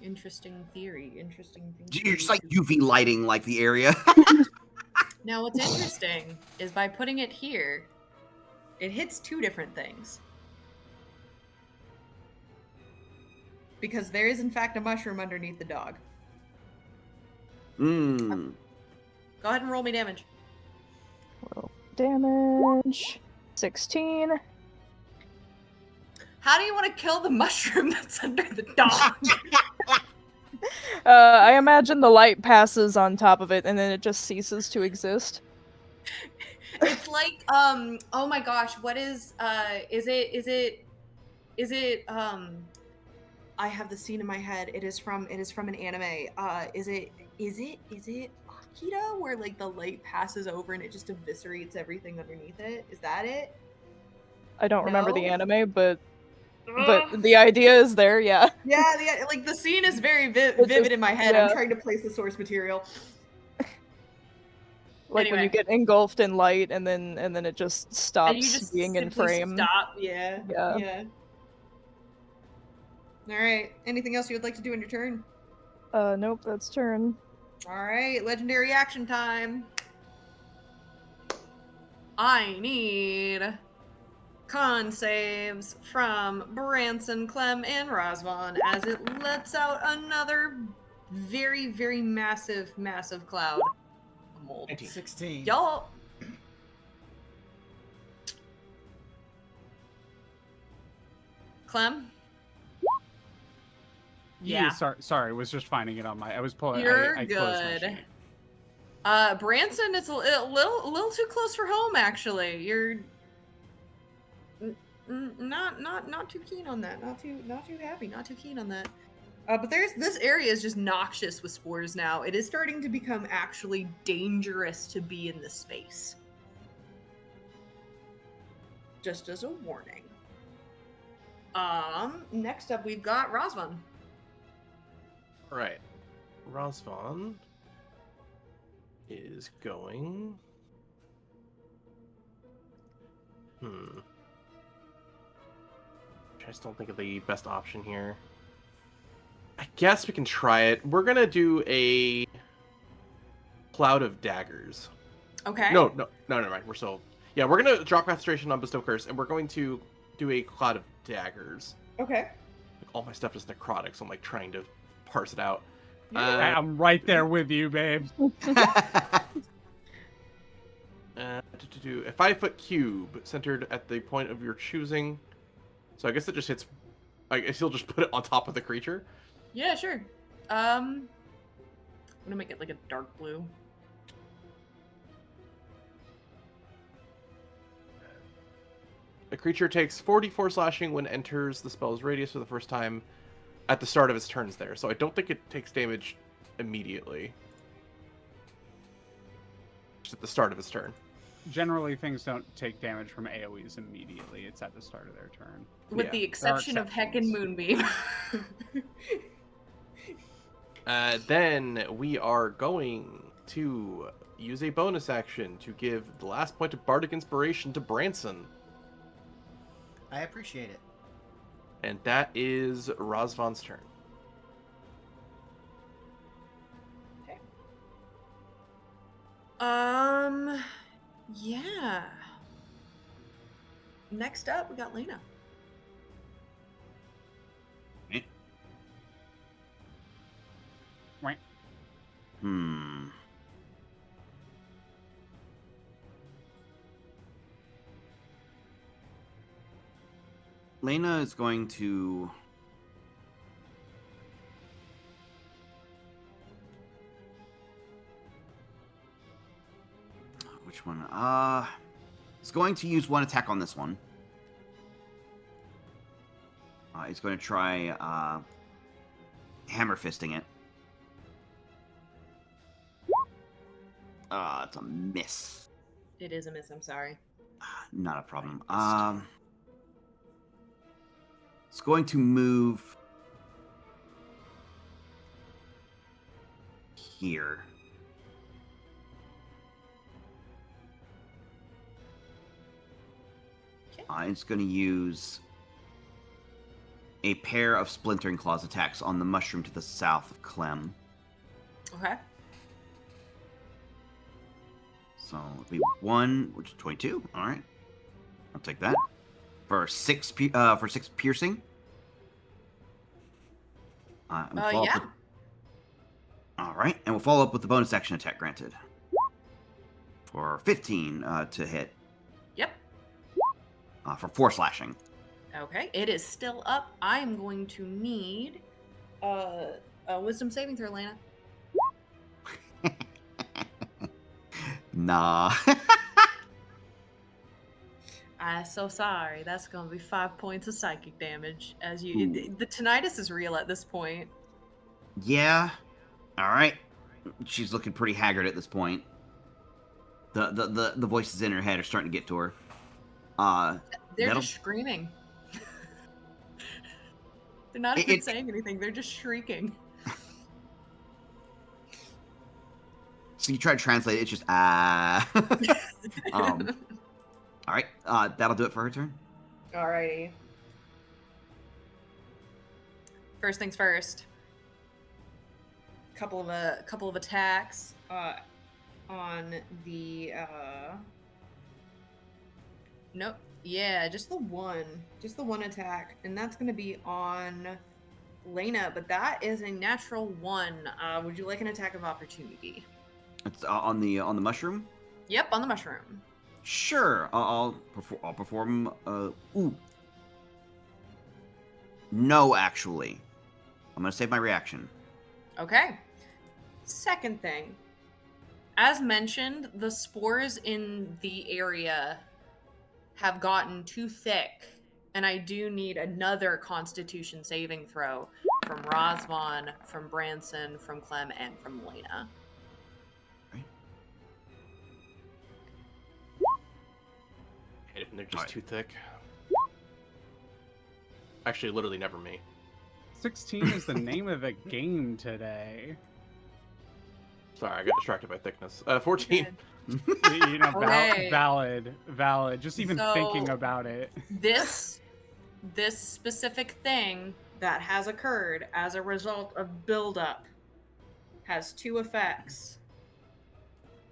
theory. Interesting thing. You're just like UV lighting like the area. Now, what's interesting is by putting it here, it hits 2 different things. Because there is, in fact, a mushroom underneath the dog. Mmm. Go ahead and roll me damage. Roll damage. 16. How do you want to kill the mushroom that's under the dog? I imagine the light passes on top of it and then it just ceases to exist. It's like, oh my gosh, what is it, I have the scene in my head. It is from an anime. Is it Akira, where like the light passes over and it just eviscerates everything underneath it? Is that it? I don't remember the No? anime, but the idea is there, yeah. Yeah, like the scene is very vivid in my head. Yeah. I'm trying to place the source material. Like when you Anyway. get engulfed in light and then it just And stops you just being in simply frame. stop. Yeah. Yeah. Yeah. All right. Anything else you would like to do in your turn? Nope, that's turn. All right. Legendary action time. I need con saves from Branson, Clem, and Rosvon as it lets out another very, very massive, massive cloud of mold. 16. Y'all. Clem? Yeah. Sorry, was just finding it on my. I was pulling. You're I closed my good. sheet. Branson, it's a little too close for home. Actually, you're not too keen on that. Not too happy. Not too keen on that. But this area is just noxious with spores now. It is starting to become actually dangerous to be in this space. Just as a warning. Next up we've got Rosvan. All right, Rosvan is going. I just don't think of the best option here. I guess we can try it. We're gonna do a cloud of daggers. Okay. No, never mind. We're gonna drop concentration on bestow curse, and we're going to do a cloud of daggers. Okay. Like, all my stuff is necrotic, so I'm like trying to parse it out. I'm right there with you, babe. A 5-foot cube centered at the point of your choosing. So I guess it just hits. I guess you'll just put it on top of the creature. Yeah, sure. I'm gonna make it like a dark blue. The creature takes 44 slashing when enters the spell's radius for the first time at the start of its turns there. So I don't think it takes damage immediately. Just at the start of its turn. Generally, things don't take damage from AoEs immediately. It's at the start of their turn. With Yeah, the exception of Heckin' exceptions. Moonbeam. Then we are going to use a bonus action to give the last point of Bardic Inspiration to Branson. I appreciate it. And that is Rosvan's turn. Okay. Yeah. Next up, we got Lena. Lena is going to which one? It's going to use one attack on this one. He's going to try hammer fisting it. It's a miss. It is a miss, I'm sorry. Not a problem. It's going to move here. Okay. It's going to use a pair of Splintering Claws attacks on the mushroom to the south of Clem. Okay. So it'll be 1, which is 22. All right, I'll take that for 6 piercing. And we'll follow up Yeah. with- all right, and we'll follow up with the bonus action attack granted for 15 to hit. Yep. For 4 slashing. Okay. It is still up. I am going to need a wisdom saving throw, Lena. Nah. I'm so sorry. That's going to be 5 points of psychic damage. As you, the tinnitus is real at this point. Yeah. All right. She's looking pretty haggard at this point. The voices in her head are starting to get to her. They're that'll- just screaming. They're not even saying anything. They're just shrieking. So you try to translate it, it's just all right, that'll do it for her turn. Alrighty. First things first. Couple of attacks on the nope. Yeah, just the one attack, and that's gonna be on Lena, but that is a natural 1. Would you like an attack of opportunity? It's on the mushroom. Yep, on the mushroom. Sure, I'll perform. Ooh. No, actually, I'm gonna save my reaction. Okay. Second thing, as mentioned, the spores in the area have gotten too thick, and I do need another Constitution saving throw from Razvan, from Branson, from Clem, and from Lena. And they're just too thick. Actually, literally never me. 16 is the name of the game today. Sorry, I got distracted by thickness. 14. You know, Okay. valid. Just even So- thinking about it. This specific thing that has occurred as a result of buildup has 2 effects.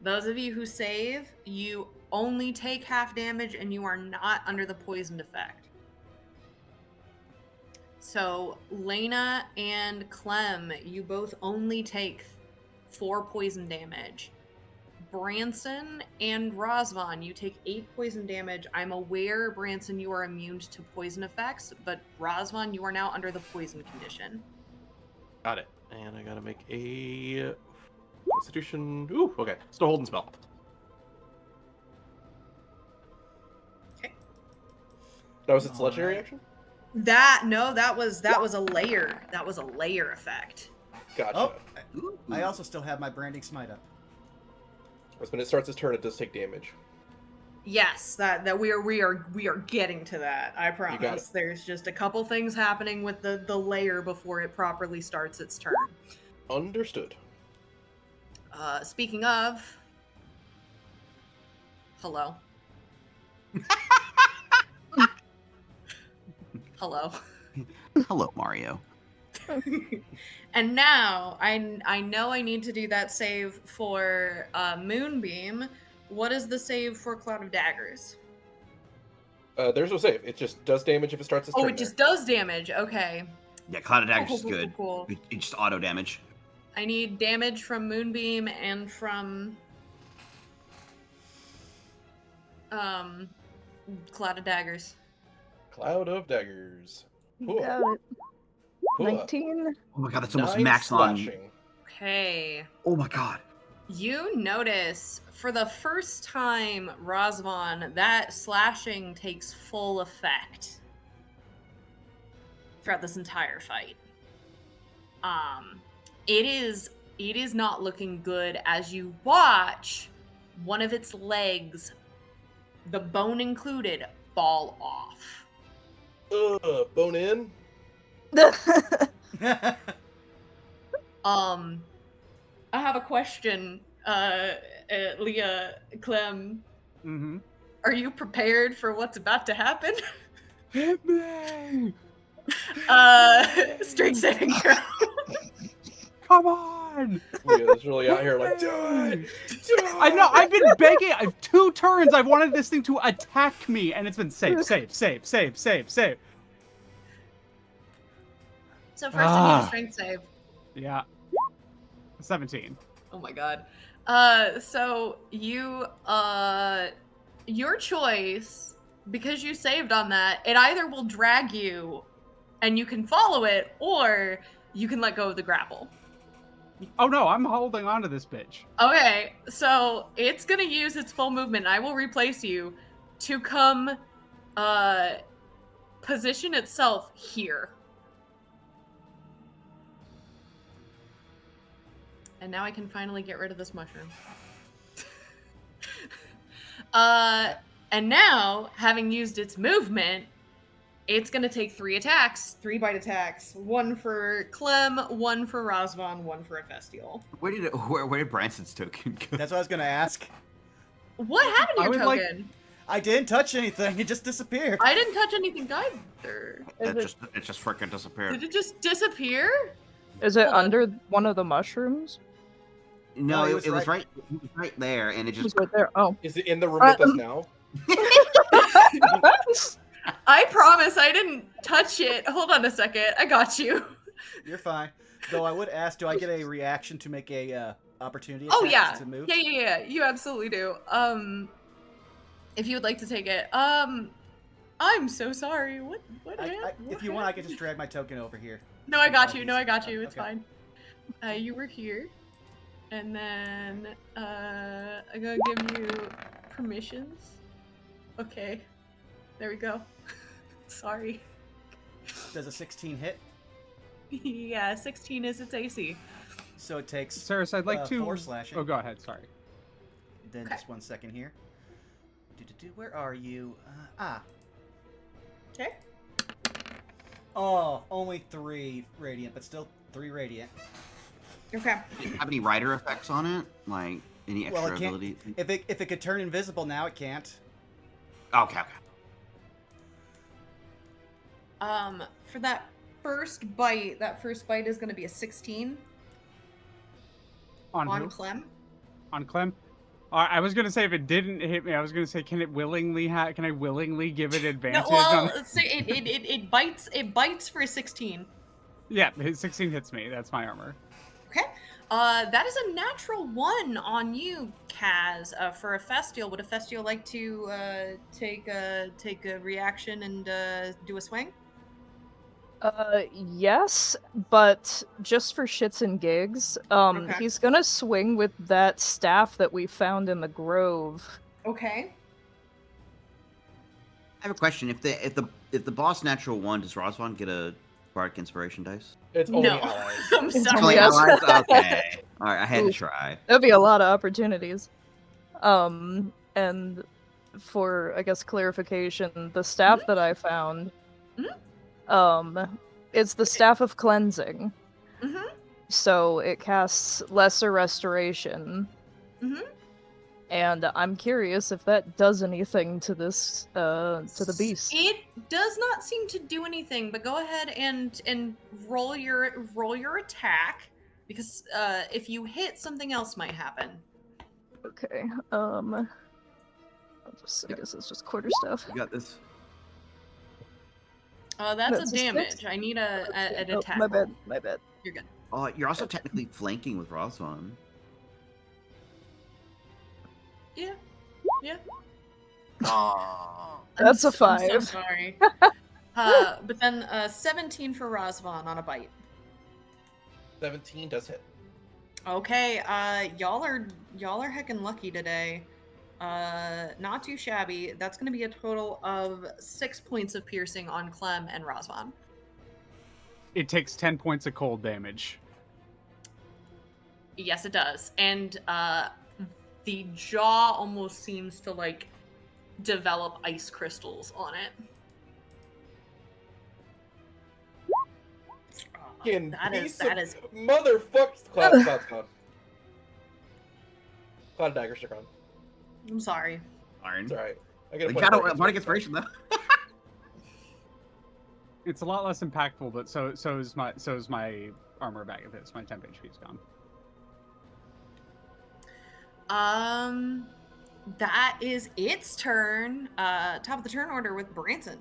Those of you who save, you only take half damage and you are not under the poisoned effect. So Lena and Clem, you both only take 4 poison damage. Branson and Razvan, you take 8 poison damage. I'm aware, Branson, you are immune to poison effects, but Razvan, you are now under the poison condition. Got it. And I gotta make a Constitution. Ooh, okay. Still holding spell. Okay. That was its legendary action? That was a layer. That was a layer effect. Gotcha. Oh, I also still have my branding smite up. Because when it starts its turn, it does take damage. Yes, that we are getting to that. I got promise. it. There's just a couple things happening with the layer before it properly starts its turn. Understood. Speaking of, hello. Hello. Hello, Mario. And now I know I need to do that save for Moonbeam. What is the save for Cloud of Daggers? There's no save. It just does damage if it starts its turn. Oh, it just does damage. Okay. Yeah, Cloud of Daggers is Cool. good. It just auto damage. I need damage from Moonbeam and from Cloud of Daggers. Cloud of Daggers. Cool. Got it. Cool. 19. Oh my god, that's almost 9 max on. slashing. Okay. Oh my god. You notice for the first time, Razvan, that slashing takes full effect throughout this entire fight. It is not looking good as you watch one of its legs, the bone included, fall off. Bone in? I have a question, Leah, Clem. Mm-hmm. Are you prepared for what's about to happen? Hit me! Strength saving throw. Come on! Leah's really out here like, do it! Do it! I know, I've been begging. I've 2 turns. I've wanted this thing to attack me, and it's been save. So first I need a strength save. Yeah. 17. Oh my god. So you, your choice, because you saved on that, it either will drag you and you can follow it, or you can let go of the grapple. Oh no, I'm holding on to this bitch. Okay, so it's gonna use its full movement. I will replace you to come, position itself here. And now I can finally get rid of this mushroom. And now, having used its movement, It's gonna take 3 attacks, 3 bite attacks. 1 for Clem, 1 for Razvan, 1 for Hephaestial. Where did Branson's token go? That's what I was gonna ask. What happened to I your would like- token? I didn't touch anything. It just disappeared. I didn't touch anything either. It just freaking disappeared. Did it just disappear? Is it Hold on. under one of the mushrooms? No, No, it was right there, and it It's just right there. Oh. Is it in the room with us now? I promise I didn't touch it. Hold on a second. I got you. You're fine. Though I would ask, do I get a reaction to make a opportunity attack Oh yeah. to move? Yeah. You absolutely do. If you would like to take it. I'm so sorry. What If you want, I can just drag my token over here. No, I got you. No, I got you. It's Okay. fine. You were here. And then I'm gonna give you permissions. Okay. There we go. Sorry. Does a 16 hit? Yeah, 16 is its AC. So it takes Saris, I'd like to. 4 slashing. Oh, go ahead. Sorry. Then Okay. just 1 second here. Where are you? Okay. Oh, only 3 radiant, but still 3 radiant. Okay. did it have any rider effects on it, like any extra Well, it can't. ability. If it could turn invisible now, it can't. Okay. For that first bite is going to be a 16 On on who? Clem. On Clem. I was gonna say if it didn't hit me, I was gonna say, can I willingly give it No, advantage? well, it bites. It bites for a 16. Yeah, his 16 hits me. That's my armor. Okay. That is a natural 1 on you, Kaz. For a Hephaestial, would a Hephaestial like to take a reaction and do a swing? Yes, but just for shits and gigs, Okay. he's gonna swing with that staff that we found in the grove. Okay. I have a question. If the boss natural 1, does Razvan get a bardic inspiration dice? It's only No. allies. I'm It's sorry. only Only us. allies? Okay. All right, I had to Oof. try. That'd be a lot of opportunities. And for, I guess, clarification, the staff that I found, it's the staff of cleansing. Mhm. So it casts lesser restoration. Mhm. And I'm curious if that does anything to this, to the beast. It does not seem to do anything, but go ahead and roll your attack, because if you hit, something else might happen. Okay. I guess it's just quarter stuff. You got this. That's That's a a damage. 6? I need an Oh, attack. my bad. roll. My bad. You're good. You're also technically flanking with Razvan. Yeah. Yeah. Aww. That's a I'm so 5. sorry. But then 17 for Razvan on a bite. 17 does hit. Okay, y'all are heckin' lucky today. Not too shabby. That's gonna be a total of 6 points of piercing on Clem and Razvan. It takes 10 points of cold damage. Yes, it does. And the jaw almost seems to like develop ice crystals on it. Fucking That is piece of motherfuckers. Cloud. Cloud dagger stick on. I'm sorry. Iron. It's alright. I Like, get got a bardic inspiration though. It's a lot less impactful, but so is my armor bag of hits. My temp HP is gone. That is its turn. Top of the turn order with Branson.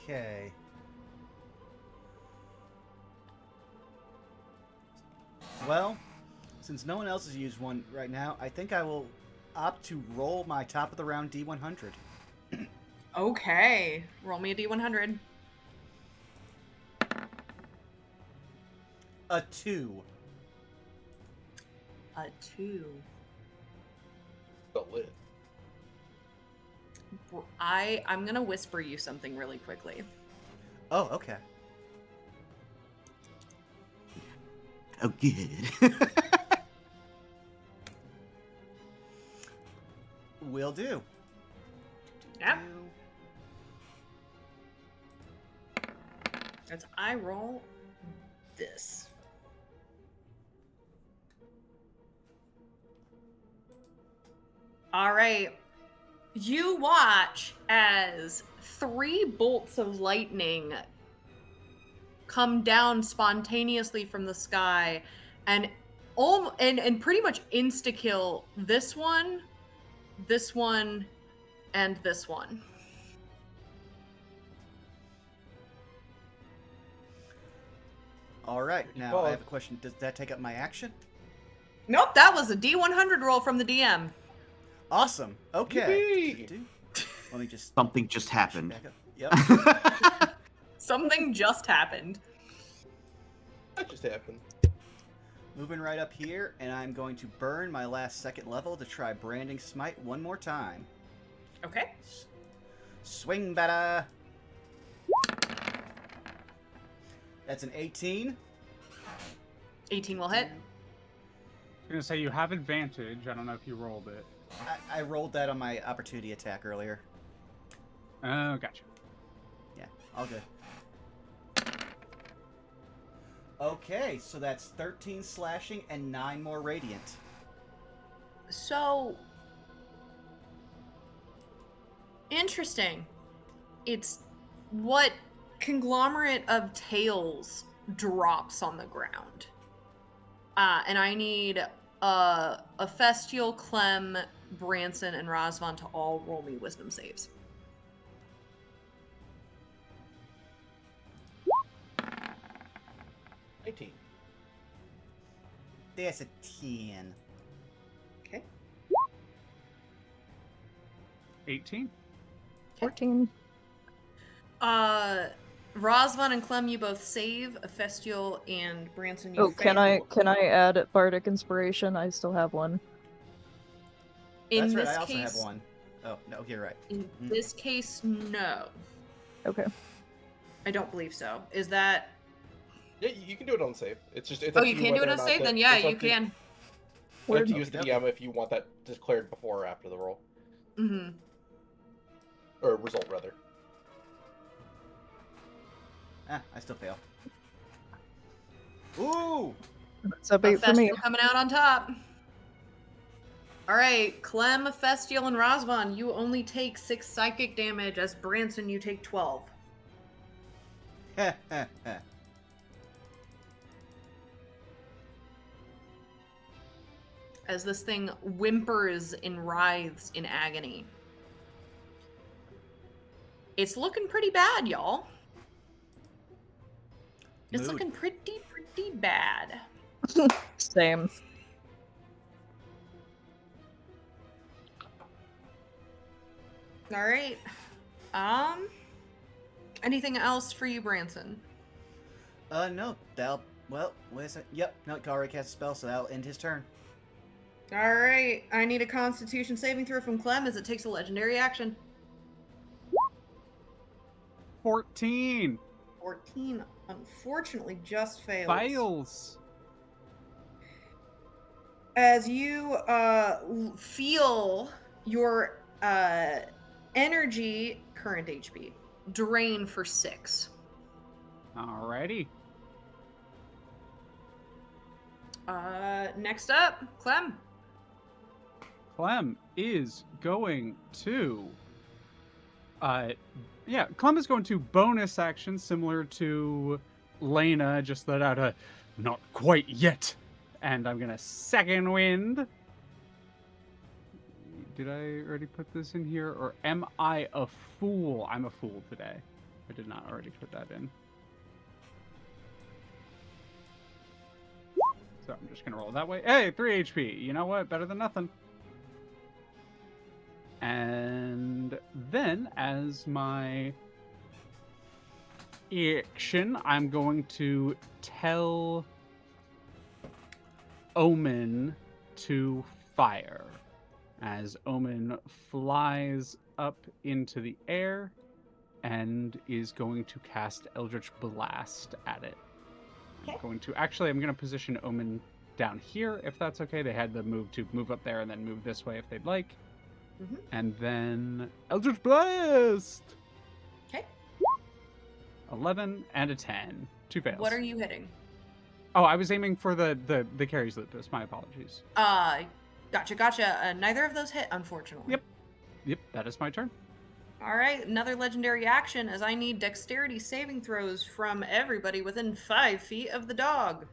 Okay. Well, since no one else has used one right now, I think I will opt to roll my top of the round D100. Okay. Roll me a D100. A 2. A 2. The lid. I'm gonna whisper you something really quickly. Oh, okay. Oh, good. Will do. Yep. As I roll this. All right. You watch as 3 bolts of lightning come down spontaneously from the sky and pretty much insta-kill this one, and this one. All right, now I have a question. Does that take up my action? Nope, that was a D100 roll from the DM. Awesome. Okay. Yippee! Let me just Something just happened. back up. Yep. Something just happened. That just happened. Moving right up here, and I'm going to burn my last 2nd level to try Branding Smite one more time. Okay. Swing better. That's an 18. 18 will hit. I was gonna say you have advantage. I don't know if you rolled it. I rolled that on my opportunity attack earlier. Oh, gotcha. Yeah, all good. Okay, so that's 13 slashing and 9 more radiant. So interesting. It's what conglomerate of tails drops on the ground. And I need a Festial, Clem, Branson, and Razvan to all roll me wisdom saves. That's a 10. Okay. 18. 14. Razvan and Clem, you both save. Festial and Branson, you Oh, can fail. I add Bardic Inspiration? I still have one. In That's right, this I also case, have one. Oh, no, you're right. In this case, no. Okay. I don't believe so. Is that... Yeah, you can do it on save. It's just. It's Oh, up you to can do it whether or on not save? that- Then yeah, it's up you to- can. It's up Word. to you as the DM if you want that declared before or after the roll. Mm-hmm. Or result, rather. Ah, I still fail. Ooh! That's a bait for me. Festial coming out on top. All right, Clem, Festial, and Razvan, you only take 6 psychic damage. As Branson, you take 12. Heh, heh, heh. As this thing whimpers and writhes in agony. It's looking pretty bad, y'all. It's Mood. looking pretty bad. Same. All right. Anything else for you, Branson? No, that'll... Well, wait a second. Yep, no, he already cast a spell, so that'll end his turn. All right. I need a Constitution saving throw from Clem as it takes a legendary action. 14. 14, unfortunately, just fails. Fails. As you feel your energy, current HP, drain for 6. Alrighty. Next up, Clem. Clem is going to... Clem is going to bonus action similar to Lena, just let out a not quite yet. And I'm going to second wind. Did I already put this in here? Or am I a fool? I'm a fool today. I did not already put that in. So I'm just going to roll that way. Hey, 3 HP. You know what? Better than nothing. And then, as my action, I'm going to tell Omen to fire. As Omen flies up into the air and is going to cast Eldritch Blast at it. Okay. I'm going to position Omen down here, if that's okay. They had the move to move up there and then move this way if they'd like. Mhm. And then Eldritch Blast! Okay. 11 and a 10. 2 fails. What are you hitting? Oh, I was aiming for the Caries Lupus. My apologies. Gotcha. Neither of those hit, unfortunately. Yep, that is my turn. All right, another legendary action as I need dexterity saving throws from everybody within 5 feet of the dog.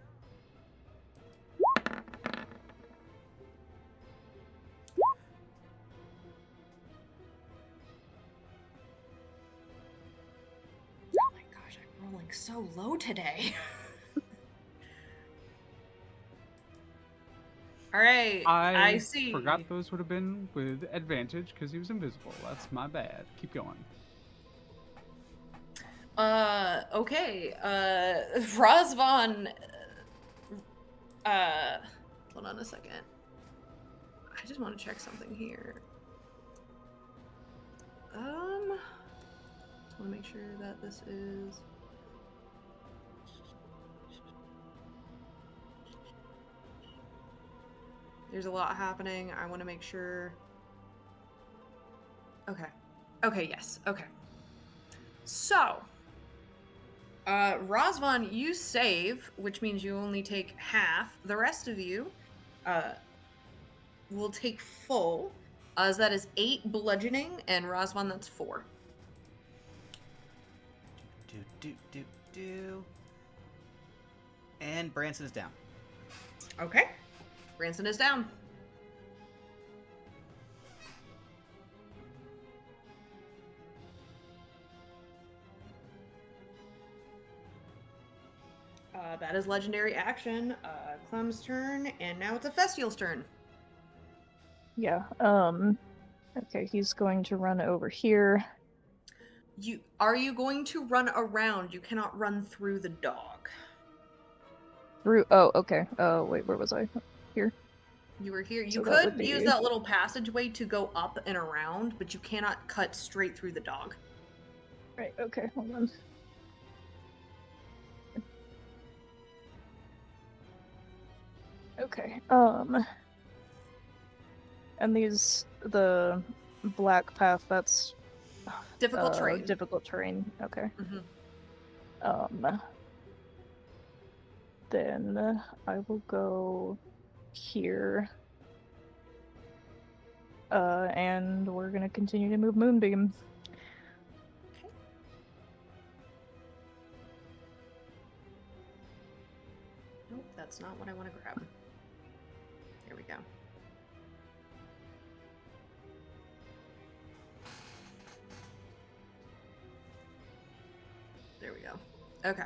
Oh my gosh, I'm rolling so low today. All right, I see. Forgot those would have been with advantage because he was invisible. That's my bad. Keep going. Okay. Razvan. Hold on a second. I just want to check something here. Just want to make sure that this is. There's a lot happening. I want to make sure. Okay, yes. Okay. So, Razvan, you save, which means you only take half. The rest of you will take full, as that is 8 bludgeoning, and Razvan, that's 4. And Branson is down. Okay. Branson is down. That is legendary action. Clem's turn, and now it's a Festial's turn. Yeah. Okay, he's going to run over here. Are you going to run around? You cannot run through the dog. Oh, okay. Wait, where was I? Here? You were here. You So that could would be- use that little passageway to go up and around, but you cannot cut straight through the dog. Right, okay, hold on. Okay, and the black path, that's Difficult terrain. difficult terrain, okay. Mhm. Then I will go here. And we're gonna continue to move Moonbeam. Okay. Nope, that's not what I want to grab. There we go. There we go. Okay.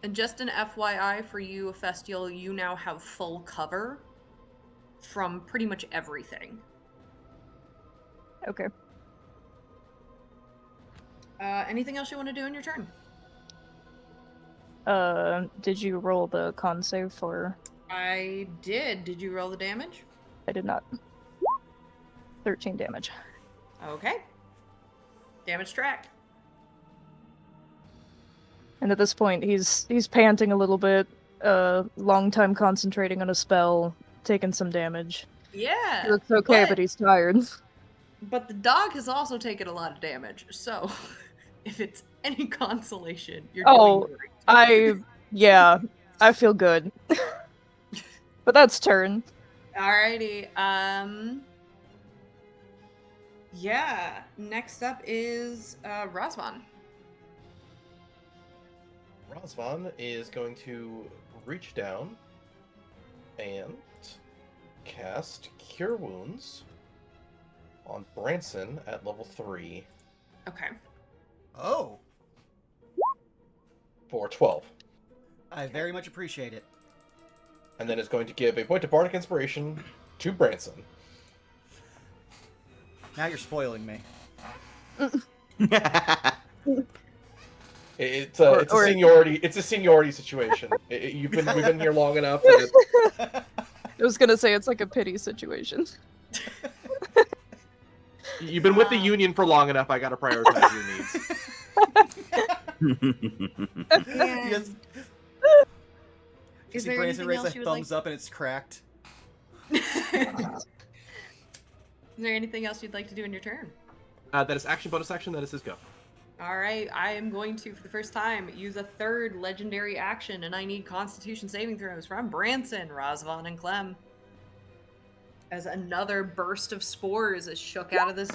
And just an FYI for you, Festial, you now have full cover from pretty much everything. Okay. Anything else you want to do in your turn? Did you roll the con save for? I did. Did you roll the damage? I did not. 13 damage. Okay. Damage track. And at this point, he's panting a little bit. Long time concentrating on a spell, taking some damage. Yeah. He looks okay, but he's tired. But the dog has also taken a lot of damage, so if it's any consolation, you're doing great. Yeah, I feel good. But that's turn. Alrighty. Yeah. Next up is Razvan. Razvan is going to reach down and cast Cure Wounds on Branson at level 3 Okay. Oh, for 12. I very much appreciate it. And then is going to give a point of Bardic Inspiration to Branson. Now you're spoiling me. It's a seniority situation. We've been here long enough. That I was gonna say it's like a pity situation. You've been with the union for long enough. I gotta prioritize your needs. Yes. Is See there Branson anything raise else a you would thumbs up and it's cracked. Is there anything else you'd like to do in your turn? That is action, bonus action. That is his go. All right, I am going to, for the first time, use a third legendary action, and I need Constitution saving throws from Branson, Razvan, and Clem. As another burst of spores is shook out of this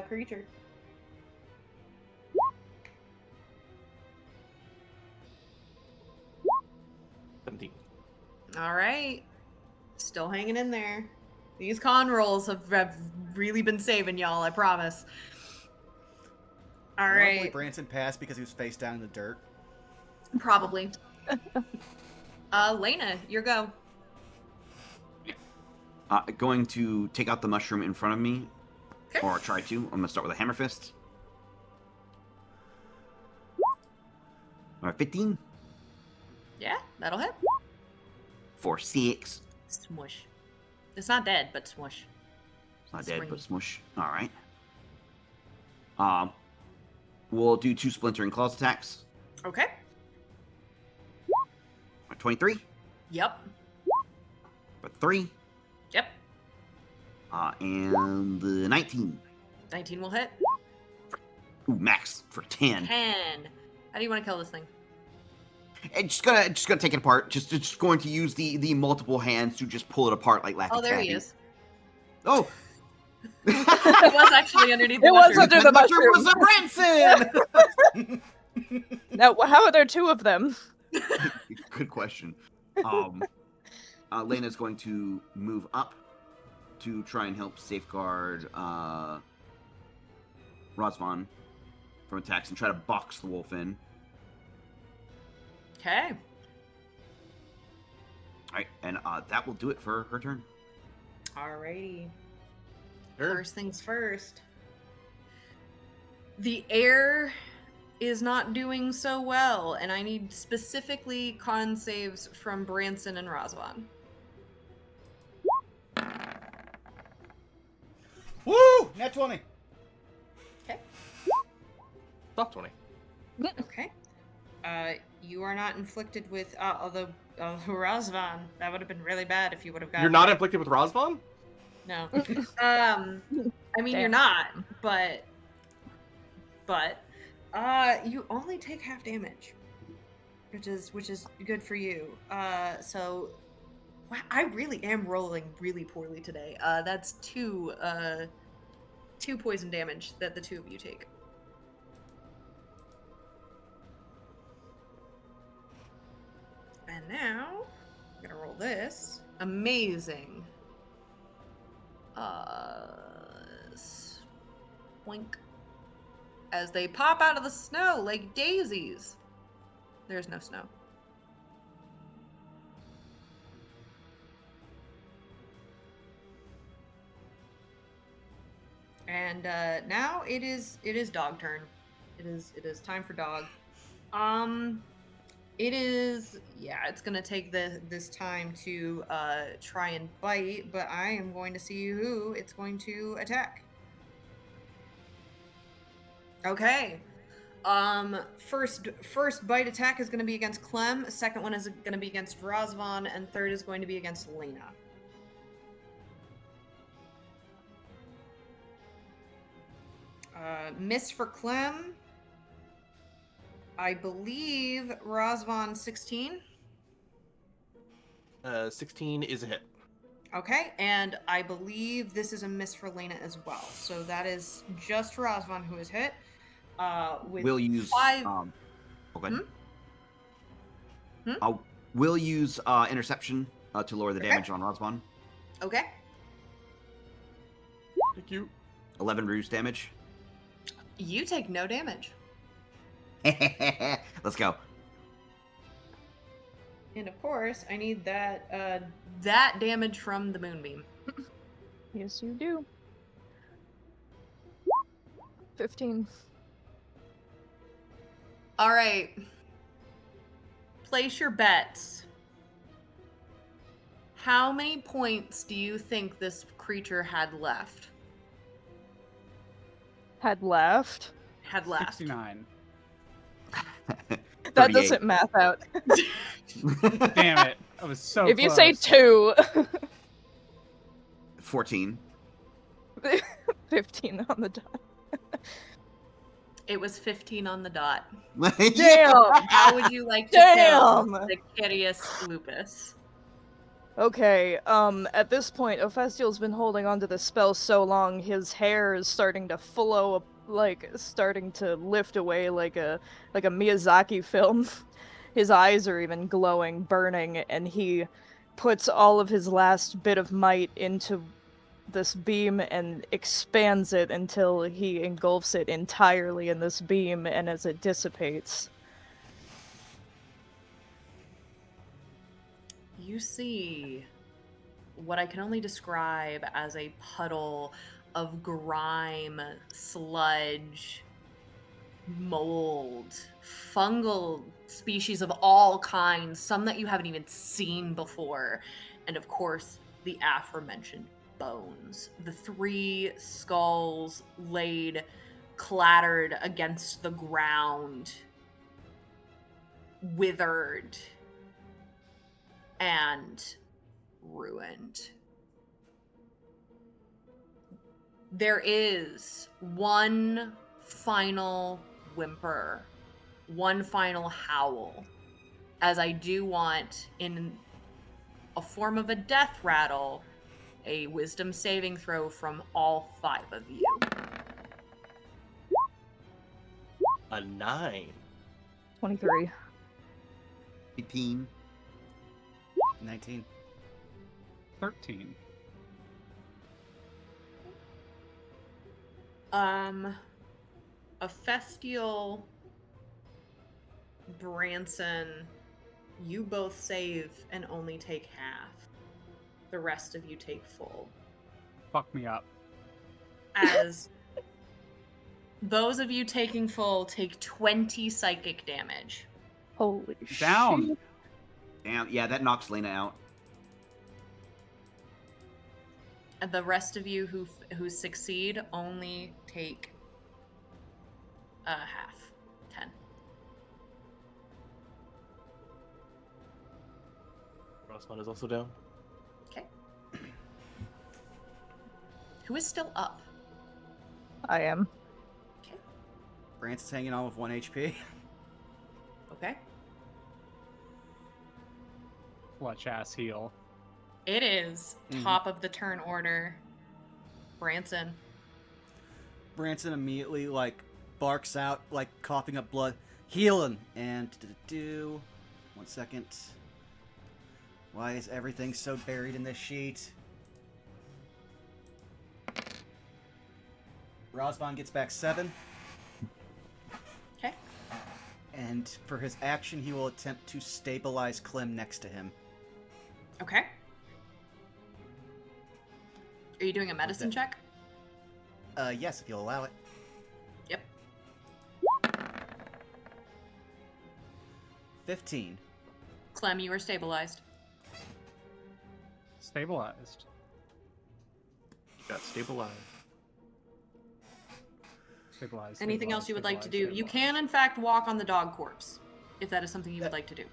creature. All right, still hanging in there. These con rolls have really been saving y'all, I promise. All Probably right. Branson passed because he was face down in the dirt. Probably. Lena, your go. Going to take out the mushroom in front of me, Okay. or try to. I'm gonna start with a hammer fist. All right, 15 Yeah, that'll hit. for 6. Smush. It's not dead, but smush. It's not dead, Spring. but smush. All right. We'll do 2 splintering claws attacks. Okay. 23 Yep. for 3. Yep. And the 19. 19 will hit. Ooh, max for 10. 10. How do you want to kill this thing? And just gonna take it apart. Just going to use the multiple hands to just pull it apart like Laffy Oh, there he Taffy. is. Oh, It was actually underneath the It was mushroom. under the was a Branson. Now, how are there 2 of them? Good question. Lena's going to move up to try and help safeguard Razvan from attacks and try to box the wolf in. Okay. All right, and that will do it for her turn. Alrighty. Sure. First things first. The air is not doing so well, and I need specifically con saves from Branson and Razvan. Woo! Nat 20. Okay. Soft 20. Okay. You are not inflicted with, although Razvan, that would have been really bad if you would have gotten. You're not inflicted with Razvan? No. I mean, you're Damn. not, but you only take half damage, which is good for you. So wow, I really am rolling really poorly today. That's two poison damage that the 2 of you take. And now I'm gonna roll this. Amazing. Boink. As they pop out of the snow like daisies. There's no snow. And now it is dog turn. It is time for dog. It's gonna take this time to try and bite, but I am going to see who it's going to attack. Okay. First bite attack is going to be against Clem. Second one is going to be against Razvan, and third is going to be against Lena. Miss for Clem. I believe Razvan 16. 16 is a hit. Okay, and I believe this is a miss for Lena as well. So that is just Razvan who is hit. With We'll use 5. Okay. Hmm? We'll use interception to lower the Okay. damage on Razvan. Okay. Thank you. 11 bruise damage. You take no damage. Let's go. And of course, I need that damage from the moonbeam. Yes, you do. 15. All right. Place your bets. How many points do you think this creature had left? Had left. Had left. 69. That 38. doesn't math out. Damn it. I was so If you say close. 2, 14. 15 on the dot. It was 15 on the dot. Damn! How would you like to kill Damn! the Caries Lupus? Okay, at this point, Ophastiel's been holding onto the spell so long, his hair is starting to flow, like, starting to lift away like a Miyazaki film. His eyes are even glowing, burning, and he puts all of his last bit of might into this beam and expands it until he engulfs it entirely in this beam, and as it dissipates, You see what I can only describe as a puddle of grime, sludge, mold, fungal species of all kinds, some that you haven't even seen before, and of course, the aforementioned bones. The 3 skulls laid, clattered against the ground, withered and ruined. There is one final whimper, one final howl, as I do want, in a form of a death rattle, a wisdom saving throw from all 5 of you. A 9. 23. 18. 19. 13. Ophastiel, Branson, you both save and only take half. The rest of you take full. Fuck me up. As those of you taking full take 20 psychic damage. Holy shit. Down. Damn, yeah, that knocks Lena out. And the rest of you who succeed only take half. 10. Rossman is also down. Okay. Who is still up? I am. Okay. Branson's hanging on with 1 HP. Okay. Clutch ass heal. It is top of the turn order. Branson. Branson immediately, like, barks out, like, coughing up blood. Healing! And, 1 second. Why is everything so buried in this sheet? Rosvan gets back 7. Okay. And for his action, he will attempt to stabilize Clem next to him. Okay. Are you doing a medicine check? Yes, if you'll allow it. Yep. 15. Clem, you are stabilized. Stabilized. Got stabilized. Stabilized. Anything else you would like to do? stabilized, You stabilized. can, in fact, walk on the dog corpse, if that is something you would like to do.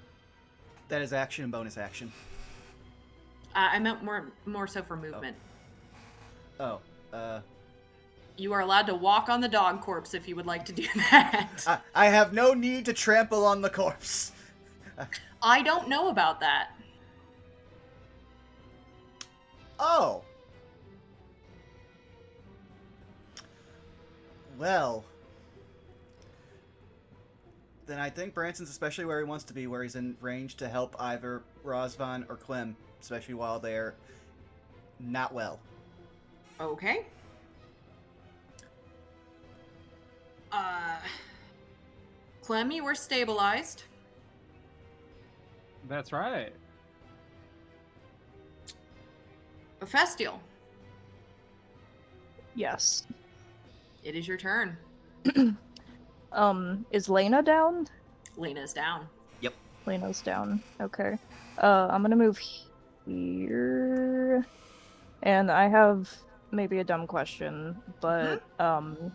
That is action and bonus action. I meant more so for movement. Oh, You are allowed to walk on the dog corpse if you would like to do that. I have no need to trample on the corpse. I don't know about that. Oh. Well. Then I think Branson's especially where he wants to be, where he's in range to help either Rosvan or Clem, especially while they're not well. Okay. Clem, you were stabilized. That's right. Ophastiel, Yes. it is your turn. Is Lena down? Lena's down. Lena's down. Okay. I'm gonna move here. And I have maybe a dumb question, but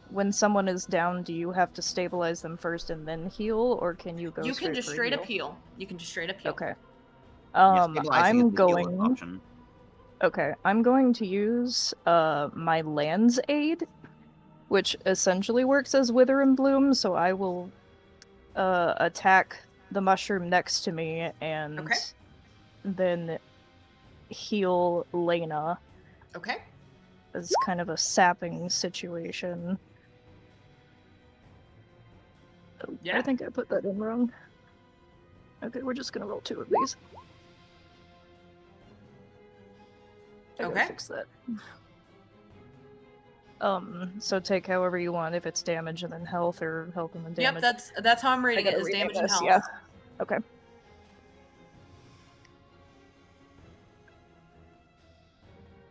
when someone is down, do you have to stabilize them first and then heal, or can you go You can just for straight up heal? heal. You can just straight up heal. Okay. Yeah, stabilizing is I'm the healing going. option. Okay, I'm going to use my Land's Aid which essentially works as Wither and Bloom, so I will attack the mushroom next to me and then heal Lena. Okay. As kind of a sapping situation. Oh, Yeah. I think I put that in wrong. Okay, we're just gonna roll 2 of these. I gotta fix that. So take however you want, if it's damage and then health, or health and then damage. Yep, that's how I'm rating it, is damage and health. Yeah. Okay.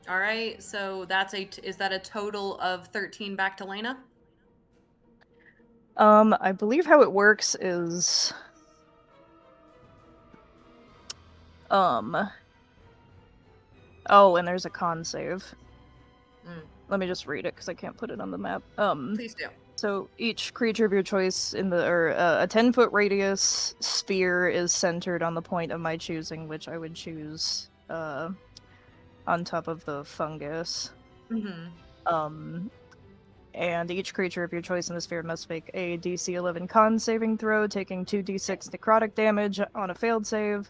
All right, so that's is that a total of 13 back to Lena? I believe how it works is oh, and there's a con save. Let me just read it because I can't put it on the map. Please do. So each creature of your choice in a 10-foot radius sphere is centered on the point of my choosing, which I would choose on top of the fungus. And each creature of your choice in the sphere must make a DC 11 con saving throw, taking 2d6 necrotic damage on a failed save,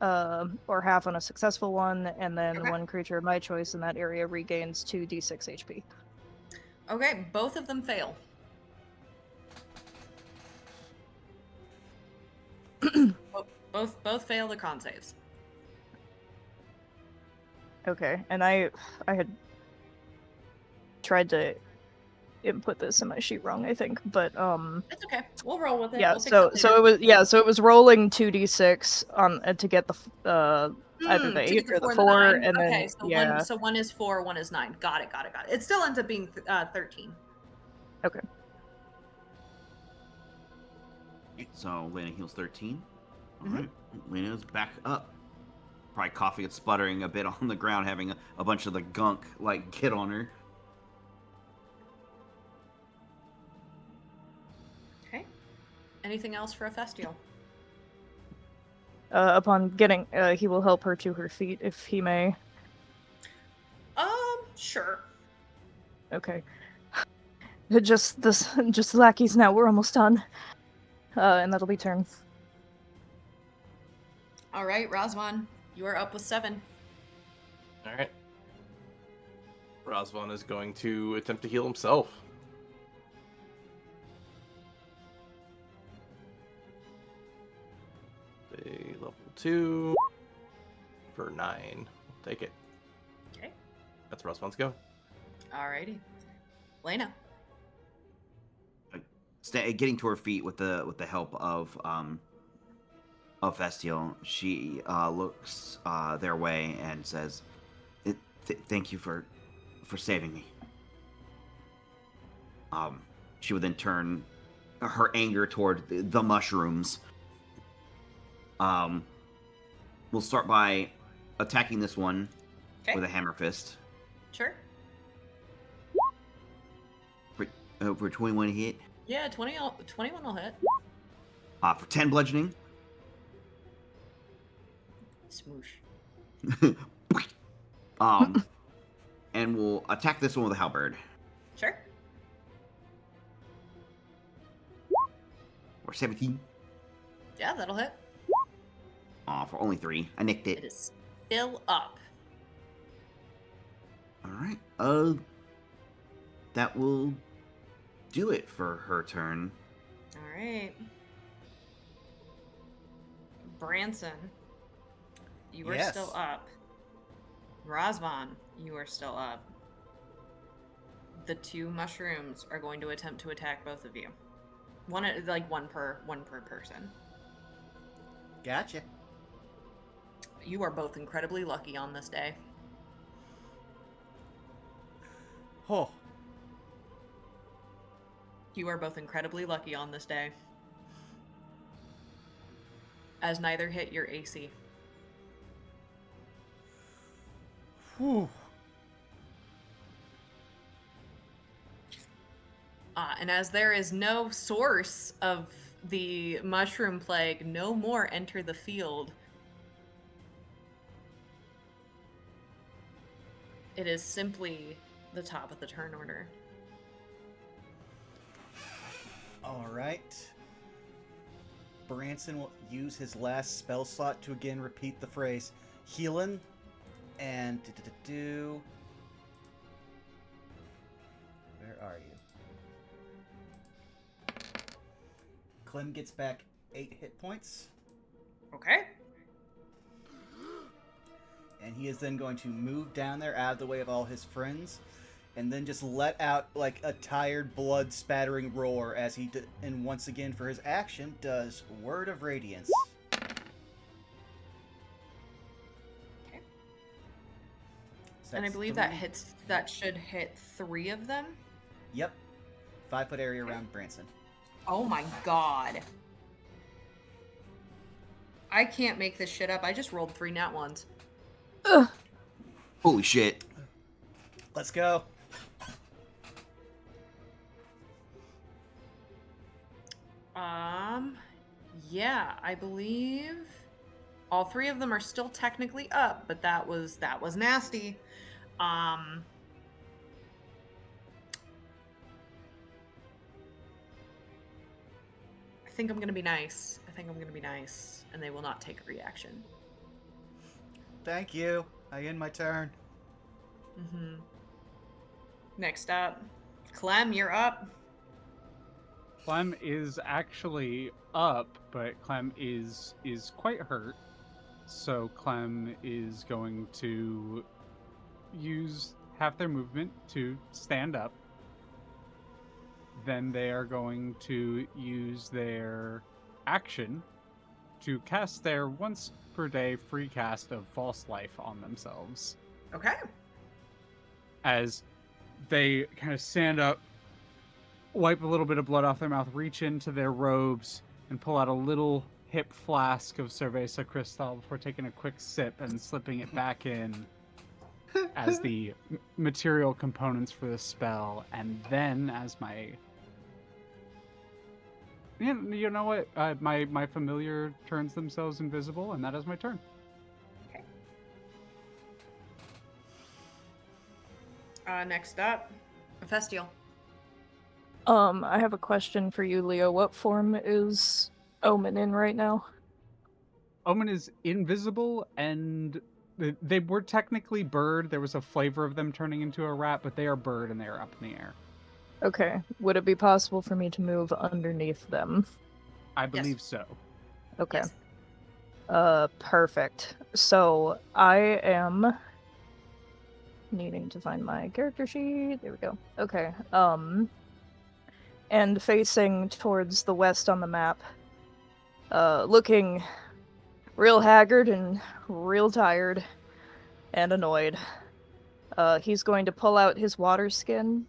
or half on a successful one, and then one creature of my choice in that area regains 2d6 HP. Okay, both of them fail. both fail the con saves. Okay, and I had tried to input this in my sheet wrong, I think, but It's okay. We'll roll with it. Yeah, We'll so it was rolling 2d6 on to get the either the 8 or the 4, and then okay, so one is 4, one is 9. Got it. It still ends up being 13. Okay. So Lena heals 13. Alright. Lena's back up. Probably coughing and sputtering a bit on the ground, having a bunch of the gunk get on her. Okay. Anything else for Ephestial? Upon getting, he will help her to her feet if he may. Sure. Okay. Just lackeys now. We're almost done. And that'll be turn. All right, Razvan, you are up with 7. All right. Razvan is going to attempt to heal himself. A level 2 for 9. Take it. Okay. That's Razvan's go. Alrighty. Lena. Getting to her feet with the help of Festial, she looks their way and says, "Thank you for saving me." She would then turn her anger toward the mushrooms. We'll start by attacking this one with a hammer fist. Sure. For 21 hit. Yeah, 21 will hit. For 10 bludgeoning. Smoosh. And we'll attack this one with a halberd. Sure. Or 17. Yeah, that'll hit. For only 3. I nicked it. It is still up. Alright. That will do it for her turn. Alright. Branson, you are still up. Razvan, you are still up. The 2 mushrooms are going to attempt to attack both of you. One per person. Gotcha. You are both incredibly lucky on this day. Oh. You are both incredibly lucky on this day, as neither hit your AC. Whew. And as there is no source of the mushroom plague, no more enter the field. It is simply the top of the turn order. All right. Branson will use his last spell slot to again repeat the phrase healin', and where are you? Clem gets back 8 hit points, Okay. and he is then going to move down there out of the way of all his friends, and then just let out like a tired, blood spattering roar as he and once again for his action does Word of Radiance. Okay. So And I that's believe that should hit 3 of them. Yep. 5-foot area around Branson. Oh my god. I can't make this shit up. I just rolled 3 nat ones. Ugh. Holy shit. Let's go. Yeah, I believe all 3 of them are still technically up, but that was nasty. I think I'm gonna be nice. And they will not take a reaction. Thank you. I end my turn. Mm-hmm. Next up, Clem, you're up. Clem is actually up, but Clem is quite hurt. So Clem is going to use half their movement to stand up. Then they are going to use their action to cast their once per day free cast of False Life on themselves. Okay. As they kind of stand up, wipe a little bit of blood off their mouth, reach into their robes, and pull out a little hip flask of Cerveza Cristal before taking a quick sip and slipping it back in as the material components for the spell. And then, as my... You know what? My familiar turns themselves invisible, and that is my turn. Okay. Next up, Hephaestial. I have a question for you, Leo. What form is Omen in right now? Omen is invisible, and they were technically bird. There was a flavor of them turning into a rat, but they are bird, and they are up in the air. Okay. Would it be possible for me to move underneath them? I believe so. Okay. Yes. Perfect. So I am needing to find my character sheet. There we go. Okay. And facing towards the west on the map, looking real haggard and real tired and annoyed. He's going to pull out his water skin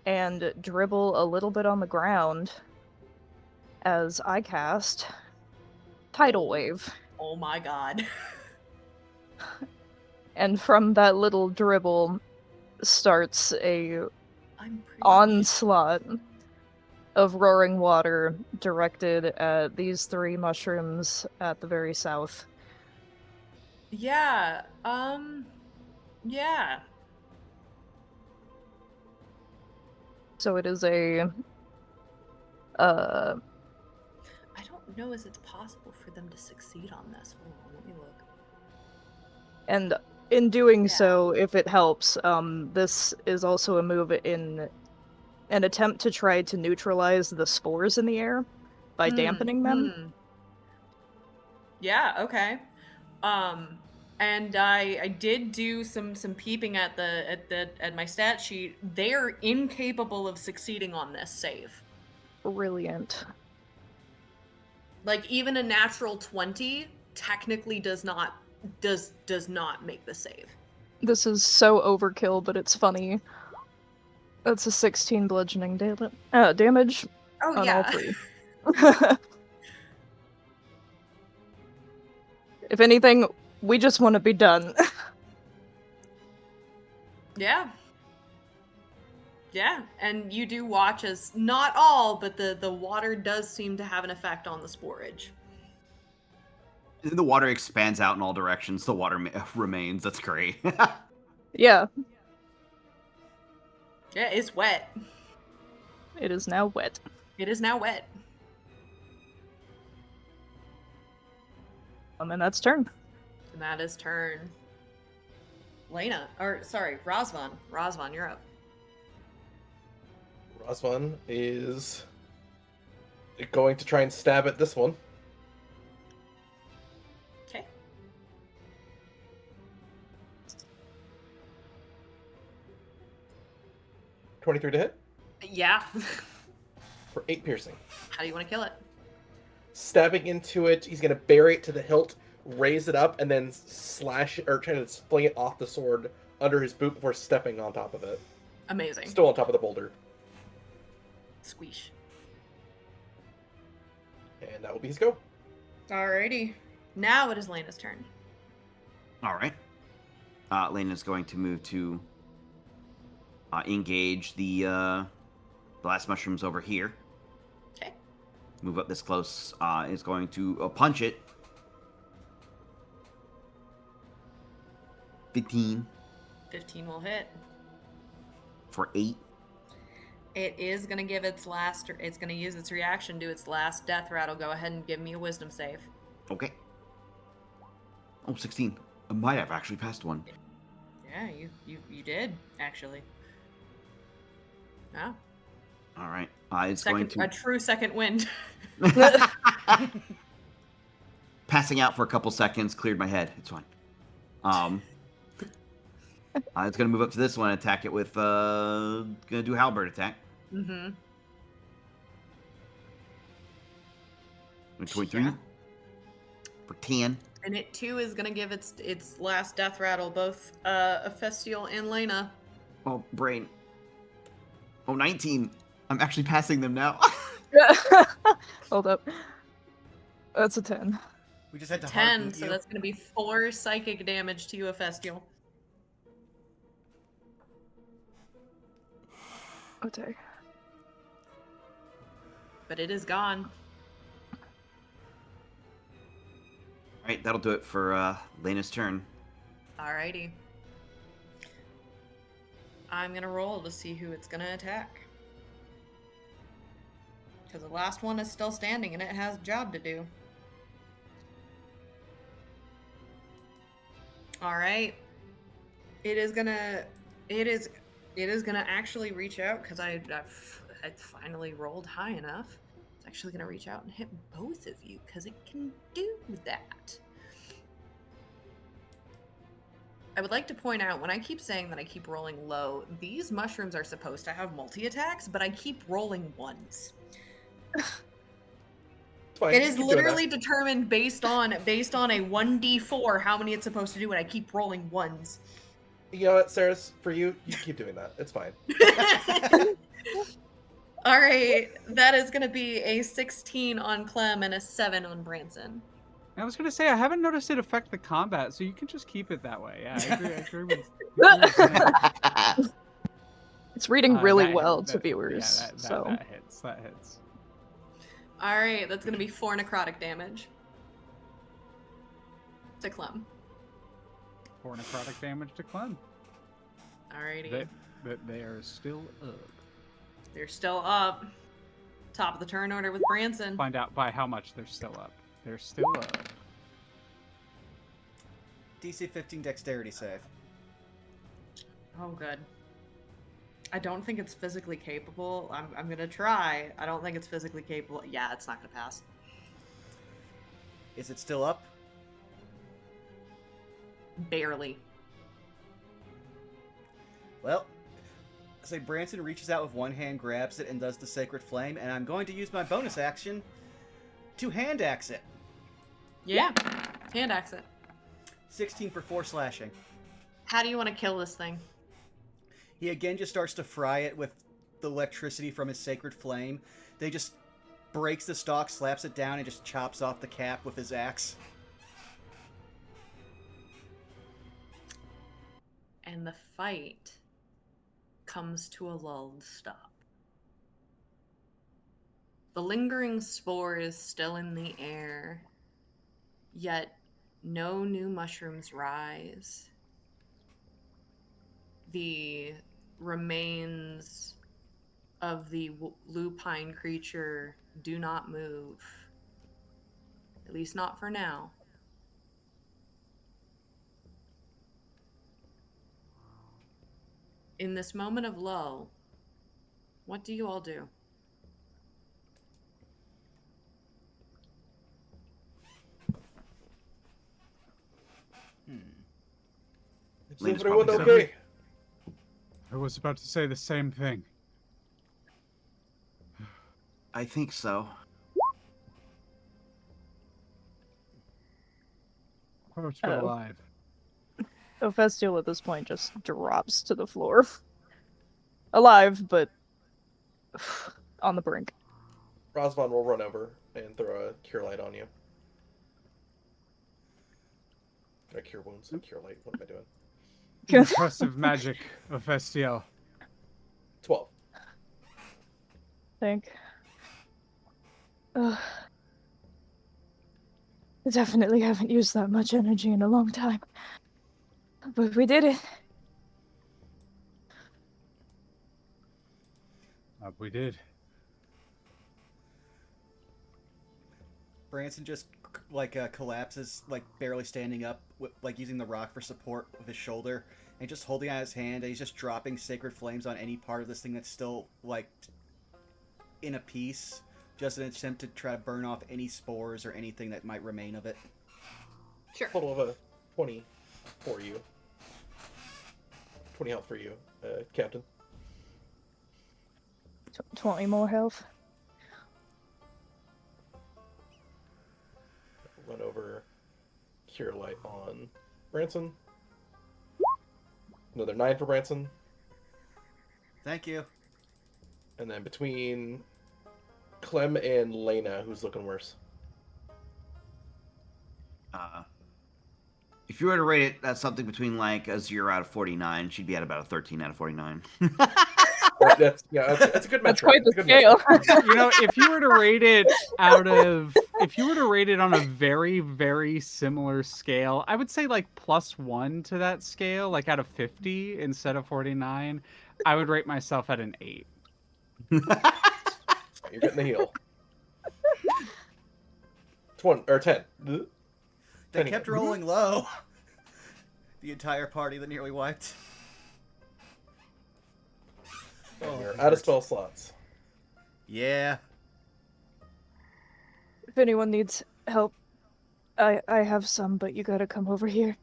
and dribble a little bit on the ground as I cast Tidal Wave. Oh my god. And from that little dribble starts a I'm pretty onslaught of roaring water directed at these 3 mushrooms at the very south. Yeah. Yeah. So it is a I don't know if it's possible for them to succeed on this. Hold on, let me look. and in doing Yeah. so, if it helps, this is also a move in an attempt to try to neutralize the spores in the air by dampening them. Yeah, okay. And I did do some peeping at my stat sheet. They are incapable of succeeding on this save. Brilliant. Like even a natural 20 technically does not make the save. This is so overkill, but it's funny. That's a 16 bludgeoning damage Oh on yeah. all 3. If anything, we just want to be done. Yeah. Yeah, and you do watch as not all, but the water does seem to have an effect on the sporage. And then the water expands out in all directions. The water remains. That's great. Yeah. Yeah, it's wet. It is now wet. It is now wet. And that's turn. And that is turn. Razvan. Razvan, you're up. Razvan is going to try and stab at this one. Okay. $23 to hit Yeah. for 8 piercing. How do you want to kill it? Stabbing into it, he's going to bury it to the hilt, raise it up, and then slash or try to fling it off the sword under his boot before stepping on top of it. Amazing. Still on top of the boulder. Squeesh. And that will be his go. Alrighty. Now it is Lena's turn. All right. Lena's going to move to engage the blast mushrooms over here. Okay. Move up this close. Is going to punch it. 15 15 will hit. for 8. It is going to give its last... It's going to use its reaction to its last death rattle. Go ahead and give me a wisdom save. Okay. Oh, 16. I might have actually passed one. Yeah, you did, actually. Oh. All right. It's going to... A true second wind. Passing out for a couple seconds, cleared my head. It's fine. It's going to move up to this one and attack it with... going to do a halberd attack. Mm-hmm. 23 Yeah. for 10. And it, too, is going to give its last death rattle, both Ephestial and Lena. Oh, brain. Oh, 19. I'm actually passing them now. Hold up. That's a 10. We just had to 10, heartbeat so you. that's going to be 4 psychic damage to you, Ephestial. Okay. But it is gone. All right, that'll do it for Lena's turn. Alrighty. I'm going to roll to see who it's going to attack. Because the last one is still standing and it has a job to do. Alright. It is gonna actually reach out because I finally rolled high enough. It's actually gonna reach out and hit both of you because it can do that. I would like to point out, when I keep saying that I keep rolling low, these mushrooms are supposed to have multi-attacks, but I keep rolling ones. Fine, It you is keep doing literally that. determined based on a 1d4 how many it's supposed to do, and I keep rolling ones. You know what, Saris? For you keep doing that. It's fine. All right, that is going to be a 16 on Clem and a 7 on Branson. I was gonna say I haven't noticed it affect the combat, so you can just keep it that way. Yeah, I agree with Zane. It's reading really That- well that- to viewers, yeah, so... that hits. That hits. All right, that's going to be 4 necrotic damage to Clem. 4 necrotic damage to Clem. Alrighty. They are still up. They're still up. Top of the turn order with Branson. Find out by how much they're still up. They're still up. DC 15 dexterity save. Oh, good. I don't think it's physically capable. I'm going to try. I don't think it's physically capable. Yeah, it's not going to pass. Is it still up? Barely. Well, say Branson reaches out with one hand, grabs it, and does the Sacred Flame, and I'm going to use my bonus action to hand axe it. Yeah. Hand axe it. 16 for 4 slashing. How do you want to kill this thing? He again just starts to fry it with the electricity from his Sacred Flame. They just breaks the stalk, slaps it down, and just chops off the cap with his axe. And the fight comes to a lulled stop. The lingering spore is still in the air, yet no new mushrooms rise. The remains of the lupine creature do not move. At least not for now. In this moment of lull, what do you all do? Is Lena's everyone probably okay? I was about to say the same thing. I think so. Hurt but alive. Ophestial at this point just drops to the floor. Alive, but on the brink. Rosvan will run over and throw a cure light on you. Or cure wounds. Cure light. What am I doing? Impressive magic, Ophestial. 12. Think. I definitely haven't used that much energy in a long time. But we did it. We did. Branson just collapses, like barely standing up, like using the rock for support with his shoulder, and just holding out his hand. And he's just dropping sacred flames on any part of this thing that's still like in a piece, just in an attempt to try to burn off any spores or anything that might remain of it. Sure. Total of a 20 for you. 20 health for you, Captain. 20 more health. Run over cure light on Branson. Another 9 for Branson. Thank you. And then between Clem and Lena, who's looking worse? If you were to rate it, that's something between like a 0 out of 49. She'd be at about a 13 out of 49. That's a good metric. That's quite the That's a good scale. metric. You know, if you were to rate it on a very, very similar scale, I would say like +1 to that scale, like out of 50 instead of 49. I would rate myself at an 8. You're getting the heal. 20 or 10. They kept rolling low. The entire party that nearly wiped. And you're out of spell slots. Yeah. If anyone needs help, I have some, but you gotta come over here.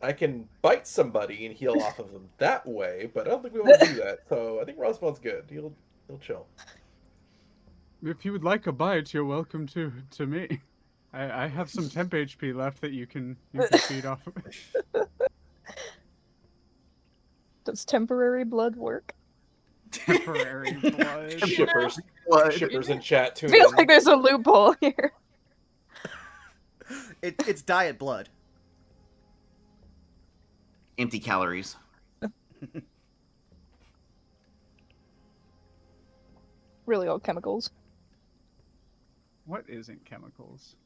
I can bite somebody and heal off of them that way, but I don't think we want to do that. So I think Rosvan's good. He'll chill. If you would like a bite, you're welcome to me. I have some temp HP left that you can feed off of me. Does temporary blood work? Temporary blood. Shippers, shippers in chat too. I feel like there's a loophole here. It's diet blood. Empty calories. Really all chemicals. What isn't chemicals?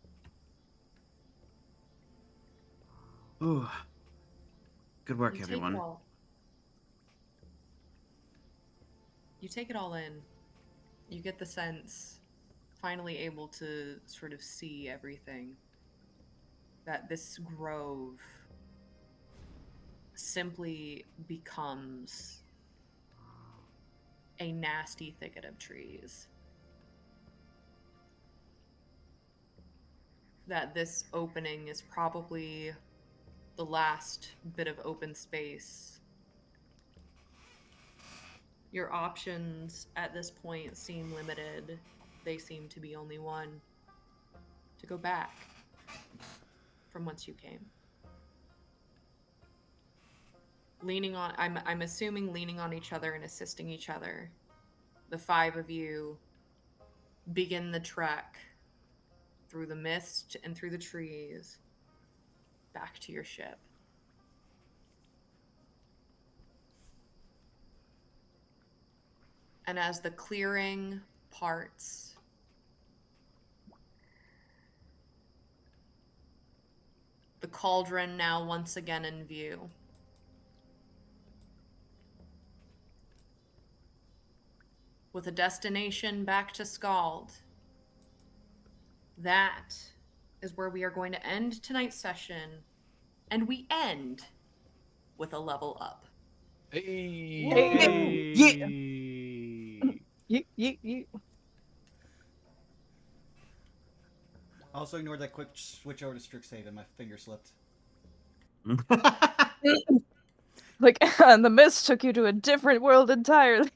Ooh. Good work, You everyone. take it all in. You get the sense, finally able to sort of see everything. That this grove simply becomes a nasty thicket of trees. That this opening is probably the last bit of open space. Your options at this point seem limited. They seem to be only one: to go back from whence you came. I'm assuming leaning on each other and assisting each other. The 5 of you begin the trek through the mist and through the trees back to your ship. And as the clearing parts, the cauldron now once again in view. with a destination back to Scald. That is where we are going to end tonight's session, and we end with a level up. Yay! Yeah. Also ignore that quick switch over to Strixhaven. My finger slipped. Like, and the mist took you to a different world entirely.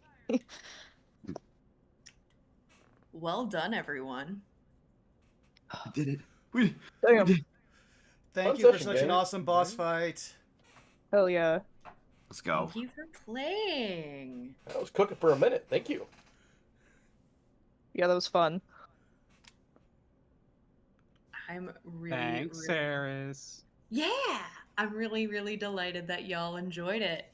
Well done, everyone. We did it. We Damn. did. Thank Fun you for session, such an gang. awesome boss fight. Hell yeah. Let's go. Thank you for playing. I was cooking for a minute. Thank you. Yeah, that was fun. I'm really, Thanks, really... Saris. Yeah, I'm really, really delighted that y'all enjoyed it.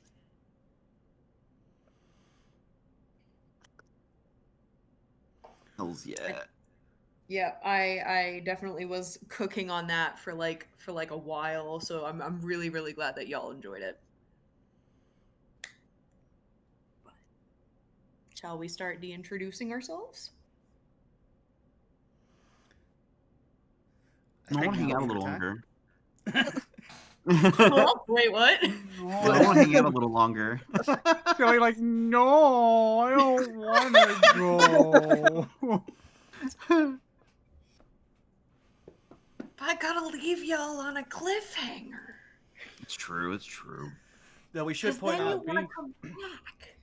Hells yeah. Yeah, I definitely was cooking on that for like a while, so I'm really, really glad that y'all enjoyed it. Shall we start de-introducing ourselves? I want to hang out a Over little time. longer. Oh, wait, what? I want to hang out a little longer. Feeling like, no, I don't want to go. I gotta leave y'all on a cliffhanger. It's true. It's true. Though we should 'Cause point then you out, wanna come back.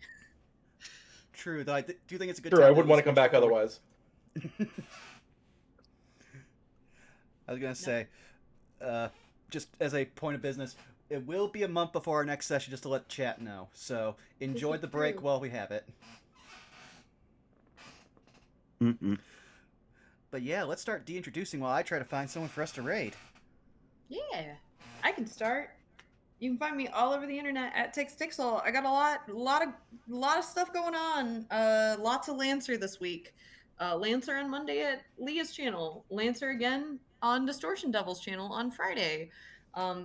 true, though I do think it's a good Sure, time I that wouldn't we want to come switch back forward. otherwise. I was gonna say, just as a point of business, it will be a month before our next session, just to let chat know. So enjoy is the break true. while we have it. Mm-mm. But yeah, let's start de-introducing while I try to find someone for us to raid. Yeah, I can start. You can find me all over the internet at TixTixel. I got a lot of stuff going on. Lots of Lancer this week. Lancer on Monday at Leah's channel. Lancer again on Distortion Devil's channel on Friday.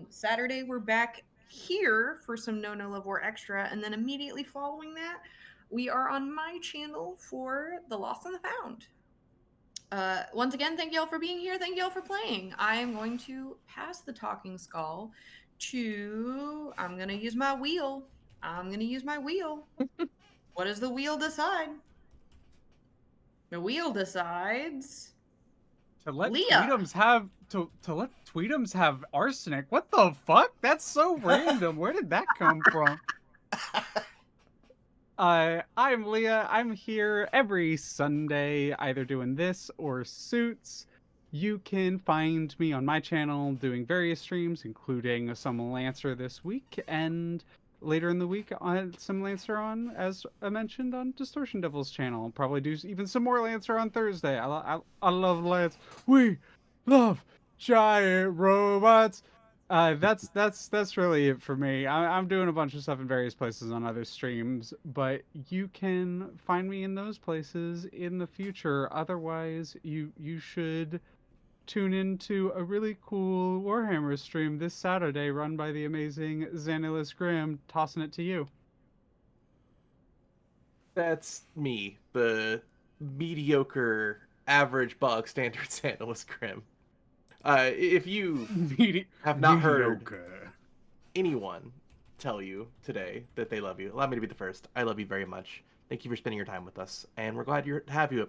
Saturday we're back here for some No Love War Extra, and then immediately following that, we are on my channel for The Lost and the Found. Once again, thank y'all for being here. Thank y'all for playing. I am going to pass the talking skull to... I'm going to use my wheel. What does the wheel decide? The wheel decides... To let Leah. Tweetums have to let Tweetums have arsenic. What the fuck? That's so random. Where did that come from? I'm Leah. I'm here every Sunday, either doing this or Suits. You can find me on my channel doing various streams, including some Lancer this week, and later in the week some Lancer on, as I mentioned, on Distortion Devil's channel. I'll probably do even some more Lancer on Thursday. I love Lance. We love giant robots. That's really it for me. I'm doing a bunch of stuff in various places on other streams, but you can find me in those places in the future. Otherwise, you should tune into a really cool Warhammer stream this Saturday run by the amazing Xanilis Grimm. Tossing it to you. That's me, the mediocre, average bog standard Sandalus Grim. If you have not heard anyone tell you today that they love you, allow me to be the first. I love you very much. Thank you for spending your time with us, and we're glad have you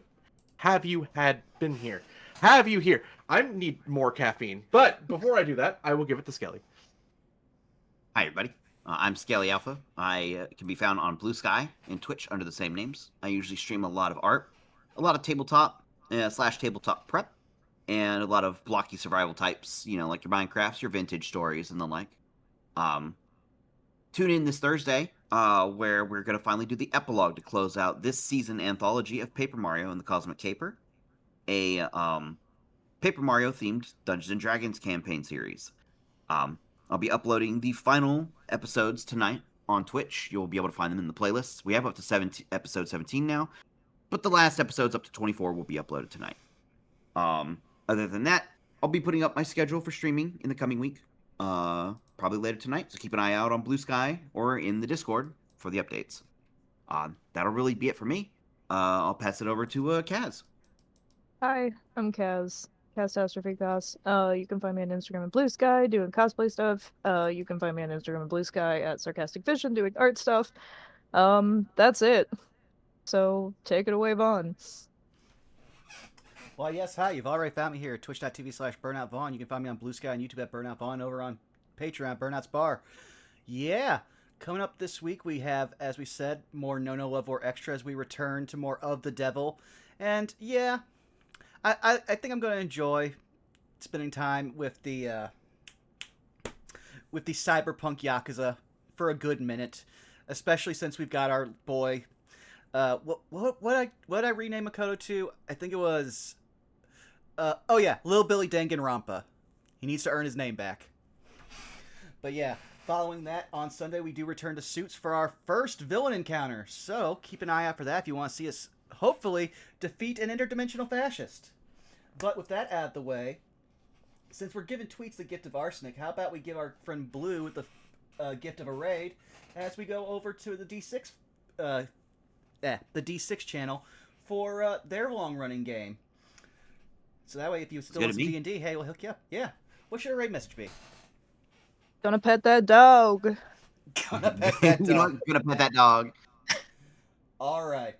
been here. Have you here? I need more caffeine, but before I do that, I will give it to Skelly. Hi, everybody. I'm Scaly Alpha. I can be found on Blue Sky and Twitch under the same names. I usually stream a lot of art, a lot of tabletop / tabletop prep, and a lot of blocky survival types, like your Minecrafts, your vintage stories, and the like. Tune in this Thursday, where we're going to finally do the epilogue to close out this season anthology of Paper Mario and the Cosmic Caper, a Paper Mario themed Dungeons & Dragons campaign series. I'll be uploading the final episodes tonight on Twitch. You'll be able to find them in the playlists. We have up to episode 17 now, but the last episodes up to 24 will be uploaded tonight. Other than that, I'll be putting up my schedule for streaming in the coming week, probably later tonight, so keep an eye out on Blue Sky or in the Discord for the updates. That'll really be it for me. I'll pass it over to Kaz. Hi, I'm Kaz. Catastrophe Cos. You can find me on Instagram and Blue Sky doing cosplay stuff. You can find me on Instagram and Blue Sky at Sarcastic Vision doing art stuff. That's it. So take it away, Vaughn. Well, yes, hi. You've already found me here at twitch.tv/BurnoutVaughn. You can find me on Blue Sky and YouTube at Burnout Vaughn, over on Patreon, Burnout's Bar. Yeah, coming up this week, we have, as we said, more No Love War Extra as we return to more of the devil. And yeah, I think I'm going to enjoy spending time with the cyberpunk Yakuza for a good minute, especially since we've got our boy. What I rename Makoto to? I think it was. Oh yeah, Lil Billy Danganronpa. He needs to earn his name back. But yeah, following that, on Sunday we do return to Suits for our first villain encounter. So keep an eye out for that if you want to see us, hopefully, defeat an interdimensional fascist. But with that out of the way, since we're giving Tweets the gift of arsenic, how about we give our friend Blue the gift of a raid as we go over to the D6 the D6 channel for their long-running game. So that way, if you still listen to D&D, hey, we'll hook you up. Yeah. What should our raid message be? Gonna pet that dog. Gonna pet that dog. You're not gonna pet that dog. All right.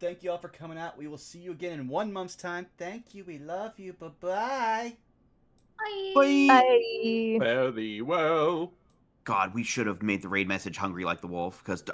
Thank you all for coming out. We will see you again in 1 month's time. Thank you. We love you. Bye-bye. Bye. Bye. Fare thee well. God, we should have made the raid message hungry like the wolf, because